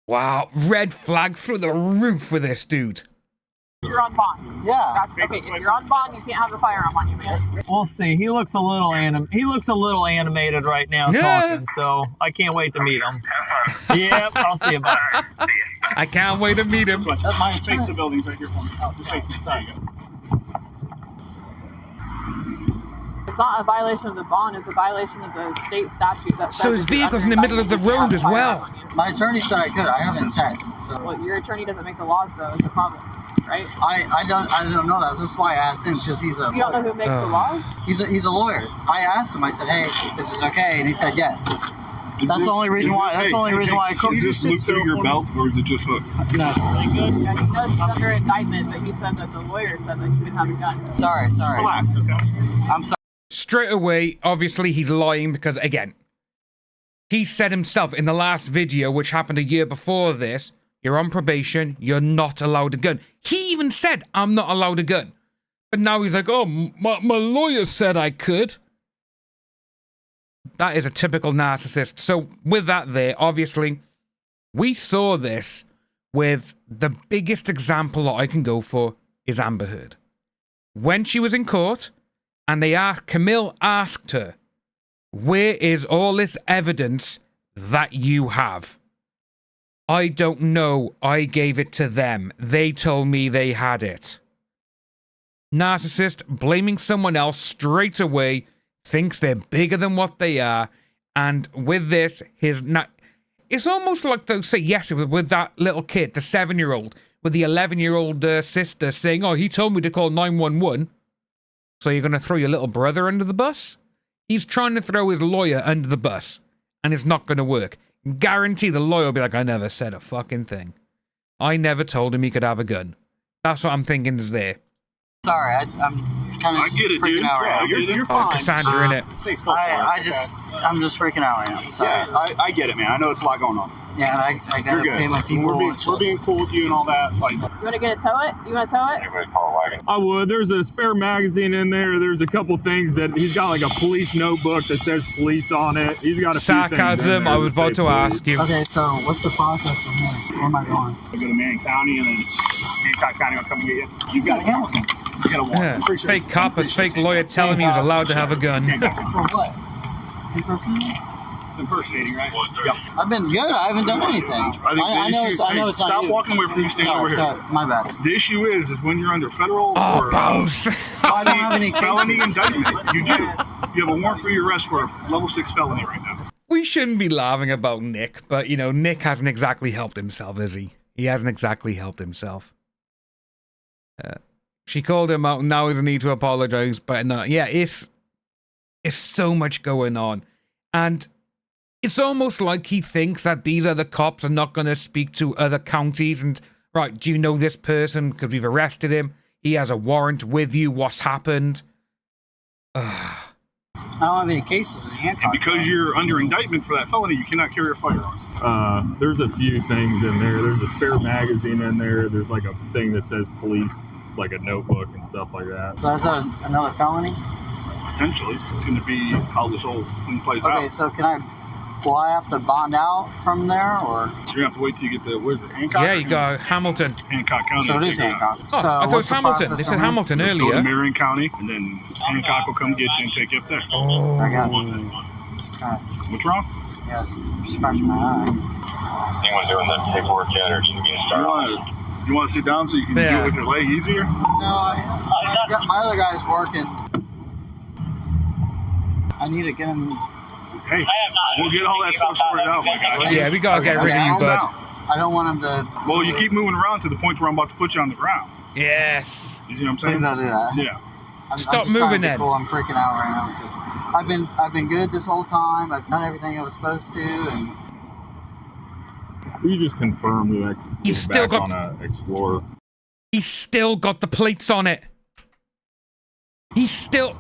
Wow, red flag through the roof with this dude. you're on bond. Yeah. Okay, if you're on bond, you can't have a firearm on you, man. We'll see. He looks a little animated right now talking, so I can't wait to meet him. Yep, I'll see you about it. I can't wait to meet him. That's my face the building's right here for me. Just face me. There you go. It's not a violation of the bond, it's a violation of the state statute that says So his vehicle's in the middle of the road as well. My attorney said I could. I have intent. So. Well, your attorney doesn't make the laws, though. It's a problem, right? I don't know that. That's why I asked him, because he's a. You don't know who makes the laws? He's a lawyer. I asked him. I said, "Hey, this is okay," and he said yes. That's the only reason why. That's the only reason why I couldn't. Is this loop through your belt, or is it just hooked? No. Really good. Yeah, he does under indictment, but he said that the lawyer said that he didn't have a gun. Sorry. Relax, okay? I'm sorry. Straight away, obviously, he's lying because, again, he said himself in the last video, which happened a year before this, you're on probation, you're not allowed a gun. He even said, I'm not allowed a gun. But now he's like, oh, my lawyer said I could. That is a typical narcissist. So with that there, obviously, we saw this with the biggest example that I can go for is Amber Heard. When she was in court, and Camille asked her, where is all this evidence that you have? I don't know. I gave it to them. They told me they had it. Narcissist blaming someone else straight away, thinks they're bigger than what they are, and with this, it's almost like they'll say yes with that little kid, the 7-year-old, with the 11-year-old sister saying, oh, he told me to call 911. So you're going to throw your little brother under the bus? He's trying to throw his lawyer under the bus, and it's not going to work. Guarantee the lawyer will be like, I never said a fucking thing. I never told him he could have a gun. That's what I'm thinking is there. Sorry, I'm kind of freaking out right now. You're fine. Cassandra, innit? I'm just freaking out right now. Sorry. Yeah, I get it, man. I know it's a lot going on. Yeah, and I gotta pay my people. We're being cool with you and all that. Like, you want to get a tow it? You want to tow it? I would. There's a spare magazine in there. There's a couple things that he's got, like a police notebook that says police on it. He's got a sarcasm. I was about to ask you. Okay, so what's the process from here? Where am I going? I go to Marion County, and then Hancock County will come and get you. You got a Hamilton. You got a warrant. Yeah. Fake cop, a fake lawyer telling me he was allowed to have a gun. For what? Impersonating, right? Yep. I've been good. I haven't done anything. I know it's not Stop you. walking away from you. Stand over here. Sorry, my bad. The issue is when you're under federal or I don't have any felony indictment. You do. You have a warrant for your arrest for a level 6 felony right now. We shouldn't be laughing about Nick, but, you know, Nick hasn't exactly helped himself, is he? He hasn't exactly helped himself. She called him out, and now there's a need to apologize, but no, yeah, it's so much going on. And it's almost like he thinks that these other cops are not going to speak to other counties and, right, do you know this person? Because we've arrested him. He has a warrant with you. What's happened? I don't have any cases in Hancock. And because you're under indictment for that felony, you cannot carry a firearm. There's a few things in there. There's a spare magazine in there. There's like a thing that says police, like a notebook and stuff like that. So that's another felony? Potentially. It's going to be how this whole thing plays out. Okay, so will I have to bond out from there, or? So you're going to have to wait till you get to, what is it, Hancock? Yeah, you got Hamilton. Hancock County. So it is Hancock. Oh, so I thought it was Hamilton. They said Hamilton earlier. Go to Marion County, and then Hancock will come get you and take you up there. Oh. I got it. What's wrong? Yes, scratching my eye. Anyone doing the paperwork yet, or do you need me to start? You want to sit down so you can do it with your leg easier? No, I got my other guy's working. I need to get him. Hey, we'll get all that stuff sorted out, my guy. Yeah, we gotta get rid of you, bud. I don't want him to. Well, you keep moving around to the point where I'm about to put you on the ground. Yes. You see what I'm saying? Please don't do that. Yeah. Stop moving then. Cool. I'm freaking out right now. I've been good this whole time. I've done everything I was supposed to, and. We just confirmed that he's still got on a Explorer. He's still got the plates on it. He still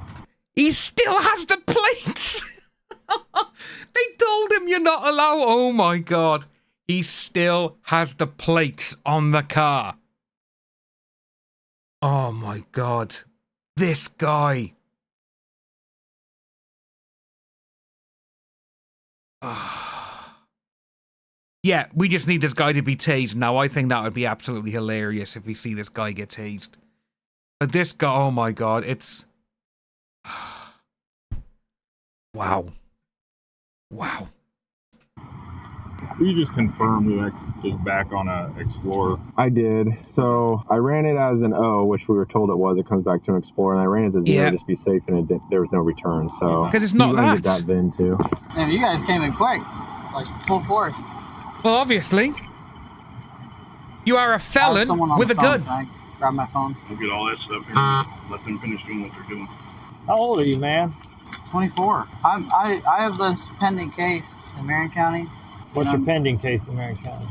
has the plates. They told him you're not allowed. Oh my god. He still has the plates on the car. Oh my god. This guy. Yeah, we just need this guy to be tased now. I think that would be absolutely hilarious if we see this guy get tased. But this guy, oh my god, it's... Wow. Wow. We just confirmed that just back on a Explorer. I did. So I ran it as an O, which we were told it was. It comes back to an Explorer, and I ran it as a 0 just to be safe, and there was no return. So because it's not that. Get that VIN too. Man, you guys came in quick, like full force. Well, obviously, you are a felon with a gun. Can I grab my phone? We'll get all that stuff here. Let them finish doing what they're doing. How old are you, man? 24. I have this pending case in Marion County. What's your pending case in Marion County?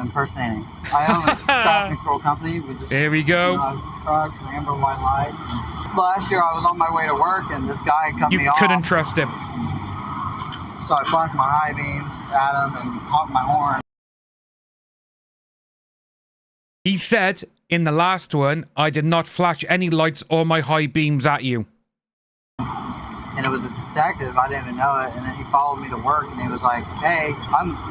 Impersonating. I own a traffic control company. There we go. Truck, amber white lights. Last year I was on my way to work and this guy cut me off. You couldn't trust him. So I flashed my high beams at him and honked my horn. He said in the last one, I did not flash any lights or my high beams at you. And it was detective. I didn't even know it. And then he followed me to work, and he was like, hey,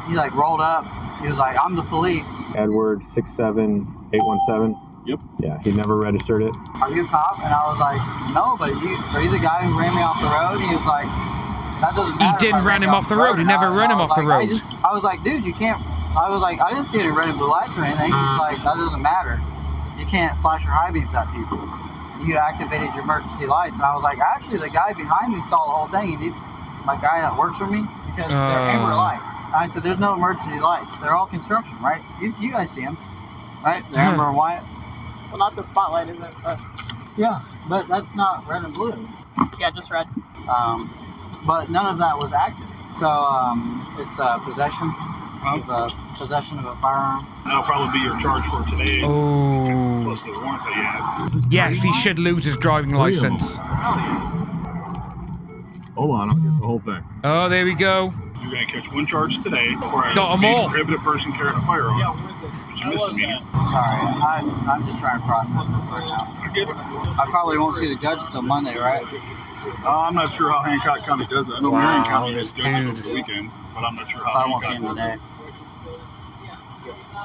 he like rolled up. He was like, I'm the police. Edward 67817. Yep. Yeah, he never registered it. Are you a cop? And I was like, no, but are you the guy who ran me off the road? And he was like, that doesn't matter. He didn't run him off the road. He never ran him off the road. I was like, dude, you can't. I was like, I didn't see any red and blue lights or anything. He's like, that doesn't matter. You can't flash your high beams at people. You activated your emergency lights. And I was like, actually, the guy behind me saw the whole thing. He's my guy that works for me because they're amber lights. And I said, there's no emergency lights. They're all construction, right? You guys see them, right? They're amber and white. Well, not the spotlight, is it? Yeah, but that's not red and blue. Yeah, just red. But none of that was active. So it's possession of a firearm. That'll probably be your charge for today. Oh. Plus the warrant that you have. Yes, he should lose his driving license. Hold on, I'll get the whole thing. Oh, there we go. You're going to catch one charge today for a Got them all. prohibited person carrying a firearm. Yeah, which is misdemeanor. Sorry, I'm just trying to process this right now. I get it. I probably won't see the judge until Monday, right? I'm not sure how Hancock County does it. I know Marion County has done it over the weekend, but I'm not sure how I won't see him today.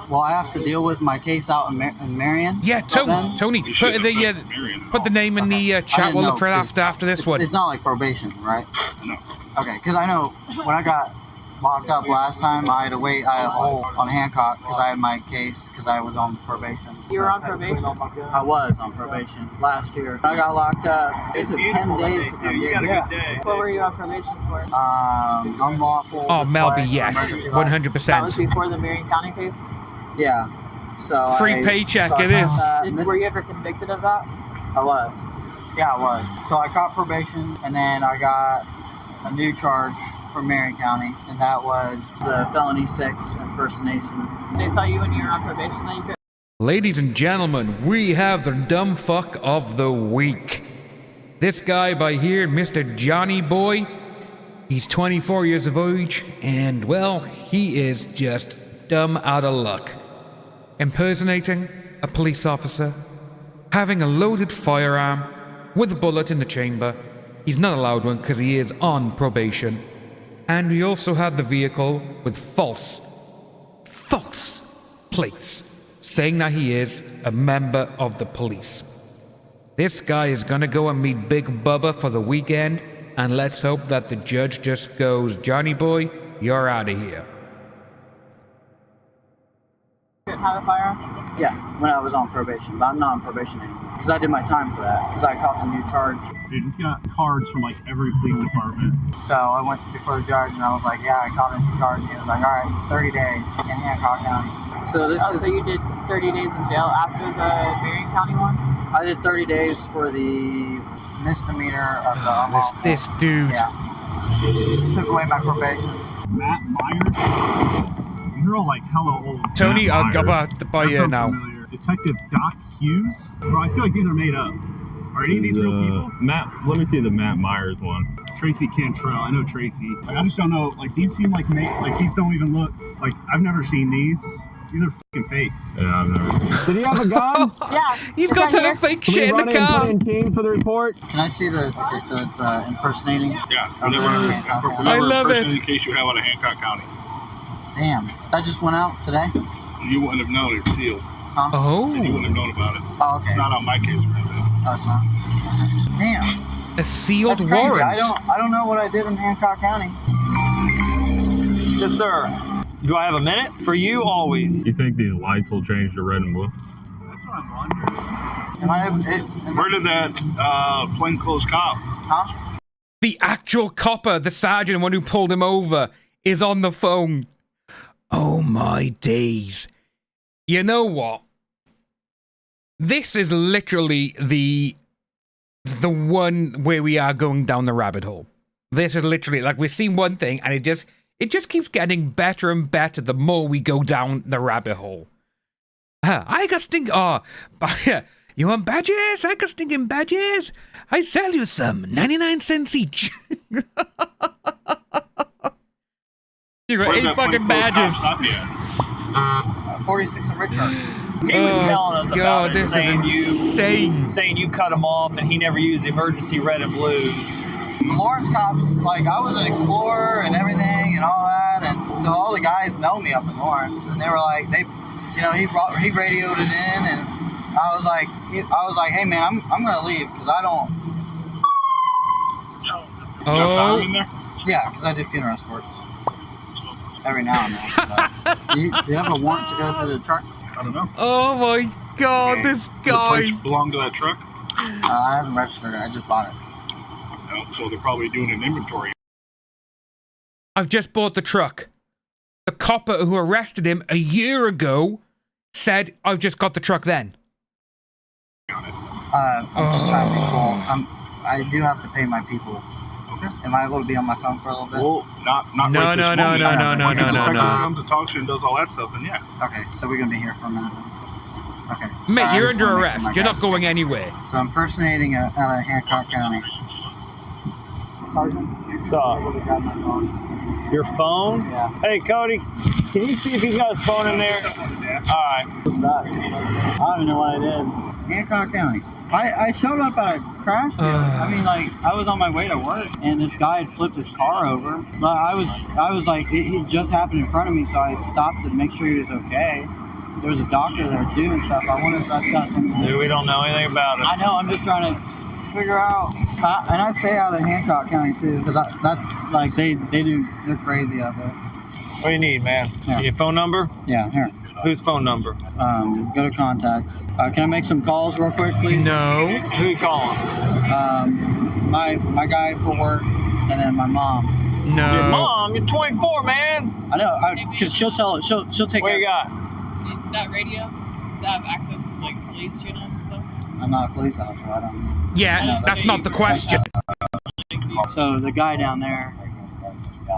Well, I have to deal with my case out in Marion. Yeah, Tony, put the name in the chat. We'll look for it after this one. It's not like probation, right? No. Okay, because I know when I got locked up last time, I had to wait. I had a hold on Hancock because I had my case because I was on probation. You were on probation? I was on probation last year. When I got locked up, it took 10 days to come get me. What were you on probation for? Unlawful. Oh, Melby, yes, 100%. That was before the Marion County case? Yeah. So free paycheck, it is. Were you ever convicted of that? I was. Yeah, I was. So I caught probation, and then I got a new charge from Marion County, and that was the felony 6 impersonation. Did they tell you when you were on probation that you could? Ladies and gentlemen, we have the dumb fuck of the week. This guy by here, Mr. Johnny Boy, he's 24 years of age, and well, he is just dumb out of luck. Impersonating a police officer, having a loaded firearm with a bullet in the chamber. He's not allowed one because he is on probation. And we also had the vehicle with false plates, saying that he is a member of the police. This guy is gonna go and meet Big Bubba for the weekend, and let's hope that the judge just goes, Johnny Boy, you're out of here. Didn't have a firearm? Yeah, when I was on probation, but I'm not on probation anymore. Because I did my time for that, because I caught the new charge. Dude, he's got cards from like every police department. So I went before the judge and I was like, yeah, I caught a new charge. And he was like, all right, 30 days in Hancock County. So so you did 30 days in jail after the Marion County one? I did 30 days for the misdemeanor of the this dude. Yeah. Took away my probation. Matt Myers? You're all like hella old. Tony, I'll go by you now. Familiar. Detective Doc Hughes? Bro, I feel like these are made up. Are any of these real people? Let me see the Matt Myers one. Tracy Cantrell. I know Tracy. Like, I just don't know. Like, these seem like these don't even look like I've never seen these. These are fucking fake. Yeah, I've never seen. Did he have a gun? Yeah. He's got to fake shit in the car. Put in teams for the report. Can I see the? Okay, so it's impersonating. Yeah. I love it. In case you have out of Hancock County. Damn, that just went out today? You wouldn't have known. It's sealed. Huh? Oh. So you wouldn't have known about it. Oh, okay. It's not on my case or anything. Oh, it's not? Damn. A sealed That's crazy. warrant. I don't know what I did in Hancock County. Yes, sir. Do I have a minute? For you, always. You think these lights will change to red and blue? That's what I'm wondering. Where did that plainclothes cop? Huh? The actual copper, the sergeant, one who pulled him over, is on the phone. Oh my days. You know what? This is literally the one where we are going down the rabbit hole. This is literally, like, we've seen one thing, and it just keeps getting better and better the more we go down the rabbit hole. I got you want badges? I got stinking badges. I sell you some, 99 cents each. You got 8 fucking badges. 46 in Richard. He was telling us about this is insane. Saying you cut him off and he never used emergency red and blue. The Lawrence cops, like, I was an explorer and everything and all that, and so all the guys know me up in Lawrence, and they were like, he radioed it in, and I was like, hey man, I'm gonna leave because I don't. Oh. In there? Yeah, because I do funeral escorts every now and then. Do you have a warrant to go through the truck? I don't know. Oh my God, this guy. The plates belong to that truck? I haven't registered it. I just bought it. Oh, so they're probably doing an inventory. I've just bought the truck. The copper who arrested him a year ago said, I've just got the truck then. I'm just trying to be cool. I do have to pay my people. Okay. Am I able to be on my phone for a little bit? Well, not no, right this moment. No. Once the detective comes and talks to you and does all that stuff, then yeah. Okay, so we're going to be here for a minute. Okay. Mate, you're under arrest. You're not going anywhere. So I'm impersonating out of Hancock County. Sergeant? Stop. Your phone? Yeah. Hey, Cody, can you see if he's got his phone in there? Alright. What's that? I don't even know what I did. Hancock County. I showed up at a crash deal. I mean, like, I was on my way to work, and this guy had flipped his car over. But I was like, it just happened in front of me, so I stopped to make sure he was okay. There was a doctor there, too, and stuff. I wonder if that's got something to do. Dude, we don't know anything about it. I know, I'm just trying to figure out. And I stay out of Hancock County, too, because that's, like, they're crazy out there. What do you need, man? Yeah. Your phone number? Yeah, here. Whose phone number? Go to contacts. Can I make some calls real quick, please? No. Who you calling? My guy for work, and then my mom. No. Your mom? You're 24, man. I know, because she'll take. What you got? That radio, does that have access to like police channels and stuff? I'm not a police officer. I don't. Yeah, that's not the question. So the guy down there.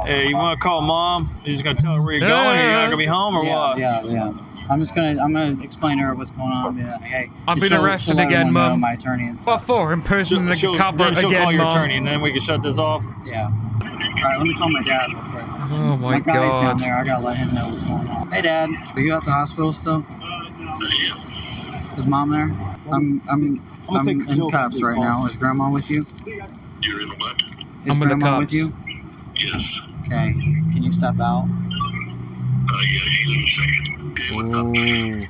Hey, you want to call mom? You're just gonna tell her where you're going? Or you're not gonna be home or what? Yeah. I'm gonna explain to her what's going on. Yeah, hey, I've been arrested again, Mum. My attorney and stuff. What for? Impersonating the copper again, she'll call your Mum. attorney, and then we can shut this off. Yeah. All right, let me call my dad real quick. Oh my guy's down God. there. I gotta let him know what's going on. Hey, Dad, are you at the hospital still? Is Mom there? I'm in cuffs right now. Is Grandma with you? You're in what? Is Grandma with you? Yes. Okay. Can you step out? Yeah, hang on a second. Okay, what's up?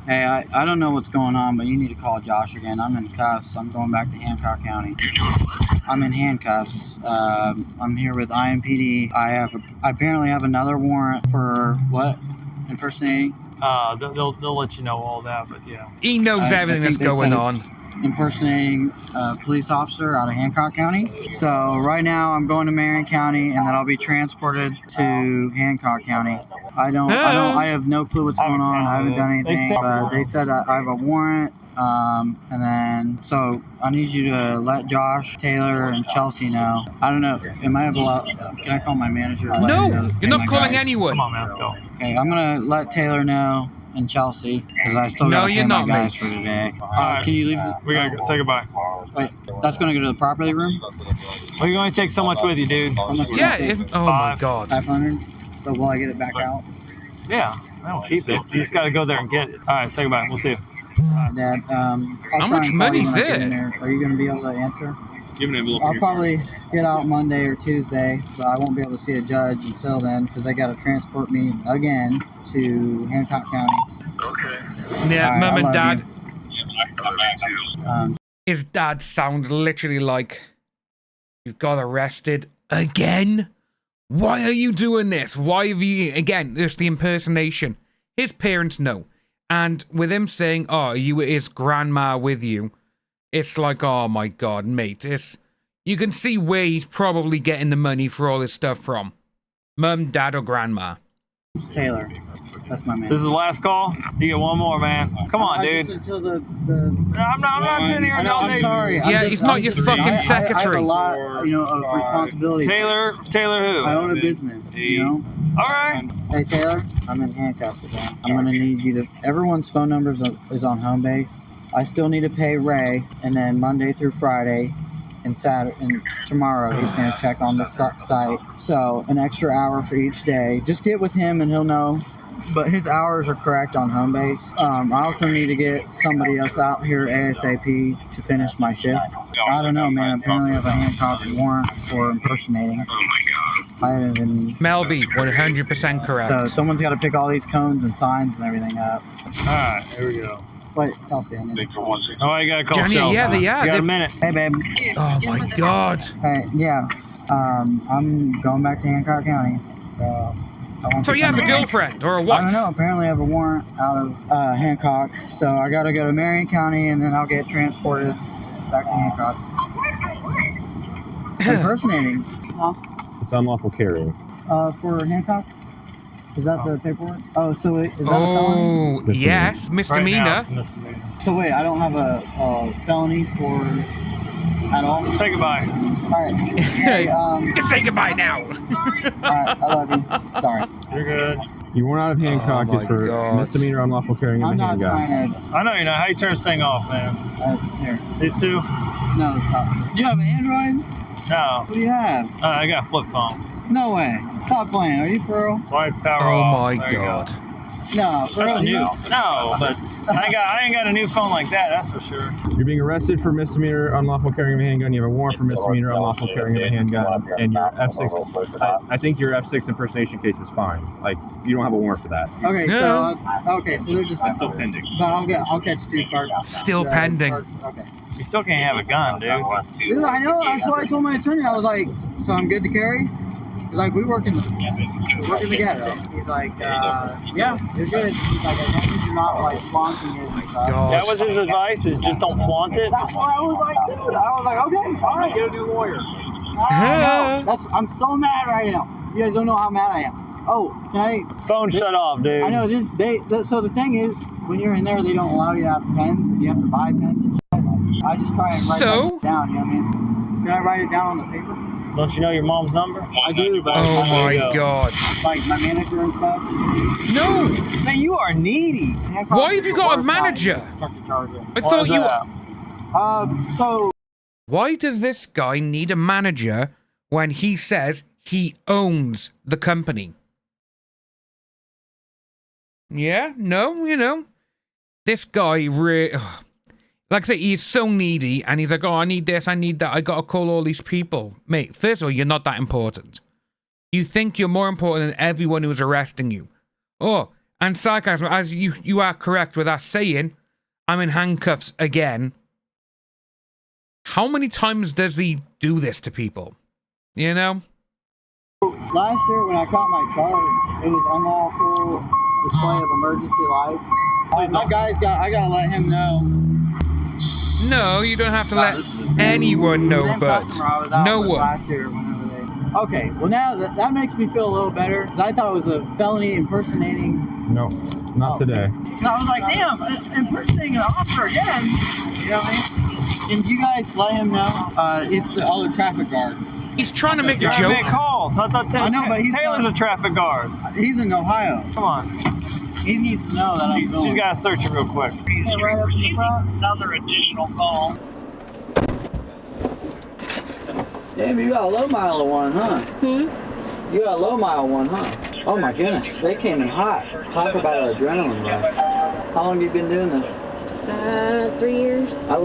Hey, I don't know what's going on, but you need to call Josh again. I'm in cuffs. I'm going back to Hancock County. You're doing what? I'm in handcuffs. I'm here with IMPD. I apparently have another warrant for what? Impersonating? They'll let you know all that, but yeah. He knows everything that's going on. Impersonating a police officer out of Hancock County. So right now I'm going to Marion County, and then I'll be transported to Hancock County. I have no clue what's going on. I haven't done anything, but they said I have a warrant. And then, so I need you to let Josh, Taylor, and Chelsea know. I don't know. Am I allowed? Can I call my manager? No, you're not calling anyone. Come on, man, let's go. Okay, I'm gonna let Taylor know and Chelsea because I still got to pay my guys for today. Can you leave? We gotta say goodbye. Wait, that's gonna go to the property room. Well, you only take so much with you, dude. Yeah. Oh my God. 500. But will I get it back out? Yeah, I don't keep it. You just gotta go there and get it. All right, say goodbye. We'll see you. Dad, how much money's there? Are you going to be able to answer? Give me an envelope. I'll probably get out Monday or Tuesday, but I won't be able to see a judge until then because they got to transport me again to Hancock County. Okay. Yeah, right, Mum and Dad. You. His dad sounds literally like, you got arrested again? Why are you doing this? Why have you, again, there's the impersonation. His parents know. And with him saying, oh, you were his grandma with you, it's like, oh my God, mate. You can see where he's probably getting the money for all this stuff from. Mum, dad, or grandma. Taylor. That's my man. This is the last call. You get one more, man. Come on, dude. Until the I'm not sitting here all day. I'm sorry. Yeah, he's not your fucking secretary. I have a lot, of responsibility. Taylor who? I own a business, All right. Hey, Taylor, I'm in handcuffs again. I'm going to need you to... Everyone's phone number is on home base. I still need to pay Ray, and then Monday through Friday and Saturday and tomorrow he's going to check on the site. So an extra hour for each day. Just get with him and he'll know but his hours are correct on home base. I also need to get somebody else out here ASAP to finish my shift. I don't know, man. Apparently I have a Hancock warrant for impersonating. Oh my God. I haven't even... Melby, 100% correct. So someone's got to pick all these cones and signs and everything up. Alright, here we go. Wait, Kelsey, I need Oh, I gotta call Johnny, Chelsea. yeah, they are. You got a minute. Hey, babe. Oh my God. Hey, yeah. I'm going back to Hancock County, so... So he has a girlfriend or a wife? I don't know. Apparently I have a warrant out of Hancock, so I got to go to Marion County, and then I'll get transported back to Hancock. Impersonating. Huh? It's unlawful carrying. For Hancock? Is that the paperwork? Oh, so is that a felony? Oh, yes, misdemeanor. So wait, I don't have a felony for at all? Say goodbye. Alright. Hey, say goodbye now. Alright, I love you. Sorry. You're good. You weren't out of Hancock is for misdemeanor unlawful carrying of a handgun. I know you're not. How you turn this thing off, man? Here. These two? No, do you have an Android? No. What do you have? I got a flip phone. No way. Stop playing. Are you for real? Swipe power Oh off. my There you God. go. No, for That's a real. new. No, but I ain't got a new phone like that. That's for sure. You're being arrested for misdemeanor unlawful carrying of a handgun. You have a warrant for misdemeanor unlawful carrying of a handgun, and your F6. I think your F6 impersonation case is fine. Like you don't have a warrant for that. Okay, so they're just still pending. But I'll catch two cards. Still pending. Okay. You still can't have a gun, dude. Dude, I know. That's why I told my attorney. I was like, so I'm good to carry. He's like, we're working together. He's like, yeah, you're good. He's like, as long as you're not like flaunting it and stuff. That was his advice, is just don't flaunt it. That's why I was like, dude. I was like, okay, all right. Get a new lawyer. I'm so mad right now. You guys don't know how mad I am. Oh, can I? Phone shut off, dude. I know. So the thing is, when you're in there, they don't allow you to have pens, and you have to buy pens and shit. I just try and write it down. You know what I mean? Can I write it down on the paper? Don't you know your mom's number? I do, but Oh my God. Like my manager and stuff. No. Man, you are needy. Why have you got a manager? I thought you. So. Why does this guy need a manager when he says he owns the company? Yeah, no, you know, this guy like I say, he's so needy, and he's like, oh, I need this, I need that, I gotta call all these people. Mate, first of all, you're not that important. You think you're more important than everyone who's arresting you. Oh, and sarcasm, as you are correct with that saying, I'm in handcuffs again. How many times does he do this to people? You know? Last year when I caught my charge, it was unlawful display of emergency lights. That guy's I gotta let him know. No, you don't have to let anyone know, but no one. Okay, well now that makes me feel a little better, because I thought it was a felony impersonating. No, not today. And I was like, damn, impersonating an officer again. You know what I mean? And you guys let him know it's the other traffic guard. He's trying to make a Make joke. calls. I thought I know, but Taylor's a traffic guard. He's in Ohio. Come on. He needs to know that I'm going. She's got to search it real quick. Right up in the front. Another additional call. Damn, you got a low mile one, huh? You got a low mile one, huh? Oh my goodness, they came in hot. Talk about an adrenaline rush. How long have you been doing this? 3 years. I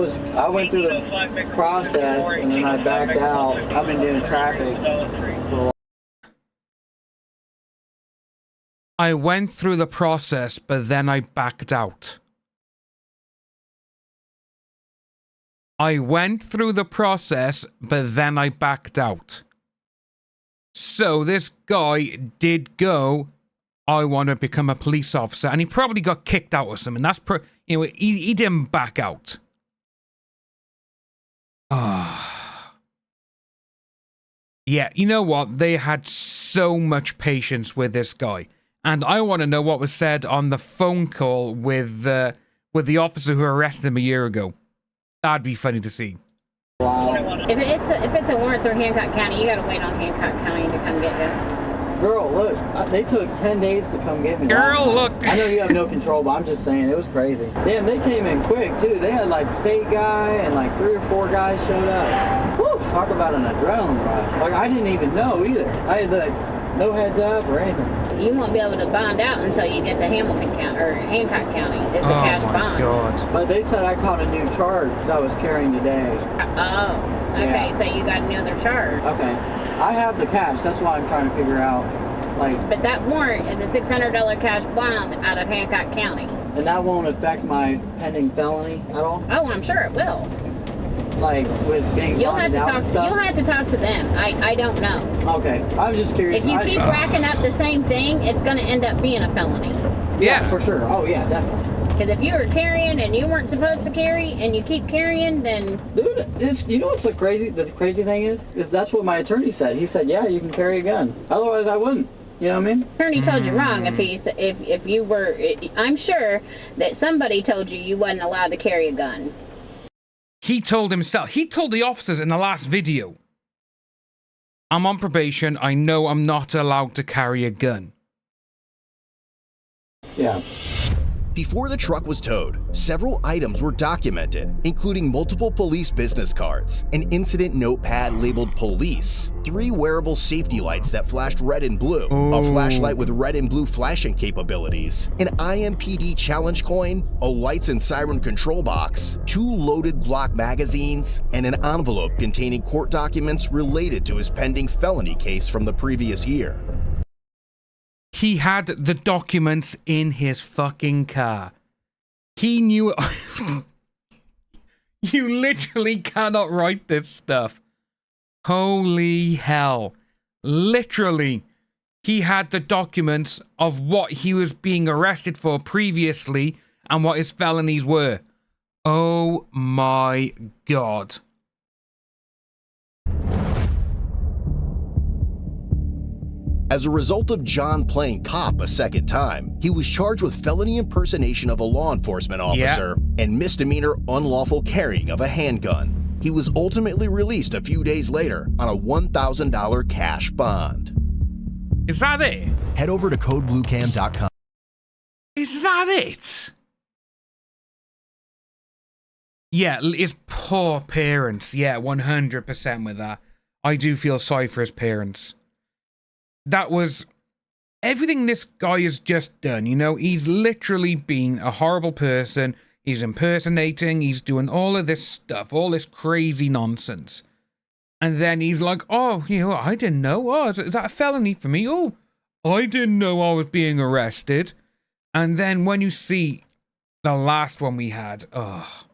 went through the process and then I backed out. I've been doing traffic for I went through the process, but then I backed out. I went through the process, but then I backed out. So this guy did go, I want to become a police officer, and he probably got kicked out or something. That's he didn't back out. Yeah, you know what? They had so much patience with this guy. And I want to know what was said on the phone call with the officer who arrested him a year ago. That'd be funny to see. If it's a warrant through Hancock County, you got to wait on Hancock County to come get you. Girl, look, they took 10 days to come get me. Girl, look. I know you have no control, but I'm just saying, it was crazy. Damn, they came in quick, too. They had, like, state guy and, like, 3 or 4 guys showed up. Woo! Talk about an adrenaline rush. Like, I didn't even know, either. I had, like, No heads up or anything. You won't be able to bond out until you get to Hamilton County or Hancock County. It's a cash bond. God. But they said I caught a new charge that I was carrying today. Oh, okay. So you got another charge. Okay. I have the cash. That's why I'm trying to figure out, like. But that warrant is a $600 cash bond out of Hancock County. And that won't affect my pending felony at all? Oh, I'm sure it will. Like with being bonded out and stuff? You'll have to talk to them. I don't know. Okay. I was just curious. If you keep racking up the same thing, it's going to end up being a felony. Yeah, for sure. Oh, yeah, definitely. Because if you were carrying and you weren't supposed to carry and you keep carrying, then... Dude, you know what's the crazy thing is that's what my attorney said. He said, yeah, you can carry a gun. Otherwise, I wouldn't. You know what I mean? Attorney told you wrong if you were... I'm sure that somebody told you wasn't allowed to carry a gun. He told himself. He told the officers in the last video. I'm on probation. I know I'm not allowed to carry a gun. Yeah. Before the truck was towed, several items were documented, including multiple police business cards, an incident notepad labeled police, 3 wearable safety lights that flashed red and blue, a flashlight with red and blue flashing capabilities, an IMPD challenge coin, a lights and siren control box, 2 loaded Glock magazines, and an envelope containing court documents related to his pending felony case from the previous year. He had the documents in his fucking car. He knew... You literally cannot write this stuff. Holy hell. Literally, he had the documents of what he was being arrested for previously and what his felonies were. Oh my God. As a result of John playing cop a second time, he was charged with felony impersonation of a law enforcement officer and misdemeanor unlawful carrying of a handgun. He was ultimately released a few days later on a $1,000 cash bond. Is that it? Head over to codebluecam.com. Is that it? Yeah, his poor parents. Yeah, 100% with that. I do feel sorry for his parents. That was everything this guy has just done, you know? He's literally been a horrible person. He's impersonating. He's doing all of this stuff, all this crazy nonsense. And then he's like, oh, you know, I didn't know. Oh, is that a felony for me? Oh, I didn't know I was being arrested. And then when you see the last one we had, oh,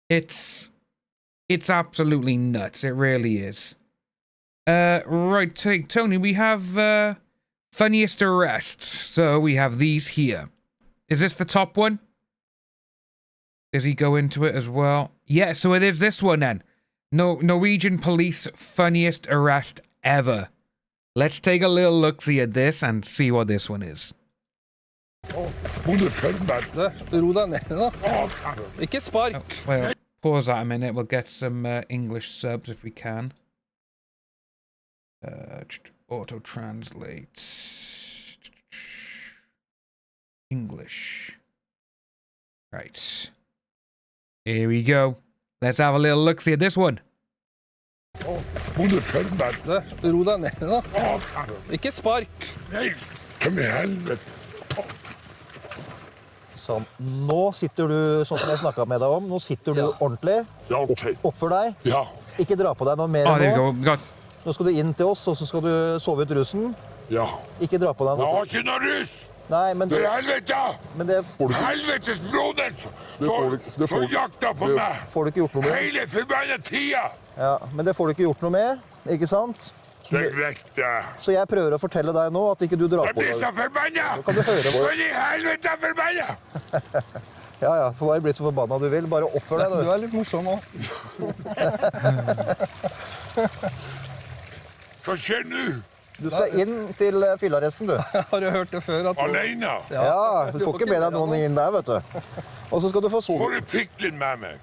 it's absolutely nuts. It really is. Right, Tony, we have funniest arrest. So we have these here. Is this the top one? Does he go into it as well? Yeah, so it is this one then. Norwegian police funniest arrest ever. Let's take a little look-see at this and see what this one is. Well, pause that a minute. We'll get some English subs if we can. Auto translate English. Right. Here we go. Let's have a little look-see at this one. Ro deg ned da. Ikke spark. Nei, kom i helvete. Sånn. Nå sitter du, sånn som jeg snakket med deg om, nå sitter du ordentlig. Ja, ok. Oppfør deg. Ja. Ikke dra på deg noe mer nå. Nå skal du inn til oss, og så skal du sove ut russen. Ja. Ikke dra på deg noe. Jeg har ikke noe russ! Nei, men for helvete! Men det helvetes broder så jakta på meg! Får du ikke gjort noe med? Hele forbannet tida! Ja, men det får du ikke gjort noe med, ikke sant? Stegg vekk det. Så jeg prøver å fortelle deg nå at ikke du drar på deg. Jeg blir så forbannet! Kan du høre på? For i helvete forbannet! Ja, får bare bli så forbannet du vil. Bare oppfør deg, du. Du litt morsom også. Hva skjer nå? Du skal inn til fyllearresten, du. Har du hørt det før? Alene? Ja, du får ikke be deg noen inn der, vet du. Og så skal du få sove. Får du pikkelen med meg?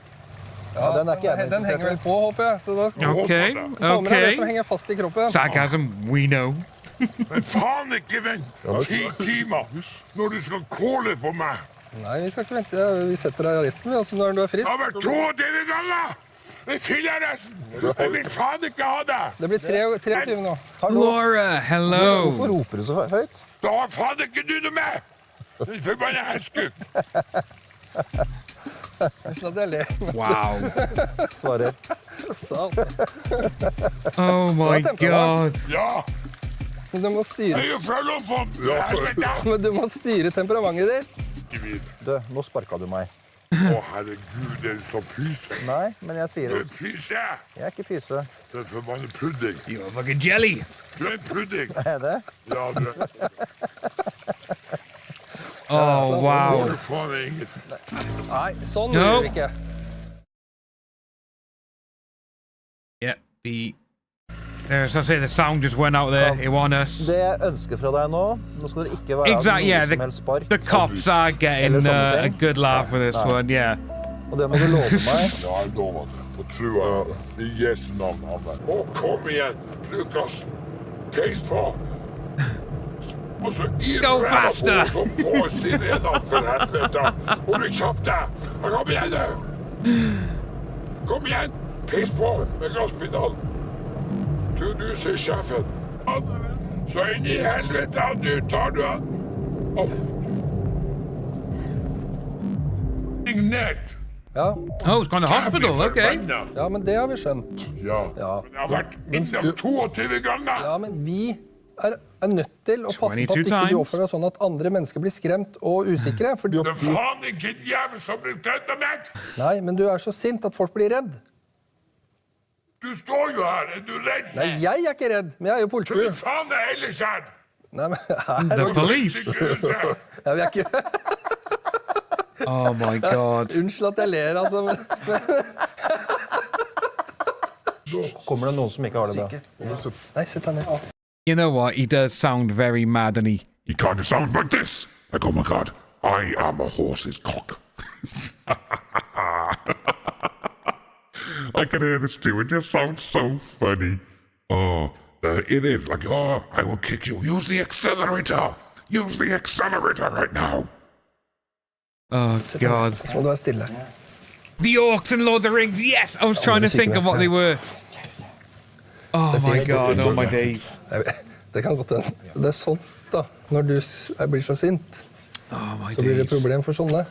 Ja, den er ikke jeg den henger vel på, håper jeg. Så da Okay. det som henger fast i kroppen. Sarcasm, we know. Men faen ikke vent 10 timer når du skal kåle på meg. Nei, vi skal ikke vente. Vi setter deg i arresten, altså når du er frisk. Det har vært 22 ganger! Vi fyller nesten. Jeg vil faen ikke ha det. Det blir 23 nå. Laura, hello. Hvorfor roper du så høyt? Da har faen ikke du noe med. Den forbanna hestkuk. Sånn at jeg ler. Wow. Svarer. Sånn. Oh my god. Ja. Men du må styre. Jeg føler for helvete. Men du må styre temperamentet ditt. Du, nå sparket du meg. Å, herregud, er du så pyse? Nei, men jeg sier det. Du er pyse. Jeg er ikke pyse. Du er forbannet pudding. You're like a jelly. Du er pudding. Er det? Ja, du er. Oh, wow. Du faen er ingenting. Nei, sånn gjør vi ikke. Yeah, as I say, the sound just went out there. It won us. Det jeg ønsker fra deg nå skal det ikke være exactly, yeah, noe som helst spark. The cops are getting a good laugh with this one, yeah. Og det må du love meg. Ja, jeg lover det. På trua. I Jesu navn, Amen. Å, kom igjen. Lukas. Peis på. Og så Go faster! Så på sidenom, for helvete. Og du kjapp deg. Kom igjen, du. Kom igjen. Peis på med gasspedalen. Du ser sjefen. Så inn i helvete, du tar du han. Signert. Ja. Oh, it's gone to hospital, okay. Ja, men det har vi skjønt. Ja. Men jeg har vært innom 22 ganger. Ja, men vi er nødt til å passe på at ikke du oppfører deg sånn at andre mennesker blir skremt og usikre. Det er faen ikke en jævel som blir trøtt av meg. Nei, men du er så sint at folk blir redd. Du står jo her, er du redd? Nei, jeg er ikke redd, men jeg er jo politi. Hva faen er ellers her? Nei, men her... The police. Ja, vi er ikke... Oh my god. Unnskyld at jeg ler, altså. Kommer det noen som ikke har det bra? Nei, sett deg ned. You know what? He does sound very mad, and he kind of sounds like this. Like, oh my god, I am a horse's cock. I can hear this too. It just sounds so funny. Oh, it is like, oh, I will kick you. Use the accelerator. Use the accelerator right now. Oh god. Så må du være stille. The orcs and Lord of the Rings. Yes, I was trying to think of what they were. Oh my god, oh my days. Det kan godt hende. Det er sånt da, når du blir så sint. Oh my så blir det problem for sånne.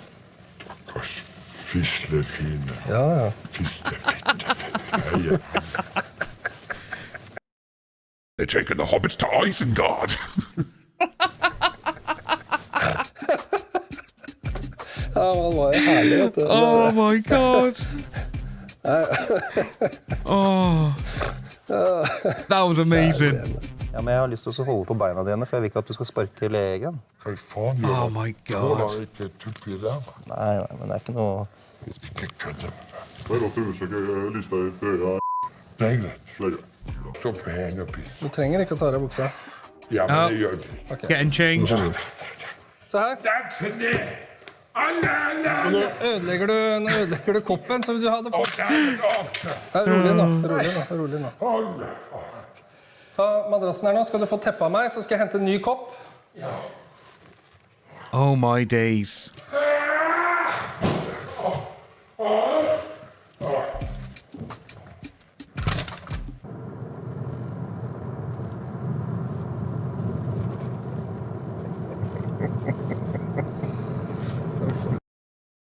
Fislefine. Ja, ja. Fislefine. They're taking the hobbits to Isengard. Ja, han var jo herlig, vet du. Oh my god. Oh. That was amazing. Ja, men jeg har lyst til å holde på beina dine, for jeg vil ikke at du skal sparke legen. Hva faen gjør du? Oh my god. Tåler ikke tupp i ræva. Nei, men det er ikke noe... Ikke kødde med meg. Jeg har lov til å undersøke lista i øya. Det er greit. Stopp med henge og piss. Du trenger ikke å ta deg buksa. Ja, men det gjør det. Okay. Getting changed. Se her. That's it. Nå ødelegger du koppen, så vil du ha det fort. Rolig nå. Ta madrassen her nå, skal du få teppe av meg, så skal jeg hente en ny kopp. Oh my days.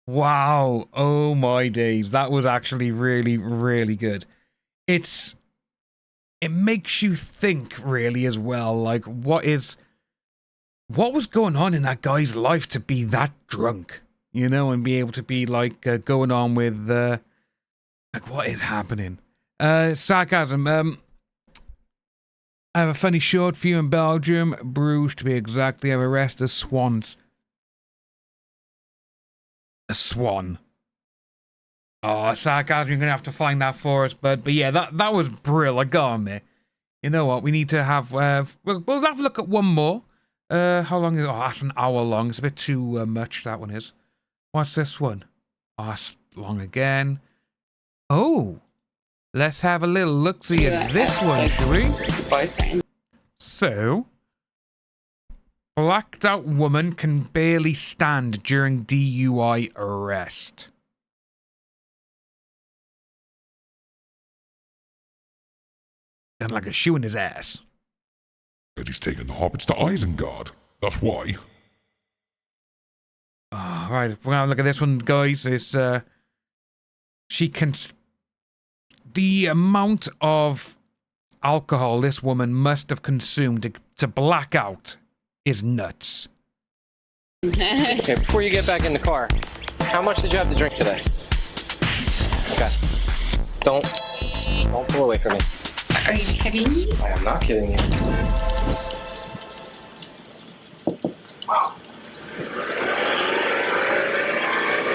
Wow, oh my days. That was actually really, really good. It makes you think really as well, like what was going on in that guy's life to be that drunk, you know, and be able to be like going on with like what is happening. Sarcasm. I have a funny short for you in Belgium. Bruges to be exact. They have arrested swans. A swan. Oh, sarcasm, you're going to have to find that for us. But yeah, that was brilliant. Go on, mate. You know what? We need to have... we'll have a look at one more. How long is it? Oh, that's an hour long. It's a bit too much, that one is. What's this one? Oh, that's long again. Oh. Let's have a little look-see at this one, shall we? So... Blacked out woman can barely stand during DUI arrest. And like a shoe in his ass. But he's taken the hobbits to Isengard. That's why. Oh, right, we're gonna look at this one, guys. It's she can. The amount of alcohol this woman must have consumed to black out is nuts. Okay, before you get back in the car, how much did you have to drink today? Okay. Don't pull away from me. Are you kidding me? I am not kidding you. Wow.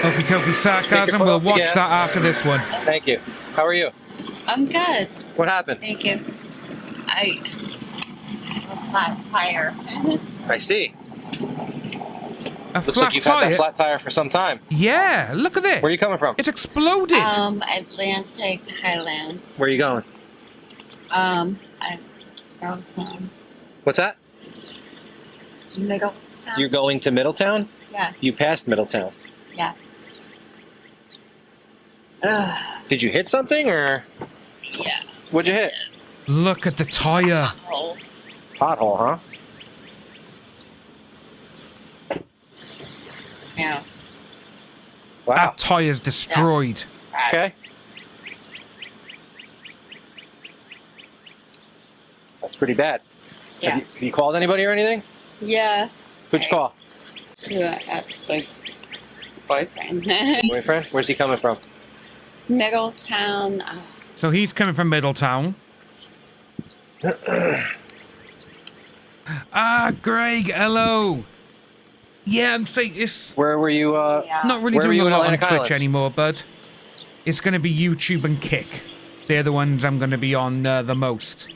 Okey-dokey sarcasm. We'll watch that after this one. Thank you. How are you? I'm good. What happened? Thank you. A flat tire. I see. A Looks like you've had that flat tire for some time. Yeah, look at this. Where are you coming from? It's exploded. Atlantic Highlands. Where are you going? Middletown. What's that? Middletown. You're going to Middletown? Yes. You passed Middletown. Yes. Did you hit something or? Yeah. What'd you hit? Look at the tire. Pothole, huh? Yeah. Wow. That tire's destroyed. Okay. That's pretty bad. Yeah. Have you called anybody or anything? Yeah. Who'd you call? Like boyfriend. Boyfriend? Where's he coming from? Middletown. So he's coming from Middletown. Greg, hello. Yeah, I'm saying it's... Where were you, Not really doing a lot on Twitch anymore, bud. It's going to be YouTube and Kick. They're the ones I'm going to be on the most.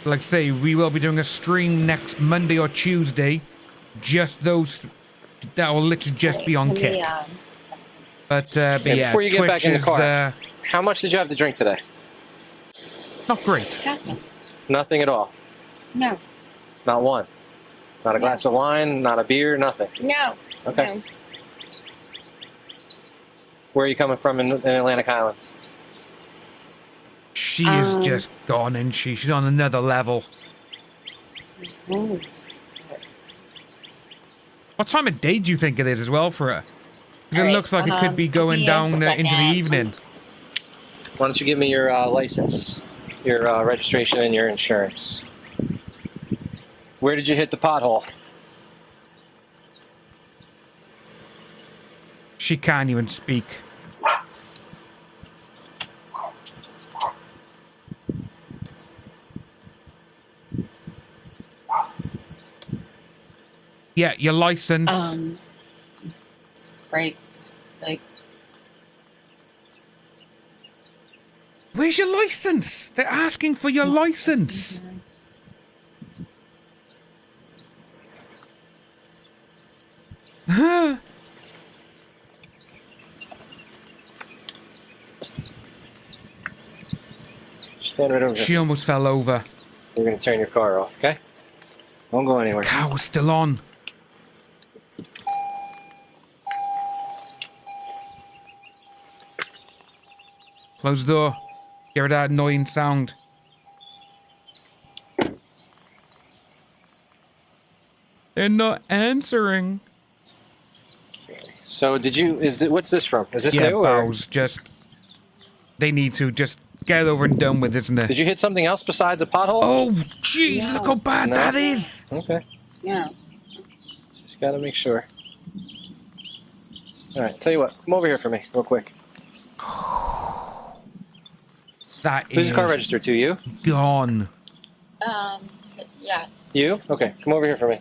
Like I say, we will be doing a stream next Monday or Tuesday. Just those... That will literally just be on Kick. But yeah, before you get Twitch back in the car, is, how much did you have to drink today? Not great. Nothing at all? No. Not one? Not a glass of wine, not a beer, nothing? No. Okay. No. Where are you coming from in Atlantic Highlands? She is just gone, and she's on another level. Ooh. What time of day do you think it is as well for her? Because it looks like it could be going down into the evening. Why don't you give me your license, your registration, and your insurance? Where did you hit the pothole? She can't even speak. Yeah, your license. Right. Like. Where's your license? They're asking for your license. Huh? Stand right over here. She almost fell over. You're going to turn your car off, okay? Don't go anywhere. Car was still on. Close the door. Get rid of that annoying sound. They're not answering. So what's this from? Is this new? Bows, just... They need to just get it over and done with, isn't it? Did you hit something else besides a pothole? Oh, jeez, look how bad that is. Okay. Yeah. Just gotta make sure. Alright, tell you what, come over here for me, real quick. That Who's is... the car registered to? You? Gone. Yes. You? Okay, come over here for me.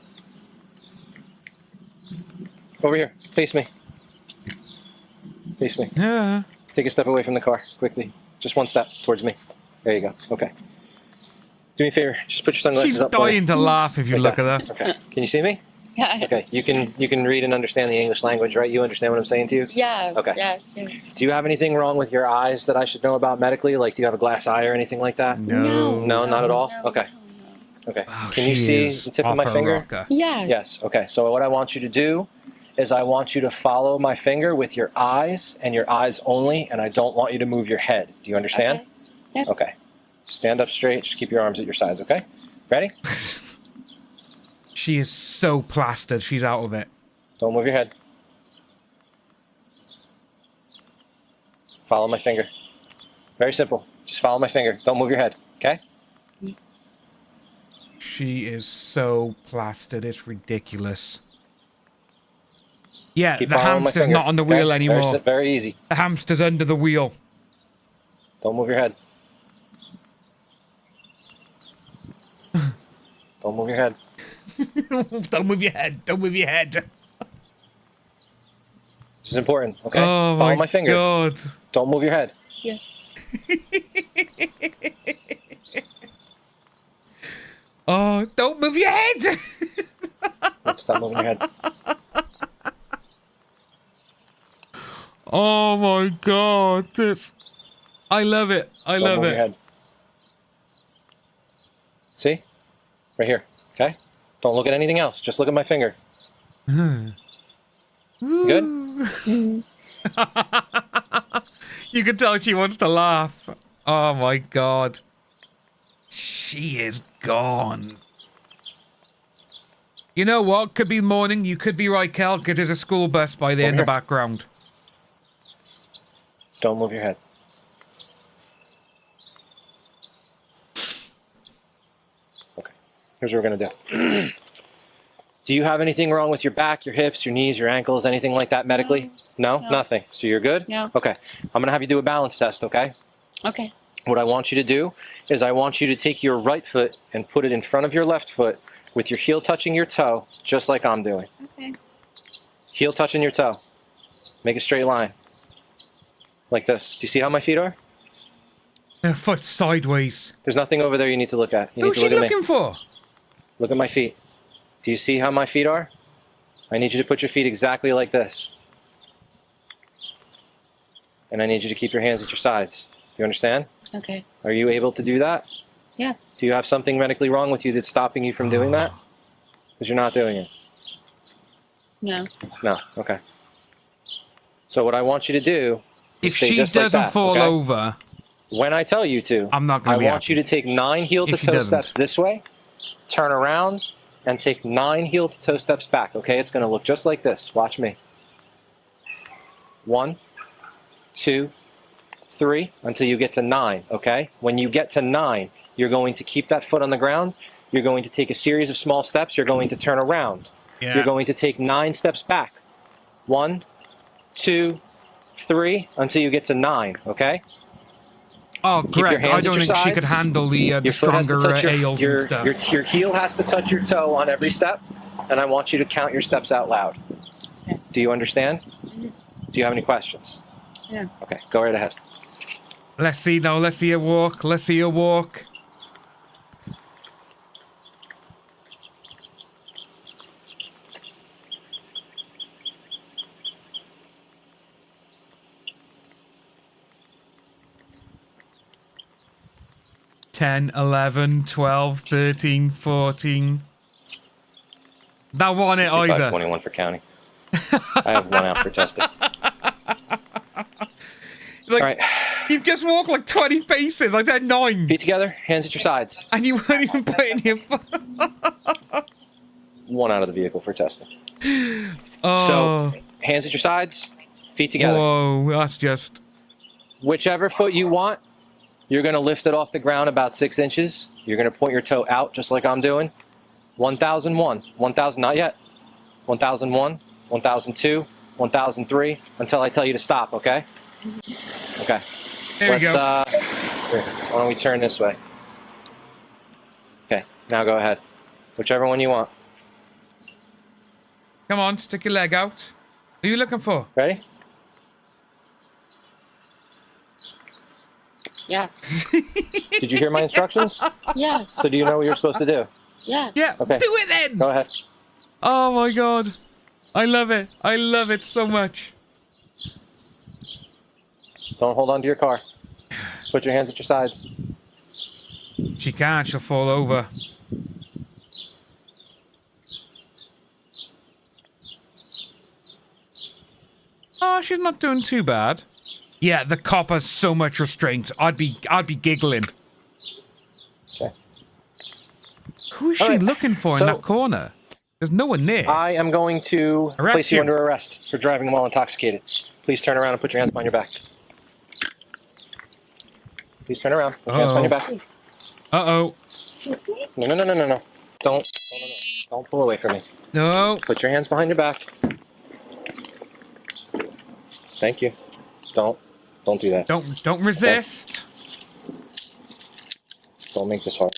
Over here, face me. Face me. Yeah. Take a step away from the car, quickly. Just one step towards me. There you go. Okay. Do me a favor. Just put your sunglasses up. She's dying to laugh if you look at her. Okay. Can you see me? Yeah. Okay. You can read and understand the English language, right? You understand what I'm saying to you? Yes. Okay. Yes. Do you have anything wrong with your eyes that I should know about medically? Like, do you have a glass eye or anything like that? No. No, not at all? Okay. Okay. Can you see the tip of my finger? Yes. Yes. Okay. So what I want you to do is I want you to follow my finger with your eyes and your eyes only, and I don't want you to move your head. Do you understand? Okay. Yep. Okay. Stand up straight. Just keep your arms at your sides, okay? Ready? She is so plastered. She's out of it. Don't move your head. Follow my finger. Very simple. Just follow my finger. Don't move your head, okay? She is so plastered. It's ridiculous. Yeah, Keep the following my hamster's finger, not on the okay? wheel anymore. Very easy. The hamster's under the wheel. Don't move your head. Don't move your head. Don't move your head. Don't move your head. This is important, okay? Oh Follow my finger. God. Don't move your head. Yes. Oh, don't move your head. Stop moving your head. Oh my God. This. I love it. I love move it. Your head. See? Right here, okay? Don't look at anything else. Just look at my finger. Good? You can tell she wants to laugh. Oh my God. She is gone. You know what? Could be morning. You could be right, Kel, because there's a school bus by there in the background. Don't move your head. Okay. Here's what we're going to do. Do you have anything wrong with your back, your hips, your knees, your ankles, anything like that medically? No? Nothing. So you're good? No. Okay. I'm going to have you do a balance test, okay? Okay. What I want you to do is I want you to take your right foot and put it in front of your left foot with your heel touching your toe, just like I'm doing. Okay. Heel touching your toe. Make a straight line. Like this. Do you see how my feet are? Her foot sideways. There's nothing over there you need to look at. You Who's need to she look at looking me. for? Look at my feet. Do you see how my feet are? I need you to put your feet exactly like this. And I need you to keep your hands at your sides. Do you understand? Okay. Are you able to do that? Yeah. Do you have something medically wrong with you that's stopping you from doing that? Because you're not doing it. No. No. Okay. So what I want you to do is If stay she just like doesn't that, fall okay? over, When I tell you to, I'm not going I to be want you to take 9 heel-to-toe steps this way, turn around, and take 9 heel-to-toe steps back, okay? It's going to look just like this. Watch me. 1, 2, 3, until you get to 9, okay? When you get to 9, you're going to keep that foot on the ground. You're going to take a series of small steps. You're going to turn around. Yeah. You're going to take 9 steps back. 1, 2, 3, until you get to 9, okay? Oh, Keep your correct. I hands don't at your think she sides. could handle the Your foot has to stronger touch ales and stuff. your heel has to touch your toe on every step, and I want you to count your steps out loud. Okay. Do you understand? Do you have any questions? Yeah. Okay, go right ahead. Let's see now. Let's see her walk. Let's see her walk. Ten, 11, 12, 13, 14. That wasn't it 65, either. 21 for counting. I have 1 out for testing. Like, all right. You've just walked like 20 paces. I said 9. Feet together, hands at your sides. And you weren't even putting your foot. 1 out of the vehicle for testing. Oh. So, hands at your sides, feet together. Whoa, that's just... Whichever foot you want, you're going to lift it off the ground about 6 inches. You're going to point your toe out just like I'm doing. 1001, 1000, not yet. 1001, 1002, 1003, until I tell you to stop, okay? Okay. There we go. Here, why don't we turn this way? Okay, now go ahead. Whichever one you want. Come on, stick your leg out. Who are you looking for? Ready? Yeah. Did you hear my instructions? Yes. So do you know what you're supposed to do? Yeah. Yeah, Okay. do it then! Go ahead. Oh my god. I love it. I love it so much. Don't hold on to your car. Put your hands at your sides. She can't, she'll fall over. Oh, she's not doing too bad. Yeah, the cop has so much restraint. I'd be giggling. Who's she looking for in that corner? There's no one near. I am going to place you under arrest for driving while intoxicated. Please turn around and put your hands behind your back. Please turn around. Put your hands behind your back. Uh-oh. No. Don't pull away from me. No. Put your hands behind your back. Thank you. Don't do that. Don't resist. Don't make this hard.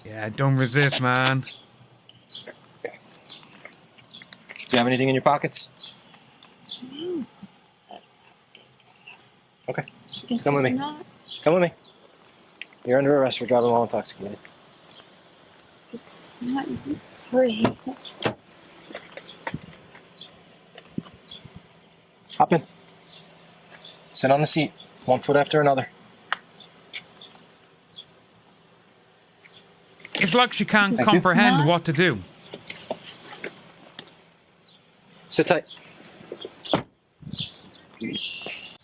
Yeah, don't resist, man. Do you have anything in your pockets? Okay. Come with me. Come with me. You're under arrest for driving while intoxicated. It's not. Sorry. Hop in. Sit on the seat, one foot after another. It's like she can't comprehend what to do. Sit tight.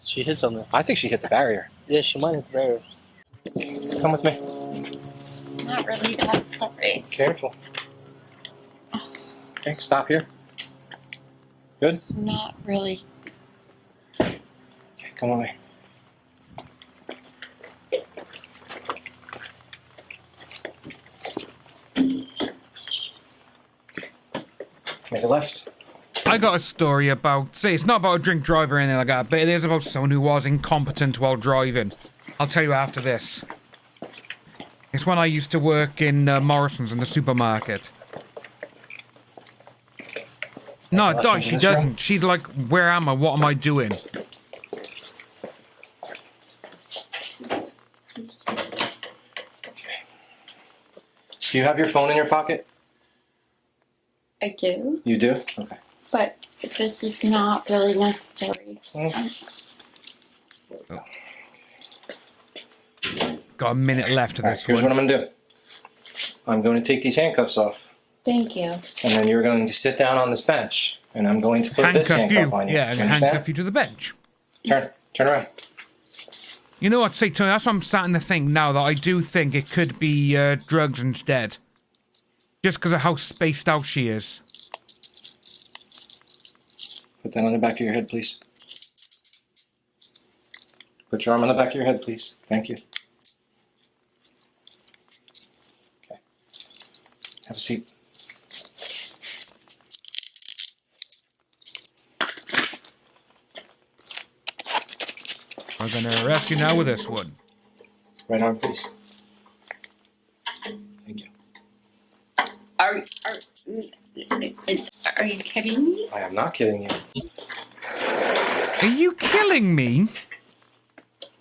She hit something. I think she hit the barrier. Yeah, she might hit the barrier. Come with me. It's not really that. Sorry. Careful. Okay, stop here. Good? It's not really. Okay, come with me. Make a left. I got a story about, say, it's not about a drink driver or anything like that, but it is about someone who was incompetent while driving. I'll tell you after this. It's when I used to work in Morrison's in the supermarket. No, Di, she doesn't. She's like, where am I? What am I doing? Do you have your phone in your pocket? I do, You do? Okay. but this is not really necessary. Got a minute left of this Here's one. what I'm going to do. I'm going to take these handcuffs off, Thank you. and then you're going to sit down on this bench, and I'm going to put this handcuff on you. Yeah, and You understand? handcuff you to the bench. Turn around. You know what, say, Tony, that's what I'm starting to think now, that I do think it could be drugs instead. Just because of how spaced out she is. Put that on the back of your head, please. Put your arm on the back of your head, please. Thank you. Okay. Have a seat. We're going to arrest you now with this one. Right arm, please. Thank you. Are you kidding me? I am not kidding you. Are you killing me?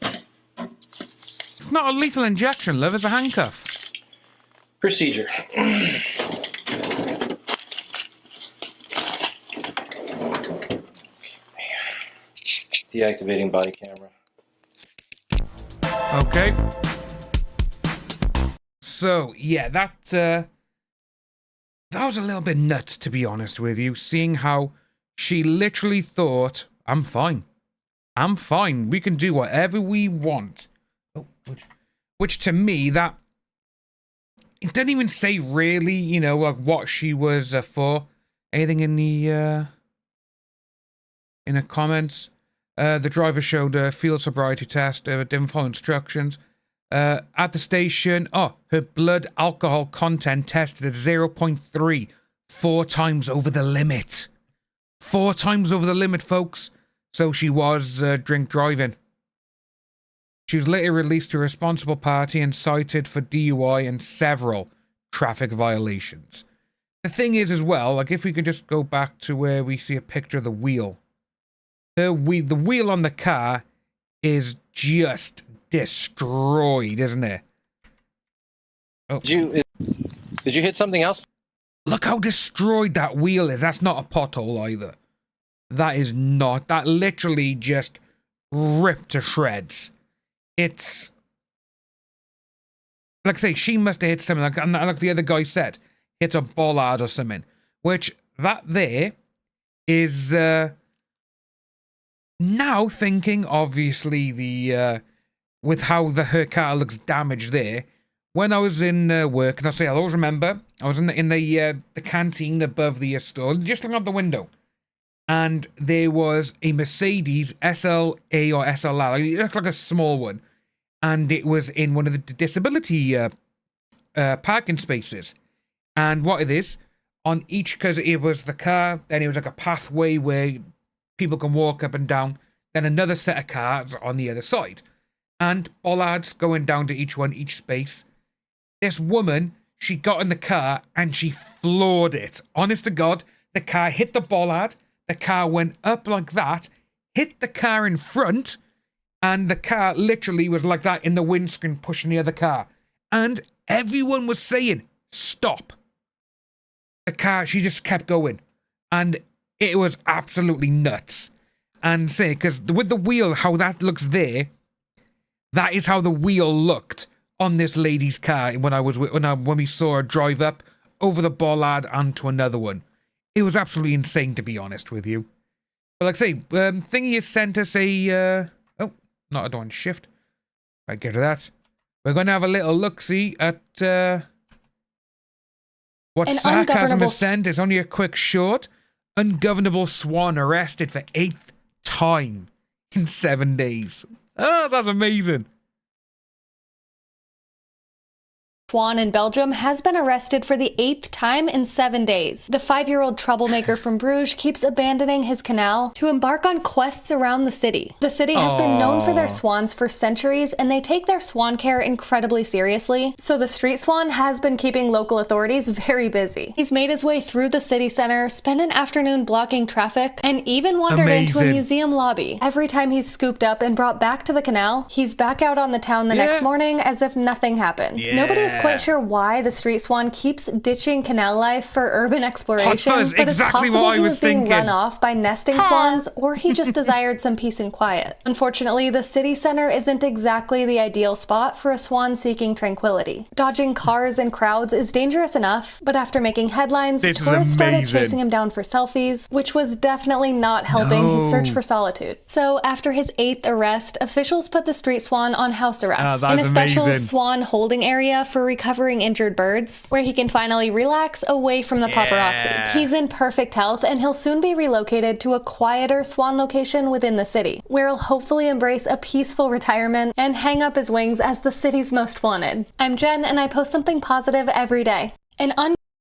It's not a lethal injection, love. It's a handcuff. Procedure. Deactivating body camera. Okay. So, yeah, that was a little bit nuts, to be honest with you, seeing how she literally thought, I'm fine. I'm fine. We can do whatever we want. Oh, which to me, that... It doesn't even say really, you know, like what she was for. Anything in the comments? The driver showed a field sobriety test, didn't follow instructions. At the station, her blood alcohol content tested at 0.3, 4 times over the limit. 4 times over the limit, folks. So she was drink driving. She was later released to a responsible party and cited for DUI and several traffic violations. The thing is as well, like if we could just go back to where we see a picture of the wheel. The wheel on the car is just destroyed, isn't it? Oh. Did you hit something else? Look how destroyed that wheel is. That's not a pothole either. That is not. That literally just ripped to shreds. It's... Like I say, she must have hit something, like the other guy said, hit a bollard or something. which that there is now thinking, obviously, the with how her car looks damaged there. When I was in work, and I always remember, I was in the canteen above the store, just looking out the window, and there was a Mercedes SLA or SLR. It looked like a small one, and it was in one of the disability parking spaces. And what it is, on each, because it was the car, then it was like a pathway where people can walk up and down, then another set of cars on the other side, and bollards going down to each space. This woman, she got in the car and she floored it. Honest to God, the car hit the bollard, the car went up like that, hit the car in front, and the car literally was like that in the windscreen pushing the other car. And everyone was saying, stop. The car, she just kept going. And it was absolutely nuts. And say, because with the wheel, how that looks there, that is how the wheel looked on this lady's car when we saw her drive up over the bollard onto another one. It was absolutely insane, to be honest with you. But like I say, Thingy has sent us a oh, not a dawn shift. Right, get to that. We're going to have a little look-see at what Sarcasm has sent. It's only a quick short. Ungovernable swan arrested for 8th time in 7 days. Oh, that's amazing. Swan in Belgium has been arrested for the 8th time in 7 days. The 5-year-old troublemaker from Bruges keeps abandoning his canal to embark on quests around the city. The city has been known for their swans for centuries, and they take their swan care incredibly seriously, so the street swan has been keeping local authorities very busy. He's made his way through the city center, spent an afternoon blocking traffic, and even wandered into a museum lobby. Every time he's scooped up and brought back to the canal, he's back out on the town the next morning as if nothing happened. Nobody is quite sure why the street swan keeps ditching canal life for urban exploration, but it's possible he was being run off by nesting swans, or he just desired some peace and quiet. Unfortunately, the city center isn't exactly the ideal spot for a swan seeking tranquility. Dodging cars and crowds is dangerous enough, but after making headlines, tourists started chasing him down for selfies, which was definitely not helping his search for solitude. So after his 8th arrest, officials put the street swan on house arrest in a special swan holding area for recovering injured birds, where he can finally relax away from the paparazzi. He's in perfect health, and he'll soon be relocated to a quieter swan location within the city, where he'll hopefully embrace a peaceful retirement and hang up his wings as the city's most wanted. I'm Jen, and I post something positive every day.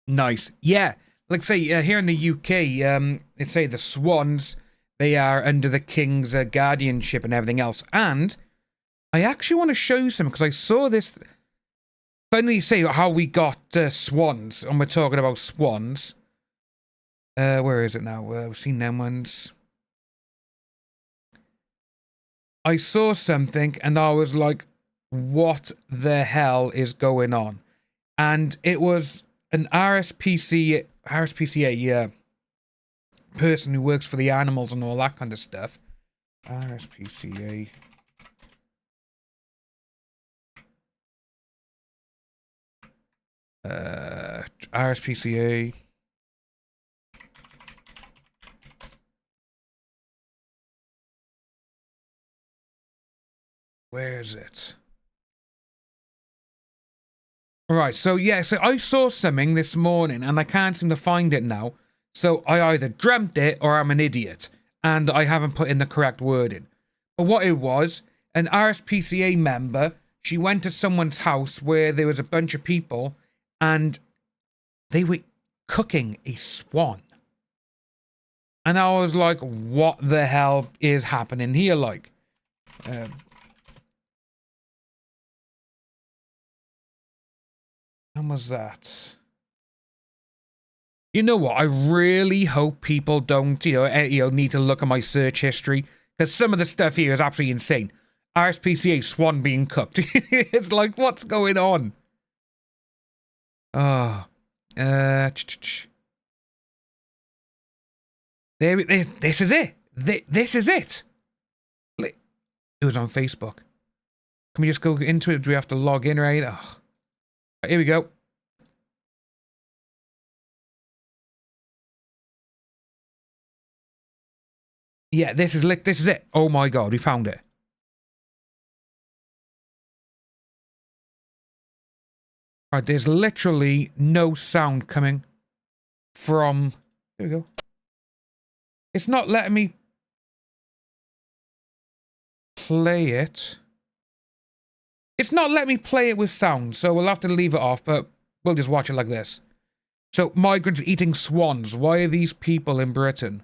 Nice. Yeah. Like say, here in the UK, they say the swans, they are under the king's guardianship and everything else. And I actually want to show you some, because I saw this. Finally, say how we got swans, and we're talking about swans. Where is it now? We've seen them ones. I saw something, and I was like, what the hell is going on? And it was an RSPCA person who works for the animals and all that kind of stuff. RSPCA. RSPCA. Where is it? Right, so yeah, so I saw something this morning and I can't seem to find it now. So I either dreamt it or I'm an idiot and I haven't put in the correct wording. But what it was, an RSPCA member, she went to someone's house where there was a bunch of people and they were cooking a swan. And I was like, what the hell is happening here? Like, when was that? You know what? I really hope people don't, need to look at my search history, because some of the stuff here is absolutely insane. RSPCA swan being cooked. It's like, what's going on? Oh, this is it. This is it. It was on Facebook. Can we just go into it? Do we have to log in, right? Oh. Here we go. Yeah, this is it. Oh my god, we found it. Alright, there's literally no sound coming from... There we go. It's not letting me play it. It's not letting me play it with sound, so we'll have to leave it off, but we'll just watch it like this. So, migrants eating swans. Why are these people in Britain?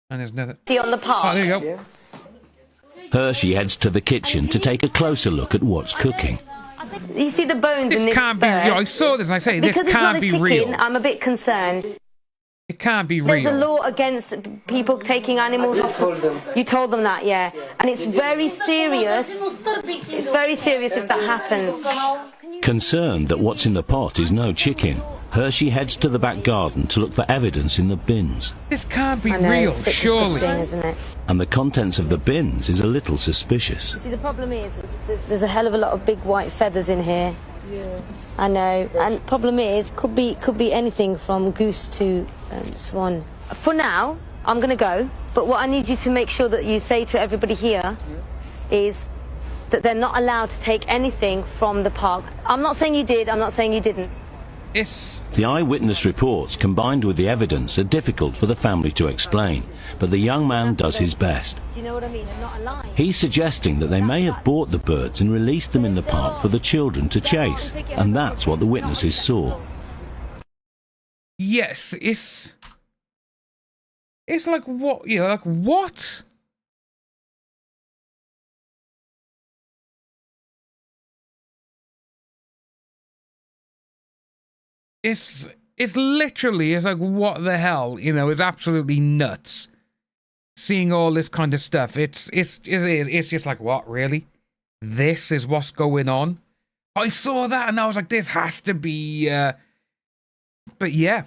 And there's nothing. See on the park. Oh, there you go. Hershey heads to the kitchen to take a closer look at what's cooking. You see the bones This in this can't be bird? real. I saw this and I say, this because can't it's be not a chicken, real. I'm a bit concerned. It can't be There's real. a law against people taking animals off. You told them that, yeah. And it's very serious. It's very serious if that happens. Concerned that what's in the pot is no chicken, Hershey heads to the back garden to look for evidence in the bins. This can't be I know, real, it's a bit surely. disgusting, isn't it? And the contents of the bins is a little suspicious. See, the problem is there's a hell of a lot of big white feathers in here. Yeah. I know. And problem is, could be anything from goose to swan. For now, I'm going to go. But what I need you to make sure that you say to everybody here is that they're not allowed to take anything from the park. I'm not saying you did. I'm not saying you didn't. The eyewitness reports combined with the evidence are difficult for the family to explain, but the young man does his best. Do you know what I mean? I'm not lying. He's suggesting that they may have bought the birds and released them in the park for the children to chase, and that's what the witnesses saw. Yes, it's like what, you know, like what? It's literally, it's like, what the hell, you know, it's absolutely nuts. Seeing all this kind of stuff, it's just like, what, really? This is what's going on? I saw that and I was like, this has to be, but yeah.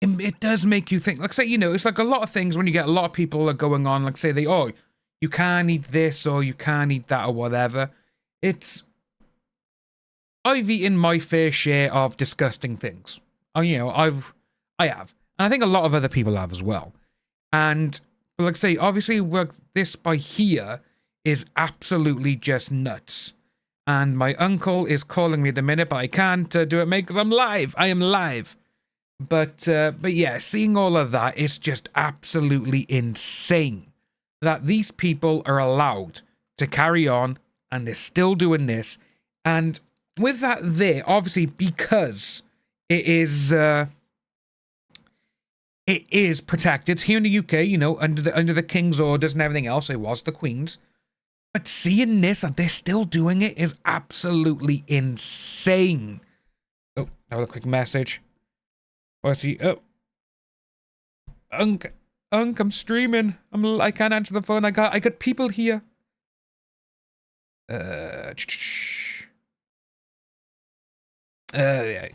It does make you think, like, say, you know, it's like a lot of things when you get a lot of people are going on, like, say oh, you can't eat this or you can't eat that or whatever. I've eaten my fair share of disgusting things. You know, I have. And I think a lot of other people have as well. And, like I say, obviously, this by here is absolutely just nuts. And my uncle is calling me at the minute, but I can't do it, mate, because I'm live. I am live. But yeah, seeing all of that is just absolutely insane. That these people are allowed to carry on, and they're still doing this. And with that there, obviously, because it is protected here in the UK, you know, under the King's orders and everything else. It was the Queen's. But seeing this and they're still doing it is absolutely insane. Oh, another quick message. What's he? Oh, Unc, I'm streaming. I can't answer the phone. I got people here. Yeah,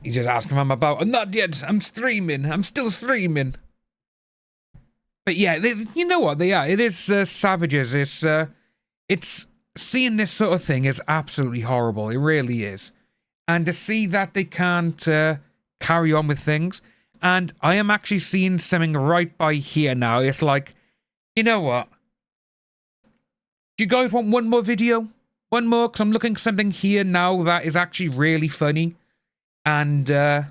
he's just asking if I'm about. Not yet. I'm streaming. I'm still streaming. But yeah, you know what they are. It is savages. It's seeing this sort of thing is absolutely horrible. It really is. And to see that they can't carry on with things. And I am actually seeing something right by here now. It's like, you know what? Do you guys want one more video? One more? Because I'm looking at something here now that is actually really funny. And I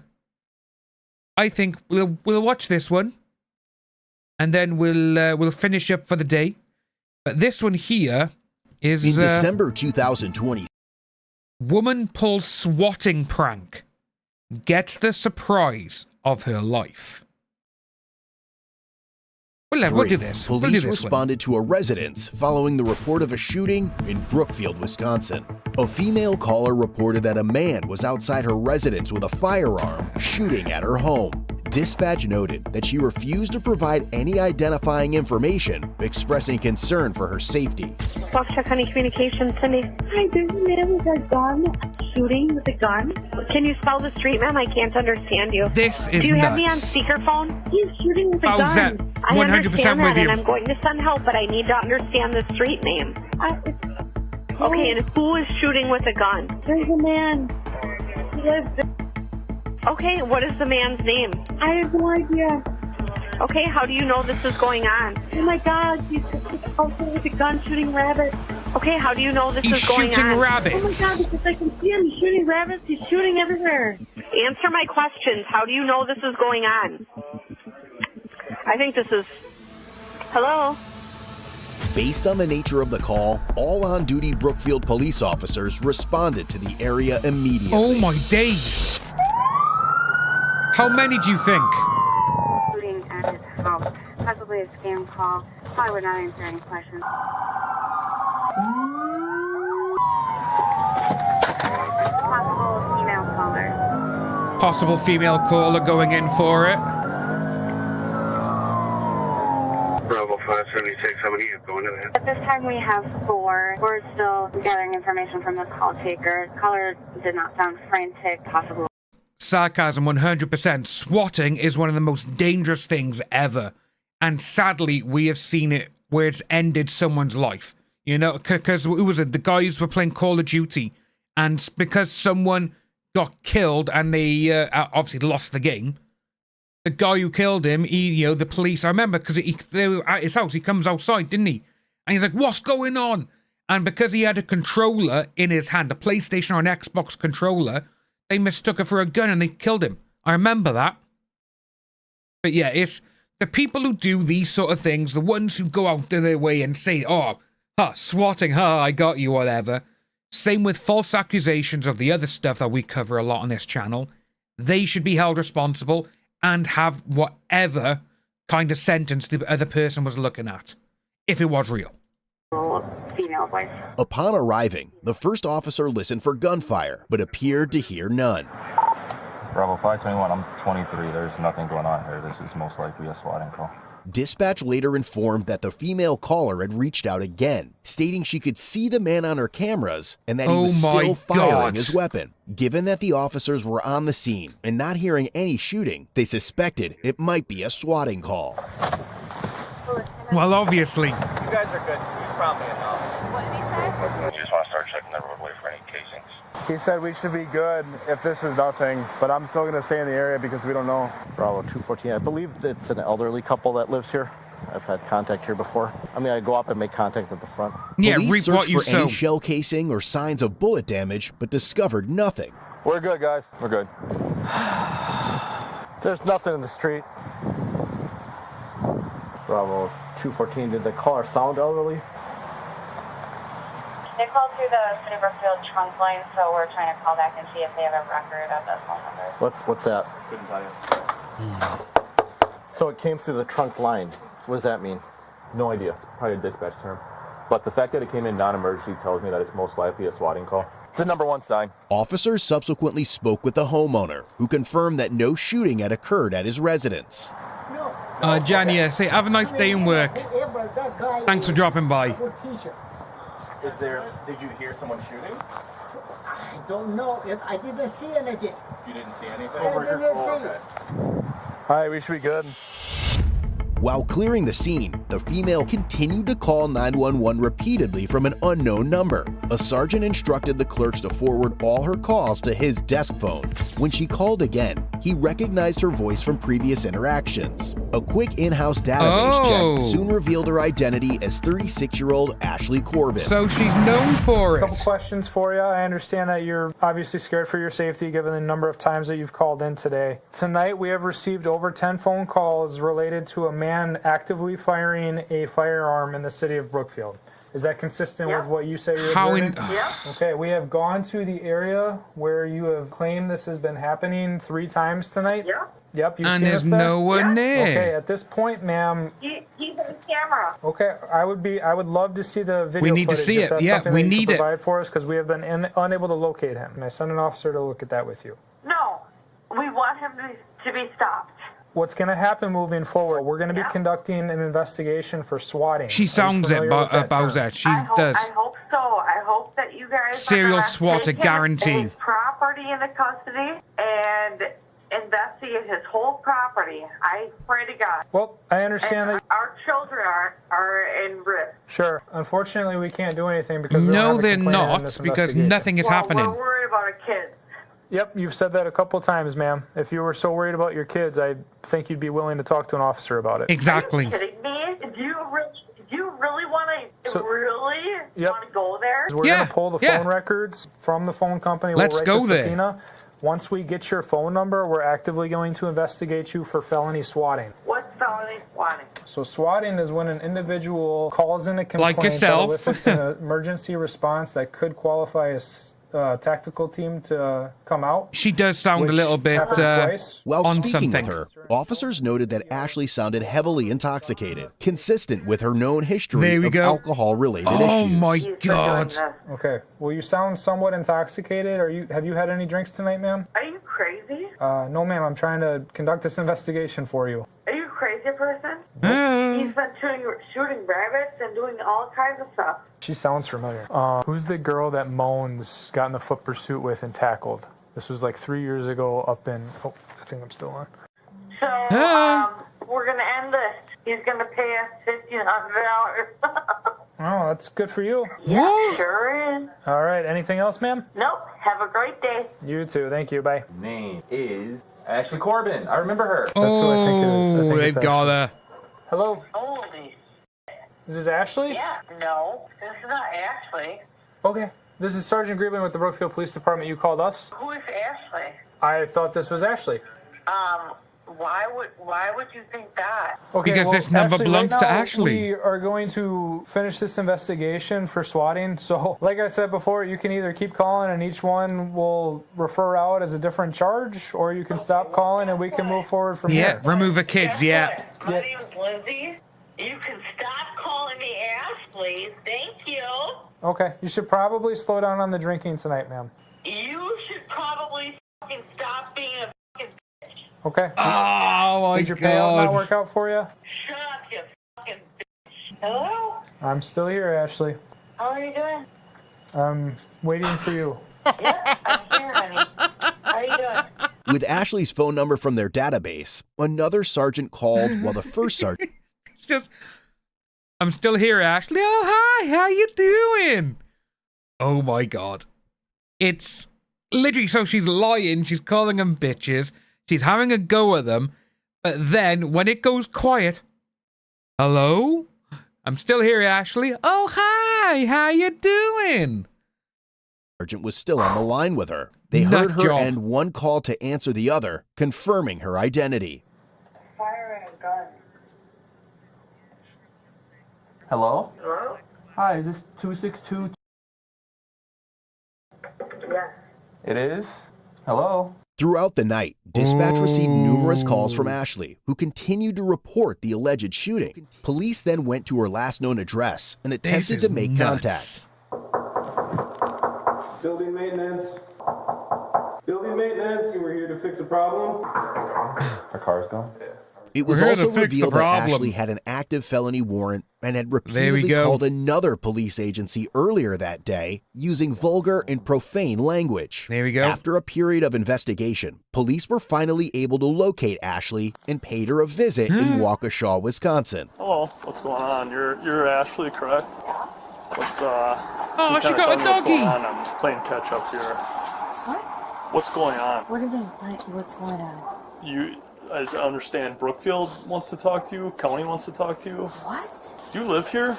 think we'll watch this one. And then we'll finish up for the day. But this one here is... In December 2020... Woman pulls swatting prank. Gets the surprise of her life. We'll do this. Police responded to a residence following the report of a shooting in Brookfield, Wisconsin. A female caller reported that a man was outside her residence with a firearm shooting at her home. Dispatch noted that she refused to provide any identifying information, expressing concern for her safety. Foxtrot County Communications, Cindy. Hi, there's a man with a gun, shooting with a gun. Can you spell the street, ma'am? I can't understand you. This is Do you have me on nuts. speakerphone? He's shooting with a Oh, gun. Zach, I 100% understand that, with you. and I'm going to send help, but I need to understand the street name. Okay, and who is shooting with a gun? There's a man. He lives Okay, what is the man's name? I have no idea. Okay, how do you know this is going on? Oh my God, he's out there with a gun shooting rabbits. Okay, how do you know this He's is going on? shooting rabbits. Oh my God, because I can see him. He's shooting rabbits. He's shooting everywhere. Answer my questions. How do you know this is going on? I think this is... Hello? Based on the nature of the call, all on-duty Brookfield police officers responded to the area immediately. Oh my days! How many do you think? Shooting at his house. Possibly a scam call. Probably would not answer any questions. Possible female caller. Possible female caller going in for it. Bravo 576, how many are going in? At this time we have 4. We're still gathering information from the call taker. Caller did not sound frantic. Possible. Sarcasm 100%. Swatting is one of the most dangerous things ever. And sadly, we have seen it where it's ended someone's life. You know, because who was it? The guys were playing Call of Duty. And because someone got killed and they obviously lost the game, the guy who killed him, the police, I remember, because they were at his house, he comes outside, didn't he? And he's like, what's going on? And because he had a controller in his hand, a PlayStation or an Xbox controller, they mistook it for a gun and they killed him. I remember that. But yeah, it's the people who do these sort of things, the ones who go out of their way and say, swatting, I got you, whatever. Same with false accusations of the other stuff that we cover a lot on this channel. They should be held responsible and have whatever kind of sentence the other person was looking at, if it was real. Female voice. Upon arriving, the first officer listened for gunfire, but appeared to hear none. Bravo 521, I'm 23. There's nothing going on here. This is most likely a swatting call. Dispatch later informed that the female caller had reached out again, stating she could see the man on her cameras and that he was still firing his weapon. Given that the officers were on the scene and not hearing any shooting, they suspected it might be a swatting call. Well, obviously. You guys are good. You found me enough. What did he say? We just want to start checking the roadway for any casings. He said we should be good if this is nothing, but I'm still going to stay in the area because we don't know. Bravo 214, I believe it's an elderly couple that lives here. I've had contact here before. I mean, I go up and make contact at the front. Yeah, police searched for any shell casing or signs of bullet damage, but discovered nothing. We're good, guys. We're good. There's nothing in the street. Bravo 214, did the caller sound elderly? They called through the City of Brookfield trunk line, so we're trying to call back and see if they have a record of that phone number. What's that? Couldn't tell you. So it came through the trunk line. What does that mean? No idea. Probably a dispatch term. But the fact that it came in non-emergency tells me that it's most likely a swatting call. It's the #1 sign. Officers subsequently spoke with the homeowner, who confirmed that no shooting had occurred at his residence. Jania, say, have a nice day in work. Thanks for dropping by. Did you hear someone shooting? I don't know. I didn't see anything. You didn't see anything? I didn't see. All right, we should be good. While clearing the scene, the female continued to call 911 repeatedly from an unknown number. A sergeant instructed the clerks to forward all her calls to his desk phone. When she called again, he recognized her voice from previous interactions. A quick in-house database check soon revealed her identity as 36-year-old Ashley Corbin. So she's known for it. A couple questions for you. I understand that you're obviously scared for your safety given the number of times that you've called in today. Tonight we have received over 10 phone calls related to a man actively firing a firearm in the city of Brookfield. Is that consistent with what you say you're doing? Okay, we have gone to the area where you have claimed this has been happening 3 times tonight. Yep, you've and seen there's us there? no one there. Okay, at this point, ma'am. He's on camera. Okay, I would love to see the video. We need to footage see if it. that's Yeah, something we that you need can it. provide for us because we have been unable to locate him. And I sent an officer to look at that with you. No, we want him to be stopped. What's going to happen moving forward? We're going to be conducting an investigation for swatting. She sounds it, Bowser. She does. I hope so. I hope that you guys Serial are swatter, guarantee. his property into custody and investigate his whole property. I pray to God. Well, I understand that our children are in risk. Sure. Unfortunately, we can't do anything because we No, don't have a they're complainant in not, this because investigation. nothing is happening. We're worried about our kids. Yep, you've said that a couple times, ma'am. If you were so worried about your kids, I think you'd be willing to talk to an officer about it. Exactly. Are you kidding me? Do you really want to want to go there? We're going to pull the phone records from the phone company. Let's we'll write go the there. subpoena. Once we get your phone number, we're actively going to investigate you for felony swatting. What's felony swatting? So swatting is when an individual calls in a complaint Like yourself. that elicits an emergency response that could qualify as tactical team to come out. She does sound a little bit While on speaking something. with her, officers noted that Ashley sounded heavily intoxicated, consistent with her known history of alcohol-related issues. Oh my God. Okay. Well, you sound somewhat intoxicated. Have you had any drinks tonight, ma'am? Are you crazy? No, ma'am. I'm trying to conduct this investigation for you. Are you a crazy person? He's been shooting rabbits and doing all kinds of stuff. She sounds familiar. Who's the girl that Moans got in the foot pursuit with and tackled? This was like 3 years ago up in... Oh, I think I'm still on. So, we're going to end this. He's going to pay us $1,500. Oh, that's good for you. Yeah, sure is. All right. Anything else, ma'am? Nope. Have a great day. You too. Thank you. Bye. Name is Ashley Corbin. I remember her. That's who I think it is. I think they've it's got Ashley. her. Hello. Holy. Is this Ashley? Yeah. No, this is not Ashley. Okay. This is Sergeant Griebling with the Brookfield Police Department. You called us? Who is Ashley? I thought this was Ashley. Why would you think that? Okay, Because this number Ashley, belongs right to now, Ashley. We are going to finish this investigation for swatting. So, like I said before, you can either keep calling and each one will refer out as a different charge, or you can stop calling and we can move forward from here. Yeah, remove the kids, yeah. My name's Lizzie. You can stop calling me Ashley. Thank you. Okay, you should probably slow down on the drinking tonight, ma'am. You should probably fucking stop being a fucking bitch. Okay. Oh my Did your payout not God. work out for you? Shut up, you fucking bitch. Hello? I'm still here, Ashley. How are you doing? I'm waiting for you. Yeah, I'm here, honey. How are you doing? With Ashley's phone number from their database, another sergeant called while the first sergeant... It's just, I'm still here, Ashley. Oh, hi, how you doing? Oh my God. It's literally, so she's lying, she's calling them bitches, she's having a go at them, but then when it goes quiet, hello? I'm still here, Ashley. Oh, hi, how you doing? Sergeant was still on the line with her. They heard her end one call to answer the other, confirming her identity. Firing a gun. Hello? Hello? Hi, is this 262? Yes. It is? Hello? Throughout the night, dispatch received numerous calls from Ashley, who continued to report the alleged shooting. Police then went to her last known address and attempted to make contact. Building maintenance. Building maintenance. We're here to fix a problem. Our car's gone? It was also revealed that Ashley had an active felony warrant and had repeatedly called another police agency earlier that day using vulgar and profane language. There we go. After a period of investigation, police were finally able to locate Ashley and paid her a visit in Waukesha, Wisconsin. Hello, what's going on? You're Ashley, correct? What's Oh, she got a doggy. I'm playing catch up here. What? What's going on? What do you mean? What's going on? I understand Brookfield wants to talk to you. County wants to talk to you. What? Do you live here?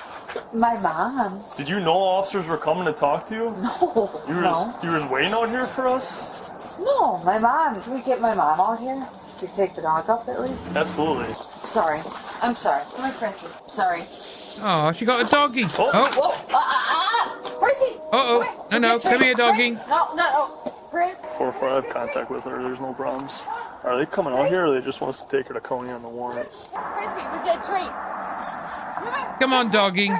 My mom. Did you know officers were coming to talk to you? No. You were just waiting out here for us? No, my mom. Can we get my mom out here to take the dog up at least? Absolutely. Sorry. I'm sorry. Come on, Princey. Sorry. Oh, she got a doggy. Oh. Whoa. Princey. Uh-oh. No, come here, doggy. No. Prince. 4 I have contact with her. There's no problems. Are they coming out here, or they just want us to take her to Coney on the warrant? Princey, we get a treat. Come on, doggy.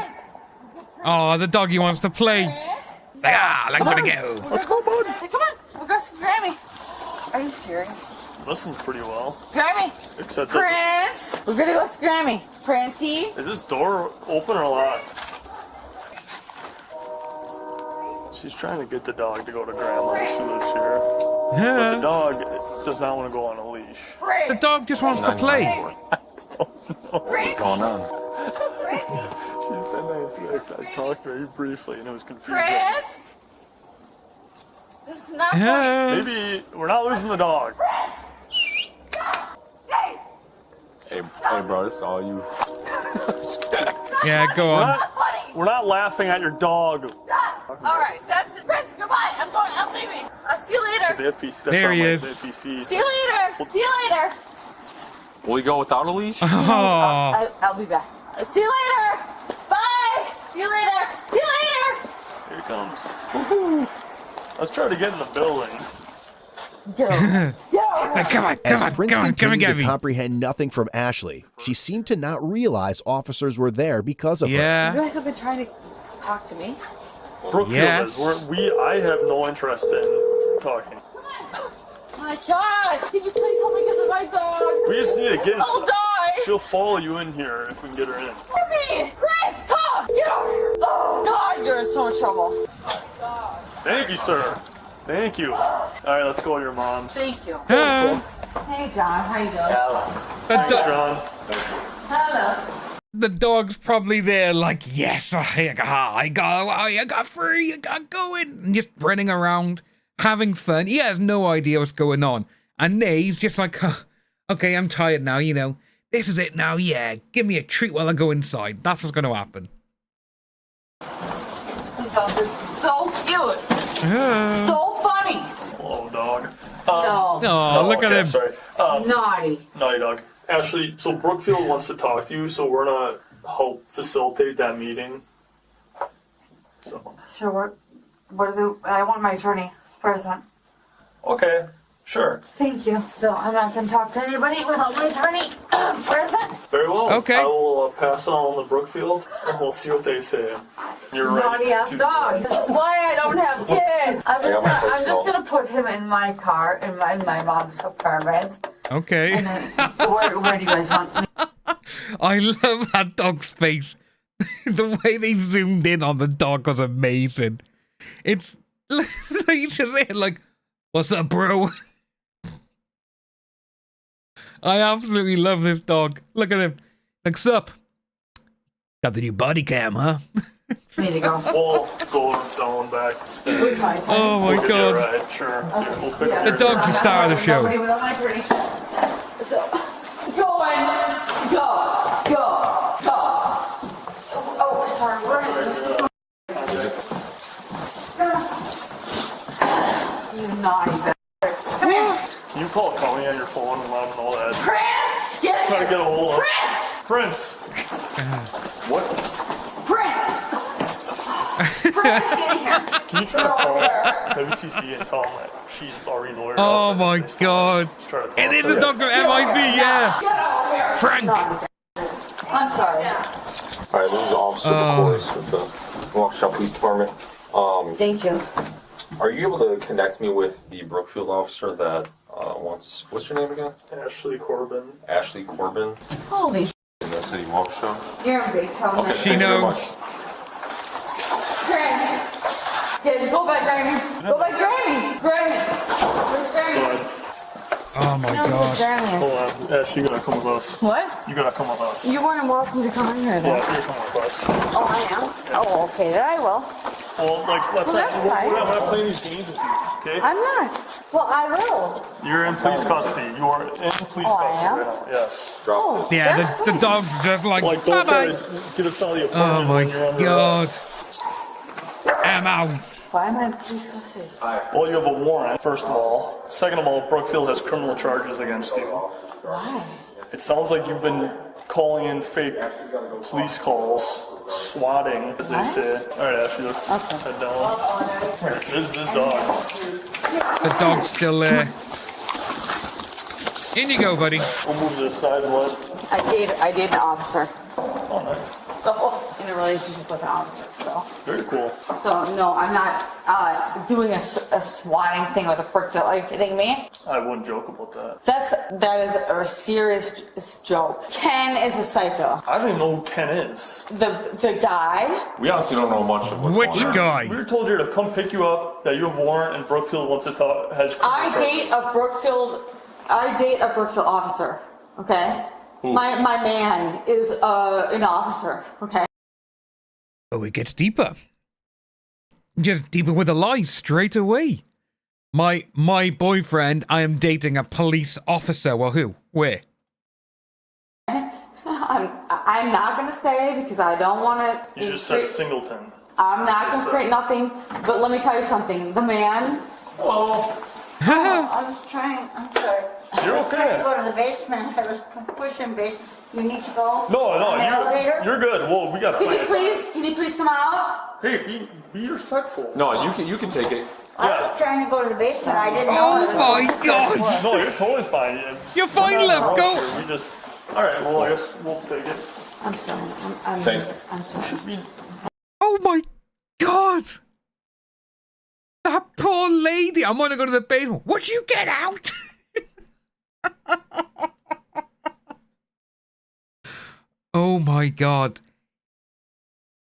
Oh, the doggy wants to play. Like, I'm gonna go. Let's go, bud. Hey, come on. We'll go see Grammy. Are you serious? Listens pretty well. Grammy. Except Prince. We're gonna go see Grammy. Princey. Is this door open or locked? She's trying to get the dog to go to Grandma's who lives here. But the dog does not want to go on a leash. The dog just wants to play. What's going on? She's been nice. I talked very briefly and it was confusing. Prince? This is not funny. Maybe we're not losing the dog. Hey, bro, this is all you. Yeah, go on. We're not laughing at your dog. All right, that's it. Prince, goodbye. I'm leaving. I'll see you later. The FPC, There he is. The FPC. See you later. See you later. Will you go without a leash? Oh. I'll be back. See you later. Bye. See you later. See you later. Here he comes. Woohoo. Let's try to get in the building. As Prince continued to comprehend nothing from Ashley, she seemed to not realize officers were there because of her. You guys have been trying to talk to me. Brookfield is. I have no interest in talking. My God! Can you please help me get to my dog? We just need to get in. I'll die! She'll follow you in here if we can get her in. Lizzie! Chris, come! Get over here! Oh, God, you're in so much trouble. Thank you, sir. Thank you. All right, let's go to your mom's. Thank you. Hey, John. How you doing? Thanks, John. Hello. The dog's probably there like, yes, I got free, I got going. And just running around, having fun. He has no idea what's going on. And he's just like, okay, I'm tired now, you know. This is it now, yeah. Give me a treat while I go inside. That's what's going to happen. Oh, this is so cute. So funny. Hello, dog. Oh, look at him. Sorry. Naughty. Naughty dog. Ashley, so Brookfield wants to talk to you, so we're going to help facilitate that meeting. So. Sure. I want my attorney present. Okay, sure. Thank you. So I'm not going to talk to anybody without my attorney present. Very well. Okay. I will pass it on to Brookfield, and we'll see what they say. You're right. Naughty ass dog. This is why I don't have kids. I'm just gonna put him in my car, in my mom's apartment. Okay. And then, where do you guys want me? I love that dog's face. The way they zoomed in on the dog was amazing. It's he's just there like, what's up, bro? I absolutely love this dog. Look at him. Like, sup? Got the new body cam, huh? Need to go. We'll go down backstairs. Oh my God. Right, sure. We'll pick up The dog's the star of the show. Nobody without my attorney. So, go. Oh, sorry. Where is it? You naughty bastard. Come here. Can you call Tony on your phone and let him know that? Prince! Get Try to get a hold of Prince! What? Prince, get in here. Can you try to call WCC and tell them that she's already lawyered up? Oh my God. It is the dog from MIB, yeah. Get over here. Frank. I'm sorry. All right, this is Officer DeCourse with the Waukesha Police Department. Thank you. Are you able to connect me with the Brookfield officer that wants... What's your name again? Ashley Corbin. Ashley Corbin. Holy in the city of Waukesha. You're in big trouble. Okay, she knows. Prince. Yeah, go by Grammy. Go by Grammy. Grammy. Where's Grammy? Oh my God. Hold on. Ashley, you gotta come with us. What? You gotta come with us. You weren't welcome to come in here, though. Yeah, you're coming with us. Oh, I am? Oh, okay. Then I will. Well, let's that's we're not playing these games with you, okay? I'm not. Well, I will. You're in police custody. You are in police custody right now. Yes. Oh, yeah, the dog's just like, don't try to get us out of the apartment. Oh my when you're under God. arrest. I'm out. Why am I in police custody? Well, you have a warrant, first of all. Second of all, Brookfield has criminal charges against you. Why? It sounds like you've been calling in fake police calls, swatting, as they say. All right, Ashley, let's head down. This dog. The dog's still there. In you go, buddy. We'll move to the side. What? I date an officer. Oh, nice. So, in a relationship with an officer, so. Very cool. So, no, I'm not doing a swatting thing with a Brookfield. Are you kidding me? I wouldn't joke about that. That is a serious joke. Ken is a psycho. I don't even know who Ken is. The guy? We honestly don't know much of what's Which going on. guy? We were told here to come pick you up, that you have a warrant, and Brookfield wants to talk. I date a Brookfield officer, okay? My man is an officer, okay? Oh, it gets deeper. Just deeper with the lies straight away. My boyfriend, I am dating a police officer. Well, who? Where? I'm not going to say because I don't want to... You just said Singleton. I'm not going to create nothing, but let me tell you something. The man... Oh. I was trying, I'm sorry. You're I was trying okay. to go to the basement. I was pushing basement. You need to go? No, in the elevator? you're good. Well, we got Can plenty. you please come out? Hey, be respectful. No, you can take it. I was trying to go to the basement. I didn't know. Oh my God! No, you're totally fine. You're fine, love. Go. We just. All right. Well, I guess we'll take it. I'm sorry. I'm sorry. Oh my God! That poor lady. I'm gonna go to the basement. Would you get out? Oh my God.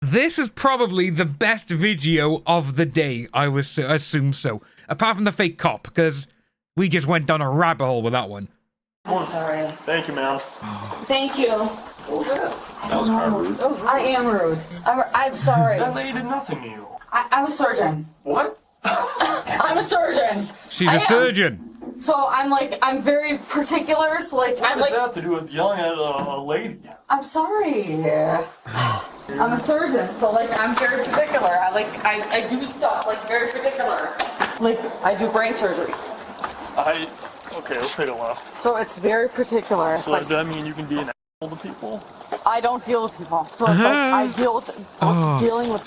This is probably the best video of the day, I would assume so. Apart from the fake cop, because we just went down a rabbit hole with that one. I'm sorry. Thank you, ma'am. Thank you. That was kind of rude. I am rude. I'm sorry. That lady did nothing to you. I'm a surgeon. What? I'm a surgeon. She's a surgeon. So I'm very particular. So What does that have to do with yelling at a lady? I'm sorry. I'm a surgeon, so I'm very particular. I do stuff very particular. I do brain surgery. Okay, let's take a left. So it's very particular. So does that mean you can be an asshole to people? I don't deal with people. So it's I deal with dealing with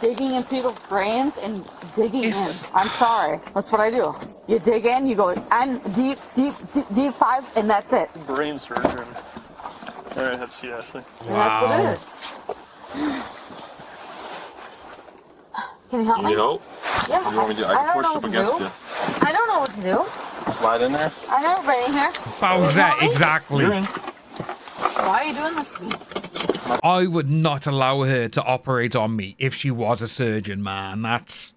digging in people's brains and digging in. I'm sorry. That's what I do. You dig in, you go and deep 5, and that's it. Brain surgeon. All right, have to see Ashley. And that's what it is. Can you help me? You help? Yeah. What do you want me to do? I can push up against you. I don't know what to do. Slide in there. I've never been in here. How's that exactly? You're in. Why are you doing this to me? I would not allow her to operate on me if she was a surgeon, man. That's...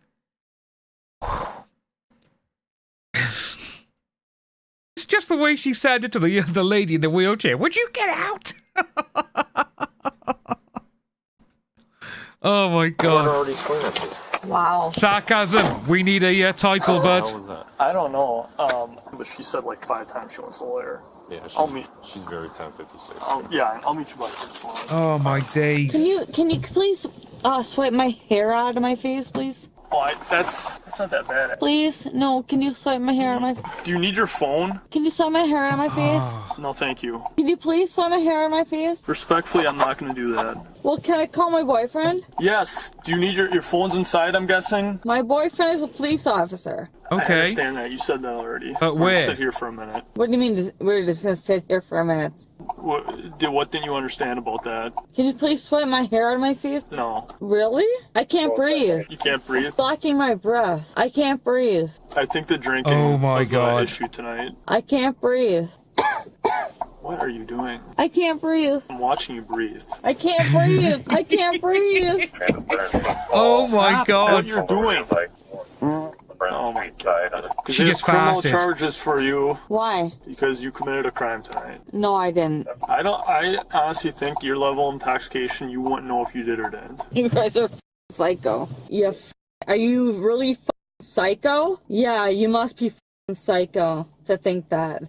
It's just the way she said it to the lady in the wheelchair. Would you get out? Oh my God. Wow. Sarcasm. We need a title, bud. I don't know, but she said 5 times she wants a lawyer. Yeah, she's very 1056. I'll meet you by the first one. Oh my days. Can you please swipe my hair out of my face, please? Oh, that's not that bad. Please? No, can you swipe my hair out of my face? Do you need your phone? Can you swipe my hair out of my face? No, thank you. Can you please swipe my hair out of my face? Respectfully, I'm not going to do that. Well, can I call my boyfriend? Yes. Do you need your phone's inside, I'm guessing? My boyfriend is a police officer. I Okay. understand that. You said that already. But We're where? gonna sit here for a minute. What do you mean we're just going to sit here for a minute? What didn't you understand about that? Can you please swipe my hair out of my face? No. Really? I can't breathe. You can't breathe? It's blocking my breath. I can't breathe. I think the drinking Oh my was God. an issue tonight. I can't breathe. What are you doing? I can't breathe. I'm watching you breathe. I can't breathe. I can't breathe. Oh my Stop God. what you're doing. Oh my God. She just criminal farted. charges for you Why? because you committed a crime tonight. No, I didn't. I honestly think your level of intoxication, you wouldn't know if you did or didn't. You guys are psycho. Are you really psycho? Yeah, you must be psycho to think that.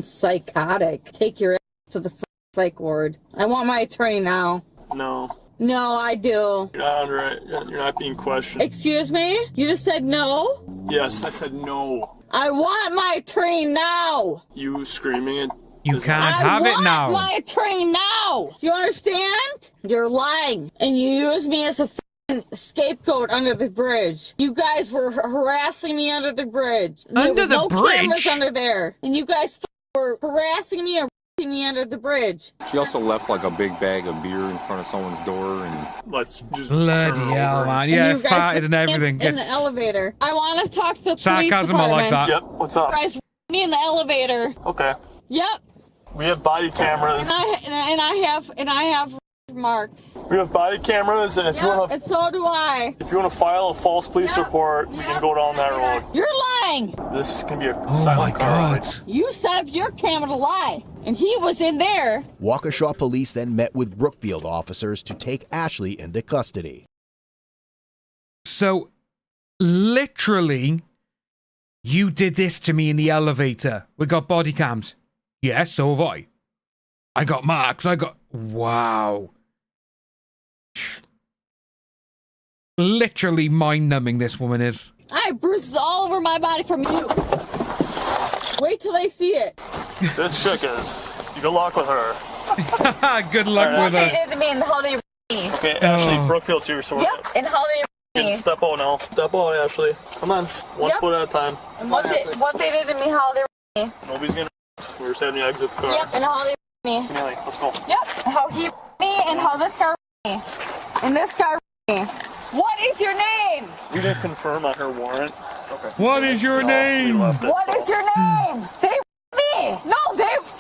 Psychotic. Take your ass to the psych ward. I want my attorney now. No. No, I do. You're not being questioned. Excuse me? You just said no? Yes, I said no. I want my attorney now! You screaming it. You can't have it now. I want my attorney now! Do you understand? You're lying. And you use me as a scapegoat under the bridge. You guys were harassing me under the bridge. Under the no bridge? Cameras under there. And you guys were harassing me and me under the bridge. She also left a big bag of beer in front of someone's door and... Let's just Bloody hell, man. Yeah, you guys farted and everything. in the elevator. I want to talk to the Sarcasm, police I like department. that. Yep, what's up? You guys me in the elevator. Okay. Yep. We have body cameras. And I have marks. We have body cameras, and if you want to, and so do I. if you want to file a false police report, we can go down that road. You're lying. This can be a silent car ride. You set up your camera to lie, and he was in there. Waukesha police then met with Brookfield officers to take Ashley into custody. So, literally, you did this to me in the elevator. We got body cams. Yes, so have I. I got marks. Wow. Literally mind-numbing this woman is. I have bruises all over my body from you. Wait till they see it. This chick is. Good luck with her. Good luck with her. What they did to me and how they me. Okay, Ashley, Brookfield's here, so Yep, and how they me. Step out now. Step out, Ashley. Come on. One foot at a time. And what they did to me, how they me. Nobody's gonna. We're just having you exit the car. Yep, and how they me. Nelly, let's go. Yep, how he me and how this guy me. And this guy me. What is your name? We didn't confirm on her warrant. Okay. What is your name? What is your name? They me. No,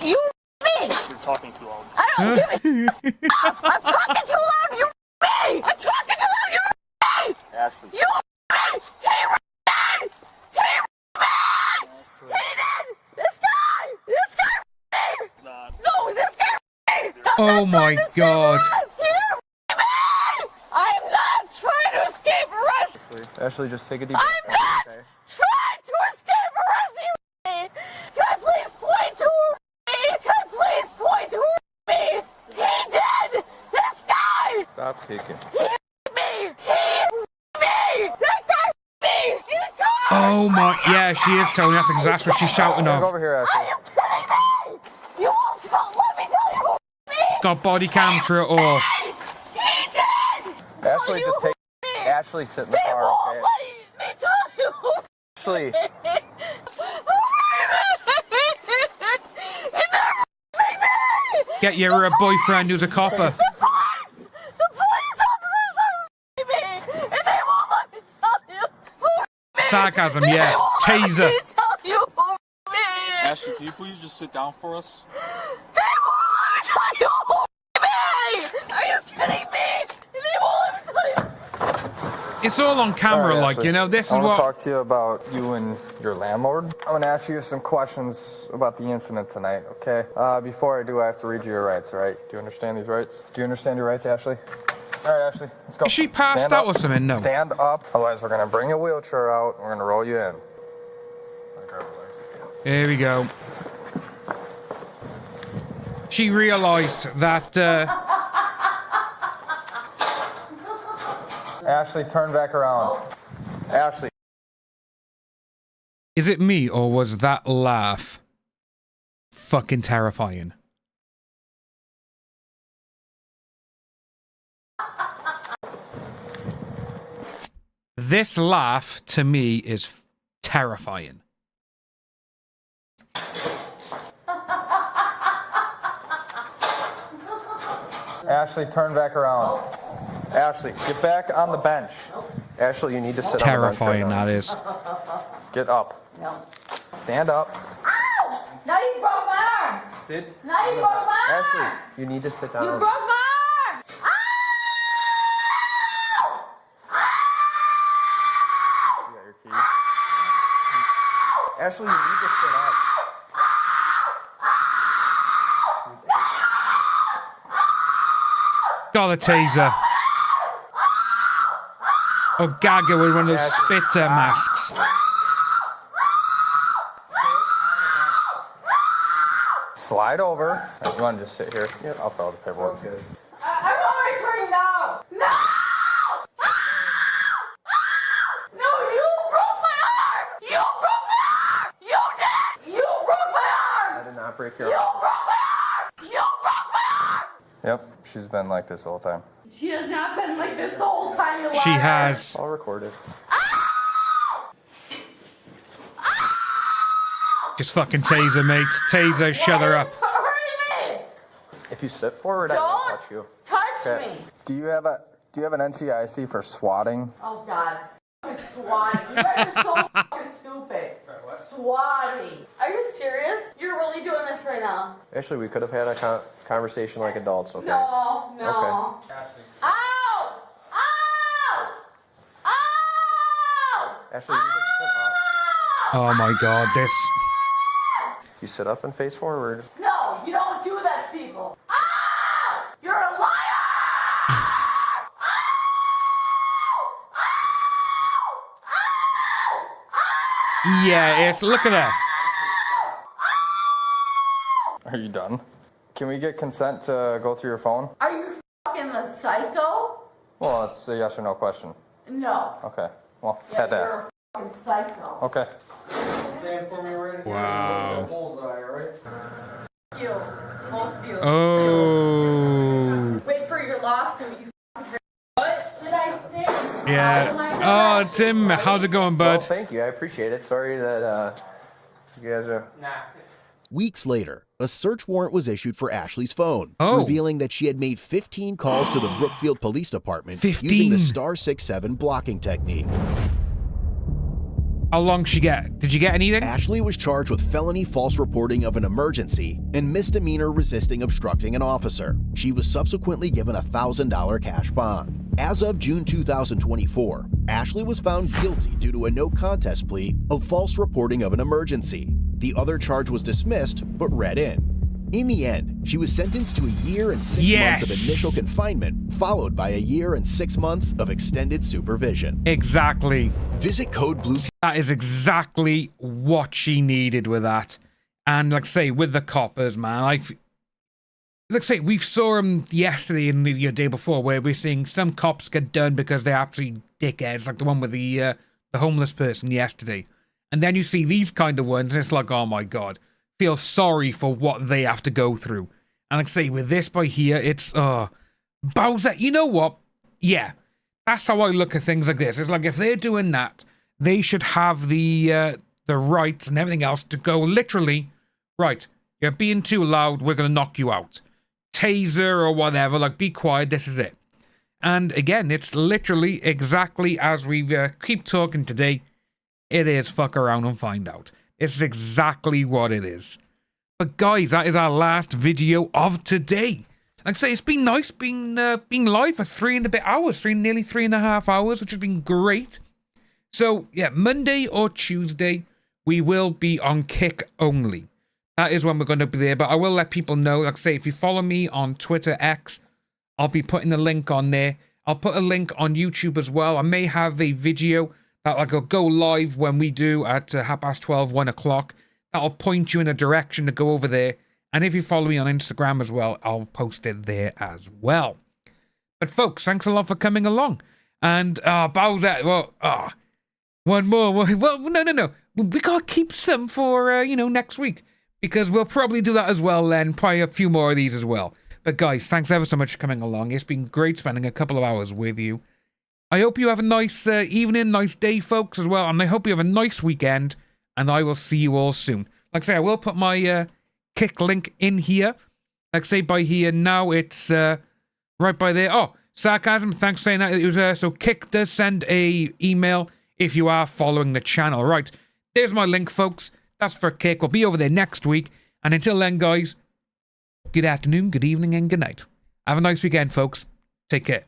you me. You're talking too loud. I don't give a I'm talking too loud. You me. I'm talking too loud. You me. Ashley. You me. He me. He me. He did. This guy. Me. No, this guy me. Oh my God. I'm not trying to escape arrest. Ashley, just take a deep breath. I'm not trying to escape arrest. Can I please point to me? Can I please point to me? He did. This guy. Stop kicking. He me. That guy me. In the car. Oh my, yeah, she is telling us exactly what she's shouting Go of. over here, Ashley. Are you kidding me? You won't tell. Let me tell you me. Got body cams for it all. He did. Ashley, just take. Ashley, sit in the car, okay? Let me tell you. Ashley. Get your boyfriend who's a copper. The police officers are me, and they won't let me tell you who me. Sarcasm, yeah. Taser. Let me tell you who me. Ashley, can you please just sit down for us? They won't let me tell you who me. Are you kidding me? They won't let me tell you. It's all on camera, like, you know, this is I want what... to talk to you about you and your landlord. I'm going to ask you some questions about the incident tonight, okay? Before I do, I have to read you your rights, all right? Do you understand these rights? Do you understand your rights, Ashley? All right, Ashley, let's go. Is she passed out or something? No. Stand up, otherwise we're going to bring a wheelchair out and we're going to roll you in. Here we go. She realised that, Ashley, turn back around. Ashley. Is it me or was that laugh fucking terrifying? This laugh to me is terrifying. Ashley, turn back around. Ashley, get back on the bench. Ashley, you need to sit Terrifying, on the bench. that is. Get up. No. Stand up. Ow! Now you broke my arm. Sit. Now you broke my arm. Ashley, you need to sit down. You broke my arm. Ow! You got your keys. Ashley, you need to sit up. Got a taser. Or Gaga with one of those spitter masks. Slide over. You want to just sit here? Yep. I'll fill out the paperwork. I'm on my train now. No! No, you broke my arm. You broke my arm. You did. You broke my arm. I did not break your You arm. broke my arm. You broke my arm. Yep, she's been like this the whole time. She has not been like this the whole time, you She liar. has. All recorded. Just fucking taser, mate. Taser, shut her up. Hurry me. If you sit forward, I Don't won't touch you. Touch Okay. me. Do you have an NCIC for swatting? Oh, God. Swatting. You guys are so fucking stupid. Swatting. Are you serious? You're really doing this right now? Actually, we could have had a conversation like adults, okay? No, no. Okay. Ow! Ow! Ow! Ashley, you just sit up. Oh my god, this. You sit up and face forward. No, you don't do that to people. Ow! You're a liar! Yeah, it's, look at that. Are you done? Can we get consent to go through your phone? Are you fucking a psycho? Well, it's a yes or no question. No. Okay. Well, had to ask. You're a fucking psycho. Okay. Stand for me right here. Wow. Bullseye, right? You. Both of you. Oh. Wait for your lawsuit, you fucking. What did I say? Yeah. Oh, Tim, how's it going, bud? Well, thank you. I appreciate it. Sorry that you guys are. Weeks later, a search warrant was issued for Ashley's phone, Oh. revealing that she had made 15 calls to the Brookfield Police Department 15. using the *67 blocking technique. How long she get? Did you get anything? Ashley was charged with felony false reporting of an emergency and misdemeanor resisting obstructing an officer. She was subsequently given a $1,000 cash bond. As of June 2024, Ashley was found guilty due to a no contest plea of false reporting of an emergency. The other charge was dismissed, but read in. In the end, she was sentenced to a year and 6 months of initial confinement, followed by a year and 6 months of extended supervision. Exactly. Visit Code Blue. That is exactly what she needed with that. And like I say, with the coppers, man, like I say, we saw them yesterday and the day before, where we're seeing some cops get done because they're absolutely dickheads, like the one with the homeless person yesterday. And then you see these kind of ones, and it's like, oh my god, feel sorry for what they have to go through. And like I say, with this by here, it's Bowser. You know what? Yeah, that's how I look at things like this. It's like, if they're doing that, they should have the rights and everything else to go literally, right, you're being too loud, we're going to knock you out. Taser or whatever, like, be quiet, this is it. And again, it's literally exactly as we keep talking today. It is fuck around and find out. It's exactly what it is. But guys, that is our last video of today. Like I say, it's been nice being live for 3 and a bit hours, nearly 3.5 hours, which has been great. So yeah, Monday or Tuesday, we will be on Kick only. That is when we're going to be there, but I will let people know. Like I say, if you follow me on Twitter X, I'll be putting the link on there. I'll put a link on YouTube as well. I may have a video that I'll go live when we do at 12:30, 1 o'clock. That'll point you in a direction to go over there. And if you follow me on Instagram as well, I'll post it there as well. But folks, thanks a lot for coming along. And Bowser, well, one more. Well, no. We gotta keep some for next week, because we'll probably do that as well then. Probably a few more of these as well. But guys, thanks ever so much for coming along. It's been great spending a couple of hours with you. I hope you have a nice evening, nice day, folks, as well. And I hope you have a nice weekend. And I will see you all soon. Like I say, I will put my Kick link in here. Like I say, by here now, it's right by there. Oh, sarcasm, thanks for saying that. It was so Kick does send a email if you are following the channel. Right, there's my link, folks. That's for Kick. We'll be over there next week. And until then, guys, good afternoon, good evening, and good night. Have a nice weekend, folks. Take care.